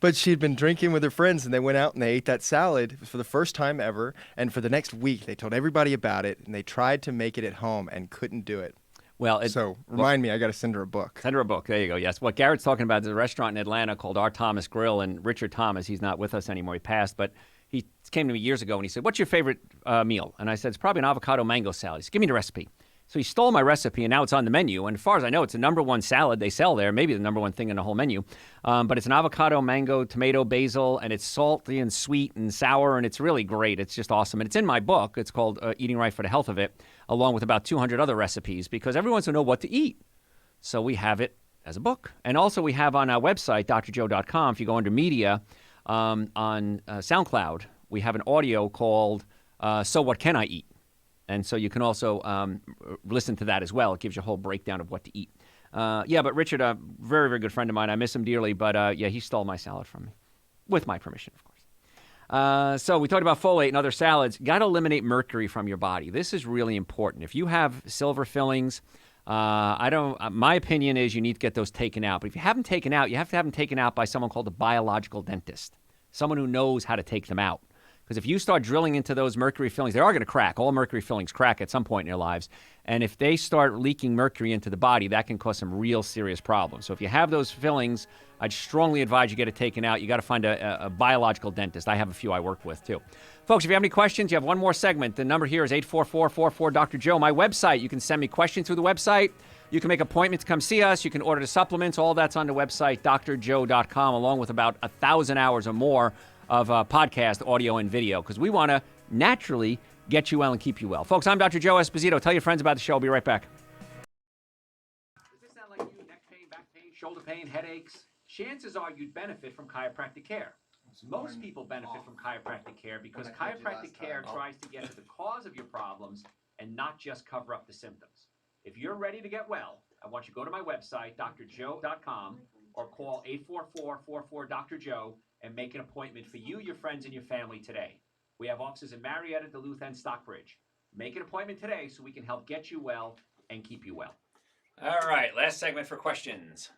But she'd been drinking with her friends, and they went out and they ate that salad for the first time ever. And for the next week, they told everybody about it, and they tried to make it at home and couldn't do it. Well, so remind me, I got to send her a book. Send her a book. There you go. Yes. What Garrett's talking about is a restaurant in Atlanta called R. Thomas Grill, and Richard Thomas, he's not with us anymore. He passed, but he came to me years ago and he said, what's your favorite meal? And I said, it's probably an avocado mango salad. He said, give me the recipe. So he stole my recipe, and now it's on the menu. And as far as I know, it's the number one salad they sell there, maybe the number one thing in the whole menu. But it's an avocado, mango, tomato, basil, and it's salty and sweet and sour, and it's really great. It's just awesome. And it's in my book. It's called Eating Right for the Health of It, along with about 200 other recipes, because everyone wants to know what to eat. So we have it as a book. And also we have on our website, drjoe.com, if you go under media, on SoundCloud, we have an audio called So What Can I Eat? And so you can also listen to that as well. It gives you a whole breakdown of what to eat. But Richard, a very, very good friend of mine. I miss him dearly, but he stole my salad from me. With my permission, of course. So we talked about folate and other salads. Got to eliminate mercury from your body. This is really important. If you have silver fillings, my opinion is you need to get those taken out. But if you have them taken out, you have to have them taken out by someone called a biological dentist, someone who knows how to take them out. Because if you start drilling into those mercury fillings, they are going to crack. All mercury fillings crack at some point in your lives. And if they start leaking mercury into the body, that can cause some real serious problems. So if you have those fillings, I'd strongly advise you get it taken out. You got to find a biological dentist. I have a few I work with, too. Folks, if you have any questions, you have one more segment. The number here is 844-44-Dr. My website, you can send me questions through the website. You can make appointments to come see us. You can order the supplements. All that's on the website, drjoe.com, along with about 1,000 hours or more of podcast, audio, and video, because we want to naturally get you well and keep you well. Folks, I'm Dr. Joe Esposito. Tell your friends about the show. I'll be right back. Does this sound like you? Neck pain, back pain, shoulder pain, headaches? Chances are you'd benefit from chiropractic care. Most people benefit from chiropractic care because chiropractic care tries to get to the cause of your problems and not just cover up the symptoms. If you're ready to get well, I want you to go to my website, drjoe.com, or call 844-44-Dr.Joe and make an appointment for you, your friends, and your family today. We have offices in Marietta, Duluth, and Stockbridge. Make an appointment today so we can help get you well and keep you well. All right, last segment for questions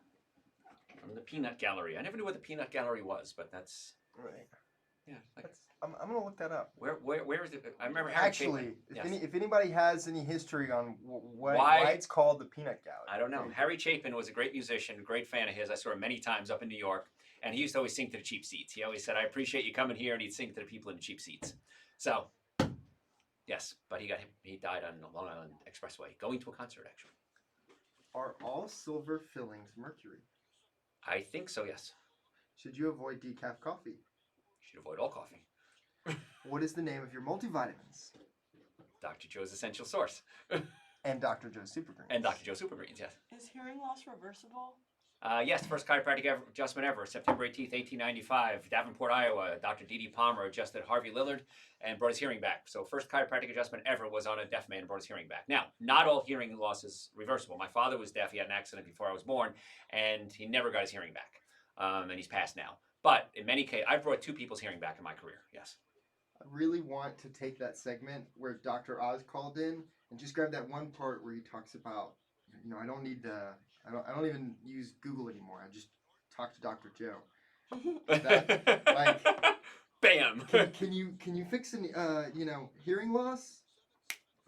from the Peanut Gallery. I never knew what the Peanut Gallery was, but that's... Right. Yeah. I'm going to look that up. Where is it? I remember Harry Actually, Chapin. if anybody has any history on why it's called the Peanut Gallery. I don't know. Harry Chapin was a great musician, great fan of his. I saw him many times up in New York. And he used to always sing to the cheap seats. He always said, I appreciate you coming here, and he'd sing to the people in the cheap seats. So, yes, but he died on the Long Island Expressway, going to a concert, actually. Are all silver fillings mercury? I think so, yes. Should you avoid decaf coffee? You should avoid all coffee. What is the name of your multivitamins? Dr. Joe's Essential Source. And Dr. Joe's Super Greens. And Dr. Joe's Super Greens, yes. Is hearing loss reversible? Yes, first chiropractic adjustment ever, September 18th, 1895, Davenport, Iowa. Dr. D.D. Palmer adjusted Harvey Lillard and brought his hearing back. So first chiropractic adjustment ever was on a deaf man and brought his hearing back. Now, not all hearing loss is reversible. My father was deaf. He had an accident before I was born, and he never got his hearing back. And he's passed now. But in many cases, I've brought 2 people's hearing back in my career, yes. I really want to take that segment where Dr. Oz called in and just grab that one part where he talks about, I don't need I don't even use Google anymore. I just talk to Dr. Joe. That, like, bam. Can you fix any hearing loss?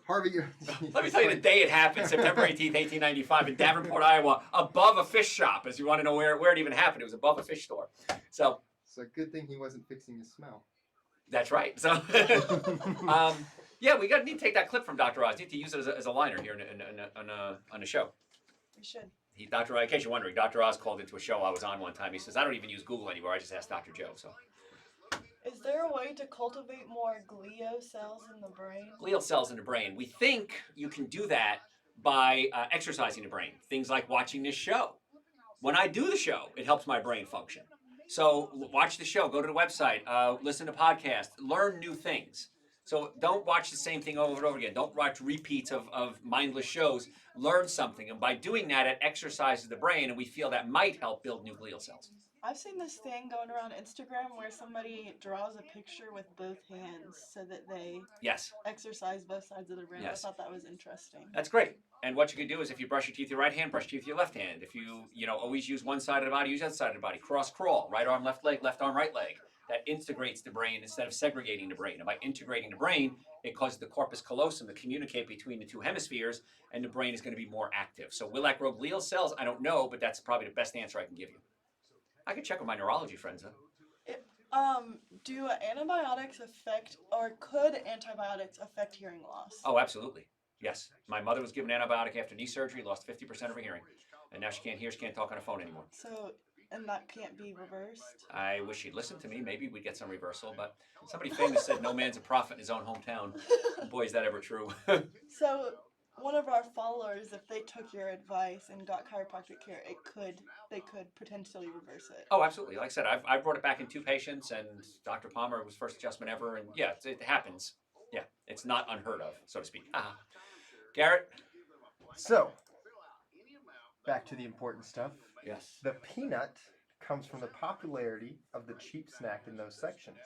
Harvey, let me tell you the day it happened, September 18th, 1895, in Davenport, Iowa, above a fish shop. As you want to know where it even happened, it was above a fish store. So good thing he wasn't fixing his smell. That's right. So, yeah, we need to take that clip from Dr. Oz. Need to use it as a liner here on a show. We should. Dr. Oz, in case you're wondering, Dr. Oz called into a show I was on one time. He says, I don't even use Google anymore. I just ask Dr. Joe. So, is there a way to cultivate more glial cells in the brain? Glial cells in the brain. We think you can do that by exercising the brain. Things like watching this show. When I do the show, it helps my brain function. So watch the show, go to the website, listen to podcasts, learn new things. So don't watch the same thing over and over again. Don't watch repeats of mindless shows. Learn something. And by doing that, it exercises the brain, and we feel that might help build new glial cells. I've seen this thing going around Instagram where somebody draws a picture with both hands so that they exercise both sides of the brain. Yes. I thought that was interesting. That's great. And what you can do is if you brush your teeth with your right hand, brush your teeth with your left hand. If you always use one side of the body, use the other side of the body. Cross crawl, right arm, left leg, left arm, right leg. That integrates the brain instead of segregating the brain. And by integrating the brain, it causes the corpus callosum to communicate between the 2 hemispheres, and the brain is going to be more active. So will that grow glial cells? I don't know, but that's probably the best answer I can give you. I can check with my neurology friends, huh? Do antibiotics affect, or could antibiotics affect hearing loss? Oh, absolutely. Yes. My mother was given an antibiotic after knee surgery, lost 50% of her hearing. And now she can't hear, she can't talk on the phone anymore. So, and that can't be reversed? I wish she'd listened to me. Maybe we'd get some reversal. But somebody famous said no man's a prophet in his own hometown. Boy, is that ever true. So, one of our followers, if they took your advice and got chiropractic care, they could potentially reverse it. Oh, absolutely. Like I said, I've brought it back in 2 patients, and Dr. Palmer was first adjustment ever. And yeah, it happens. Yeah, it's not unheard of, so to speak. Garrett? So, back to the important stuff. Yes. The peanut comes from the popularity of the cheap snack in those sections.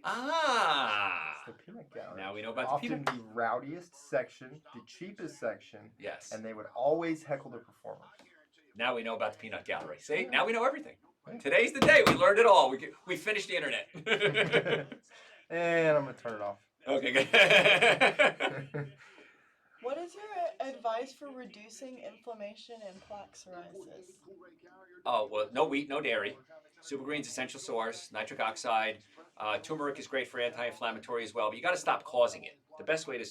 It's the peanut gallery. Now we know about Often the peanut. the rowdiest section, the cheapest section. Yes. And they would always heckle the performers. Now we know about the peanut gallery. See, now we know everything. Today's the day. We learned it all. We finished the internet. And I'm going to turn it off. Okay, good. What is your advice for reducing inflammation and plaque psoriasis? Oh, well, no wheat, no dairy. Super Green's essential source, nitric oxide. Turmeric is great for anti-inflammatory as well, but you got to stop causing it. The best way to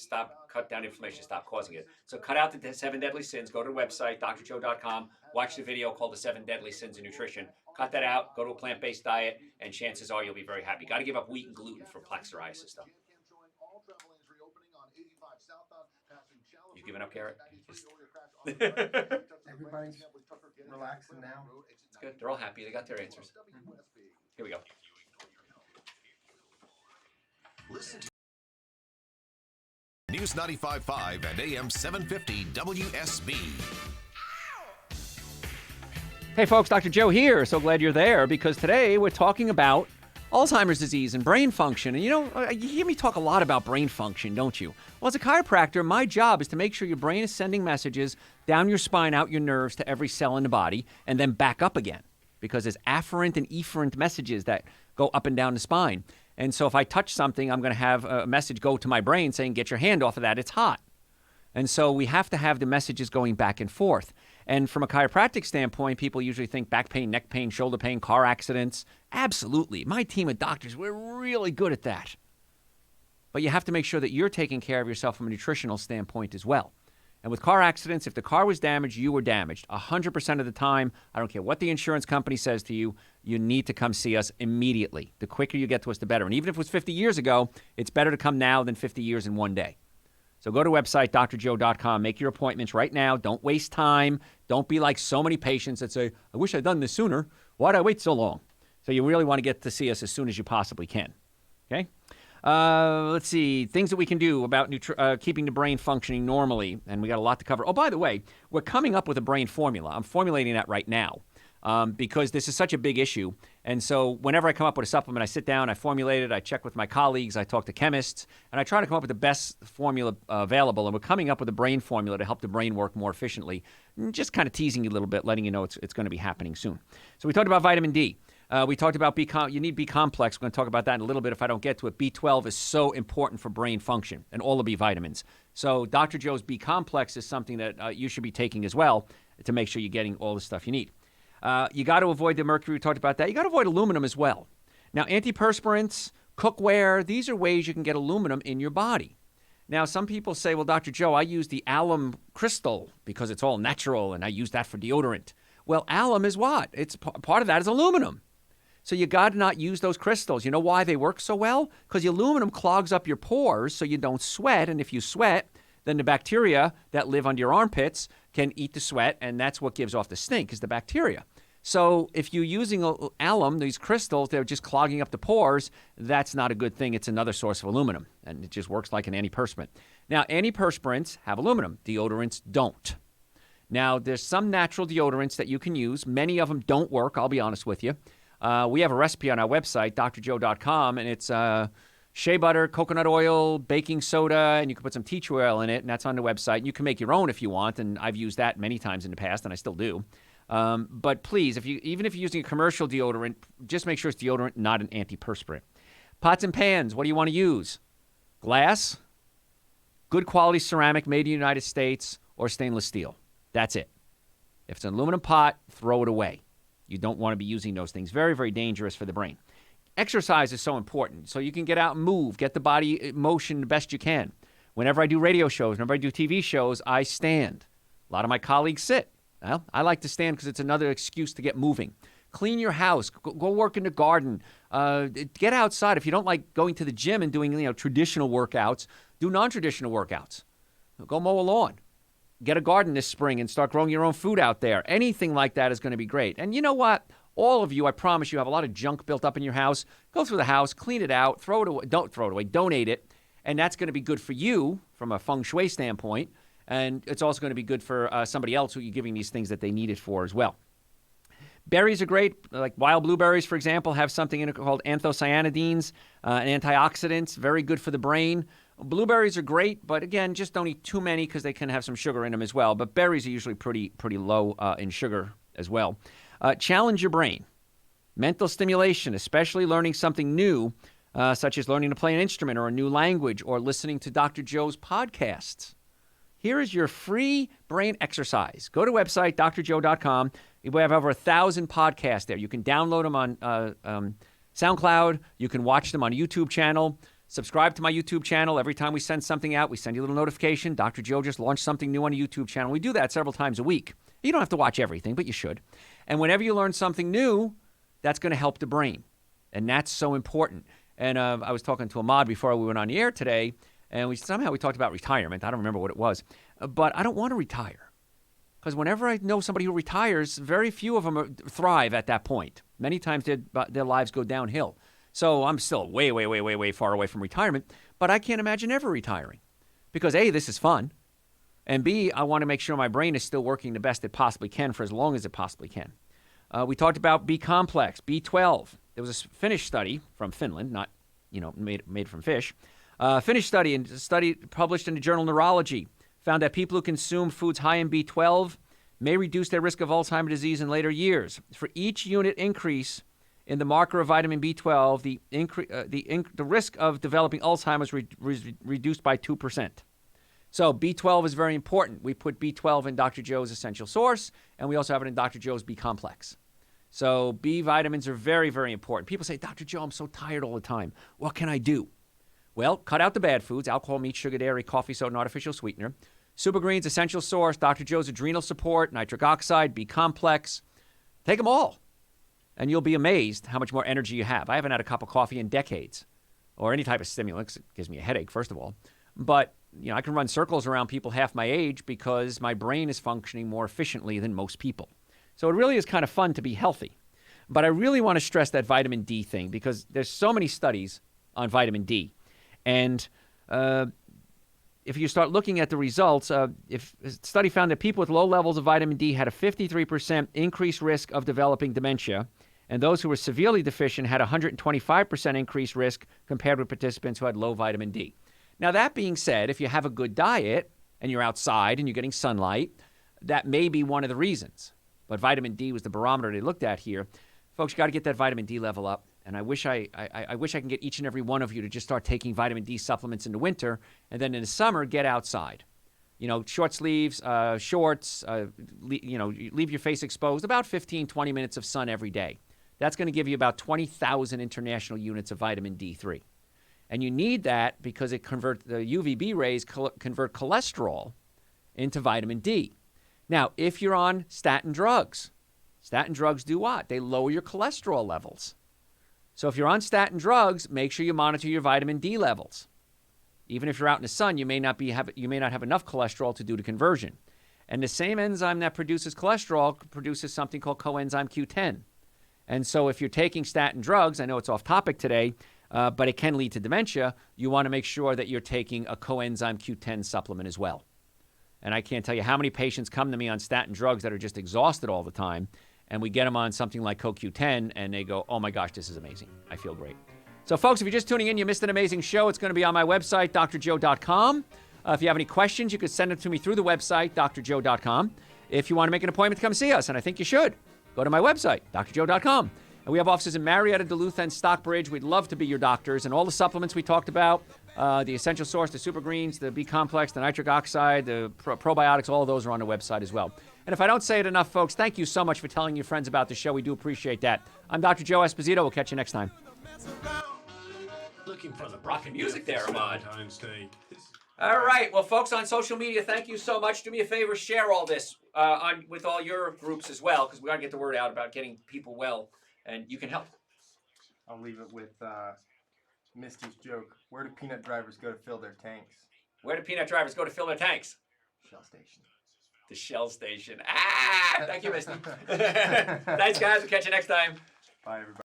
cut down inflammation is stop causing it. So cut out the 7 deadly sins. Go to the website, drjoe.com. Watch the video called The 7 Deadly Sins of Nutrition. Cut that out. Go to a plant-based diet, and chances are you'll be very happy. Got to give up wheat and gluten for plaque psoriasis, though. You giving up, Garrett? Everybody's relaxing now. It's good. They're all happy. They got their answers. Here we go. Listen to News 95.5 and AM 750 WSB. Hey folks, Dr. Joe here. So glad you're there because today we're talking about Alzheimer's disease and brain function. And you hear me talk a lot about brain function, don't you? Well, as a chiropractor, my job is to make sure your brain is sending messages down your spine, out your nerves to every cell in the body, and then back up again. Because there's afferent and efferent messages that go up and down the spine. And so if I touch something, I'm going to have a message go to my brain saying, get your hand off of that, it's hot. And so we have to have the messages going back and forth. And from a chiropractic standpoint, people usually think back pain, neck pain, shoulder pain, car accidents. Absolutely. My team of doctors, we're really good at that. But you have to make sure that you're taking care of yourself from a nutritional standpoint as well. And with car accidents, if the car was damaged, you were damaged. 100% of the time, I don't care what the insurance company says to you, you need to come see us immediately. The quicker you get to us, the better. And even if it was 50 years ago, it's better to come now than 50 years in one day. So go to website, drjoe.com. Make your appointments right now. Don't waste time. Don't be like so many patients that say, I wish I'd done this sooner. Why'd I wait so long? So you really want to get to see us as soon as you possibly can. Okay? Let's see. Things that we can do about keeping the brain functioning normally. And we got a lot to cover. Oh, by the way, we're coming up with a brain formula. I'm formulating that right now. Because this is such a big issue. And so whenever I come up with a supplement, I sit down, I formulate it, I check with my colleagues, I talk to chemists, and I try to come up with the best formula available. And we're coming up with a brain formula to help the brain work more efficiently. Just kind of teasing you a little bit, letting you know it's going to be happening soon. So we talked about vitamin D. We talked about you need B complex. We're going to talk about that in a little bit if I don't get to it. B12 is so important for brain function and all the B vitamins. So Dr. Joe's B complex is something that you should be taking as well to make sure you're getting all the stuff you need. You got to avoid the mercury. We talked about that. You got to avoid aluminum as well. Now, antiperspirants, cookware, these are ways you can get aluminum in your body. Now, some people say, well, Dr. Joe, I use the alum crystal because it's all natural, and I use that for deodorant. Well, alum is what? It's part of that is aluminum. So you got to not use those crystals. You know why they work so well? Because the aluminum clogs up your pores so you don't sweat, and if you sweat, then the bacteria that live under your armpits can eat the sweat, and that's what gives off the stink is the bacteria. So if you're using alum, these crystals, they're just clogging up the pores, that's not a good thing. It's another source of aluminum, and it just works like an antiperspirant. Now, antiperspirants have aluminum. Deodorants don't. Now, there's some natural deodorants that you can use. Many of them don't work, I'll be honest with you. We have a recipe on our website, drjoe.com, and it's shea butter, coconut oil, baking soda, and you can put some tea tree oil in it, and that's on the website. You can make your own if you want, and I've used that many times in the past, and I still do. But please, even if you're using a commercial deodorant, just make sure it's deodorant, not an antiperspirant. Pots and pans, what do you want to use? Glass, good quality ceramic made in the United States, or stainless steel. That's it. If it's an aluminum pot, throw it away. You don't want to be using those things. Very, very dangerous for the brain. Exercise is so important. So you can get out and move, get the body in motion the best you can. Whenever I do radio shows, whenever I do TV shows, I stand. A lot of my colleagues sit. Well, I like to stand because it's another excuse to get moving. Clean your house. Go work in the garden. Get outside. If you don't like going to the gym and doing traditional workouts, do non-traditional workouts. Go mow a lawn. Get a garden this spring and start growing your own food out there. Anything like that is going to be great. And you know what? All of you, I promise you, have a lot of junk built up in your house. Go through the house, clean it out, throw it away. Don't throw it away. Donate it. And that's going to be good for you from a feng shui standpoint. And it's also going to be good for somebody else who you're giving these things that they need it for as well. Berries are great. Like wild blueberries, for example, have something in it called anthocyanidins, antioxidants, very good for the brain. Blueberries are great, but again, just don't eat too many because they can have some sugar in them as well. But berries are usually pretty low in sugar as well. Challenge your brain. Mental stimulation, especially learning something new, such as learning to play an instrument or a new language or listening to Dr. Joe's podcasts. Here is your free brain exercise. Go to website, drjoe.com. We have over 1,000 podcasts there. You can download them on SoundCloud. You can watch them on a YouTube channel. Subscribe to my YouTube channel. Every time we send something out, we send you a little notification. Dr. Joe just launched something new on a YouTube channel. We do that several times a week. You don't have to watch everything, but you should. And whenever you learn something new, that's going to help the brain. And that's so important. And I was talking to Ahmad before we went on the air today, and we talked about retirement. I don't remember what it was. But I don't want to retire. Because whenever I know somebody who retires, very few of them thrive at that point. Many times their lives go downhill. So I'm still way, way, way, way, way far away from retirement. But I can't imagine ever retiring. Because A, this is fun. And B, I want to make sure my brain is still working the best it possibly can for as long as it possibly can. We talked about B complex, B12. There was a Finnish study from Finland, not made from fish. Finnish study published in the journal Neurology found that people who consume foods high in B12 may reduce their risk of Alzheimer's disease in later years. For each unit increase in the marker of vitamin B12, the risk of developing Alzheimer's reduced by 2%. So B12 is very important. We put B12 in Dr. Joe's Essential Source, and we also have it in Dr. Joe's B Complex. So B vitamins are very, very important. People say, Dr. Joe, I'm so tired all the time. What can I do? Well, cut out the bad foods, alcohol, meat, sugar, dairy, coffee, soda, and artificial sweetener. Super Greens, Essential Source, Dr. Joe's Adrenal Support, Nitric Oxide, B Complex. Take them all, and you'll be amazed how much more energy you have. I haven't had a cup of coffee in decades, or any type of stimulant. It gives me a headache, first of all. but I can run circles around people half my age because my brain is functioning more efficiently than most people. So it really is kind of fun to be healthy. But I really want to stress that vitamin D thing because there's so many studies on vitamin D. And if you start looking at the results, if a study found that people with low levels of vitamin D had a 53% increased risk of developing dementia, and those who were severely deficient had a 125% increased risk compared with participants who had low vitamin D. Now, that being said, if you have a good diet and you're outside and you're getting sunlight, that may be one of the reasons. But vitamin D was the barometer they looked at here. Folks, you got to get that vitamin D level up. And I wish I can get each and every one of you to just start taking vitamin D supplements in the winter, and then in the summer, get outside. Short sleeves, shorts, leave your face exposed, about 15, 20 minutes of sun every day. That's going to give you about 20,000 international units of vitamin D3. And you need that because the UVB rays convert cholesterol into vitamin D. Now, if you're on statin drugs do what? They lower your cholesterol levels. So if you're on statin drugs, make sure you monitor your vitamin D levels. Even if you're out in the sun, you may not have enough cholesterol to do the conversion. And the same enzyme that produces cholesterol produces something called coenzyme Q10. And so if you're taking statin drugs, I know it's off topic today, but it can lead to dementia, you want to make sure that you're taking a coenzyme Q10 supplement as well. And I can't tell you how many patients come to me on statin drugs that are just exhausted all the time, and we get them on something like CoQ10, and they go, oh my gosh, this is amazing. I feel great. So folks, if you're just tuning in, you missed an amazing show. It's going to be on my website, drjoe.com. If you have any questions, you can send them to me through the website, drjoe.com. If you want to make an appointment to come see us, and I think you should, go to my website, drjoe.com. And we have offices in Marietta, Duluth, and Stockbridge. We'd love to be your doctors. And all the supplements we talked about, the Essential Source, the Super Greens, the B-Complex, the nitric oxide, the probiotics, all of those are on the website as well. And if I don't say it enough, folks, thank you so much for telling your friends about the show. We do appreciate that. I'm Dr. Joe Esposito. We'll catch you next time. Looking for the Rockin' music there, Ahmad. All right. Well, folks on social media, thank you so much. Do me a favor, share all this with all your groups as well, because we got to get the word out about getting people well, and you can help. I'll leave it with Misty's joke. Where do peanut drivers go to fill their tanks? Where do peanut drivers go to fill their tanks? Shell station. The Shell Station. Thank you, Misty. Thanks, guys. We'll catch you next time. Bye, everybody.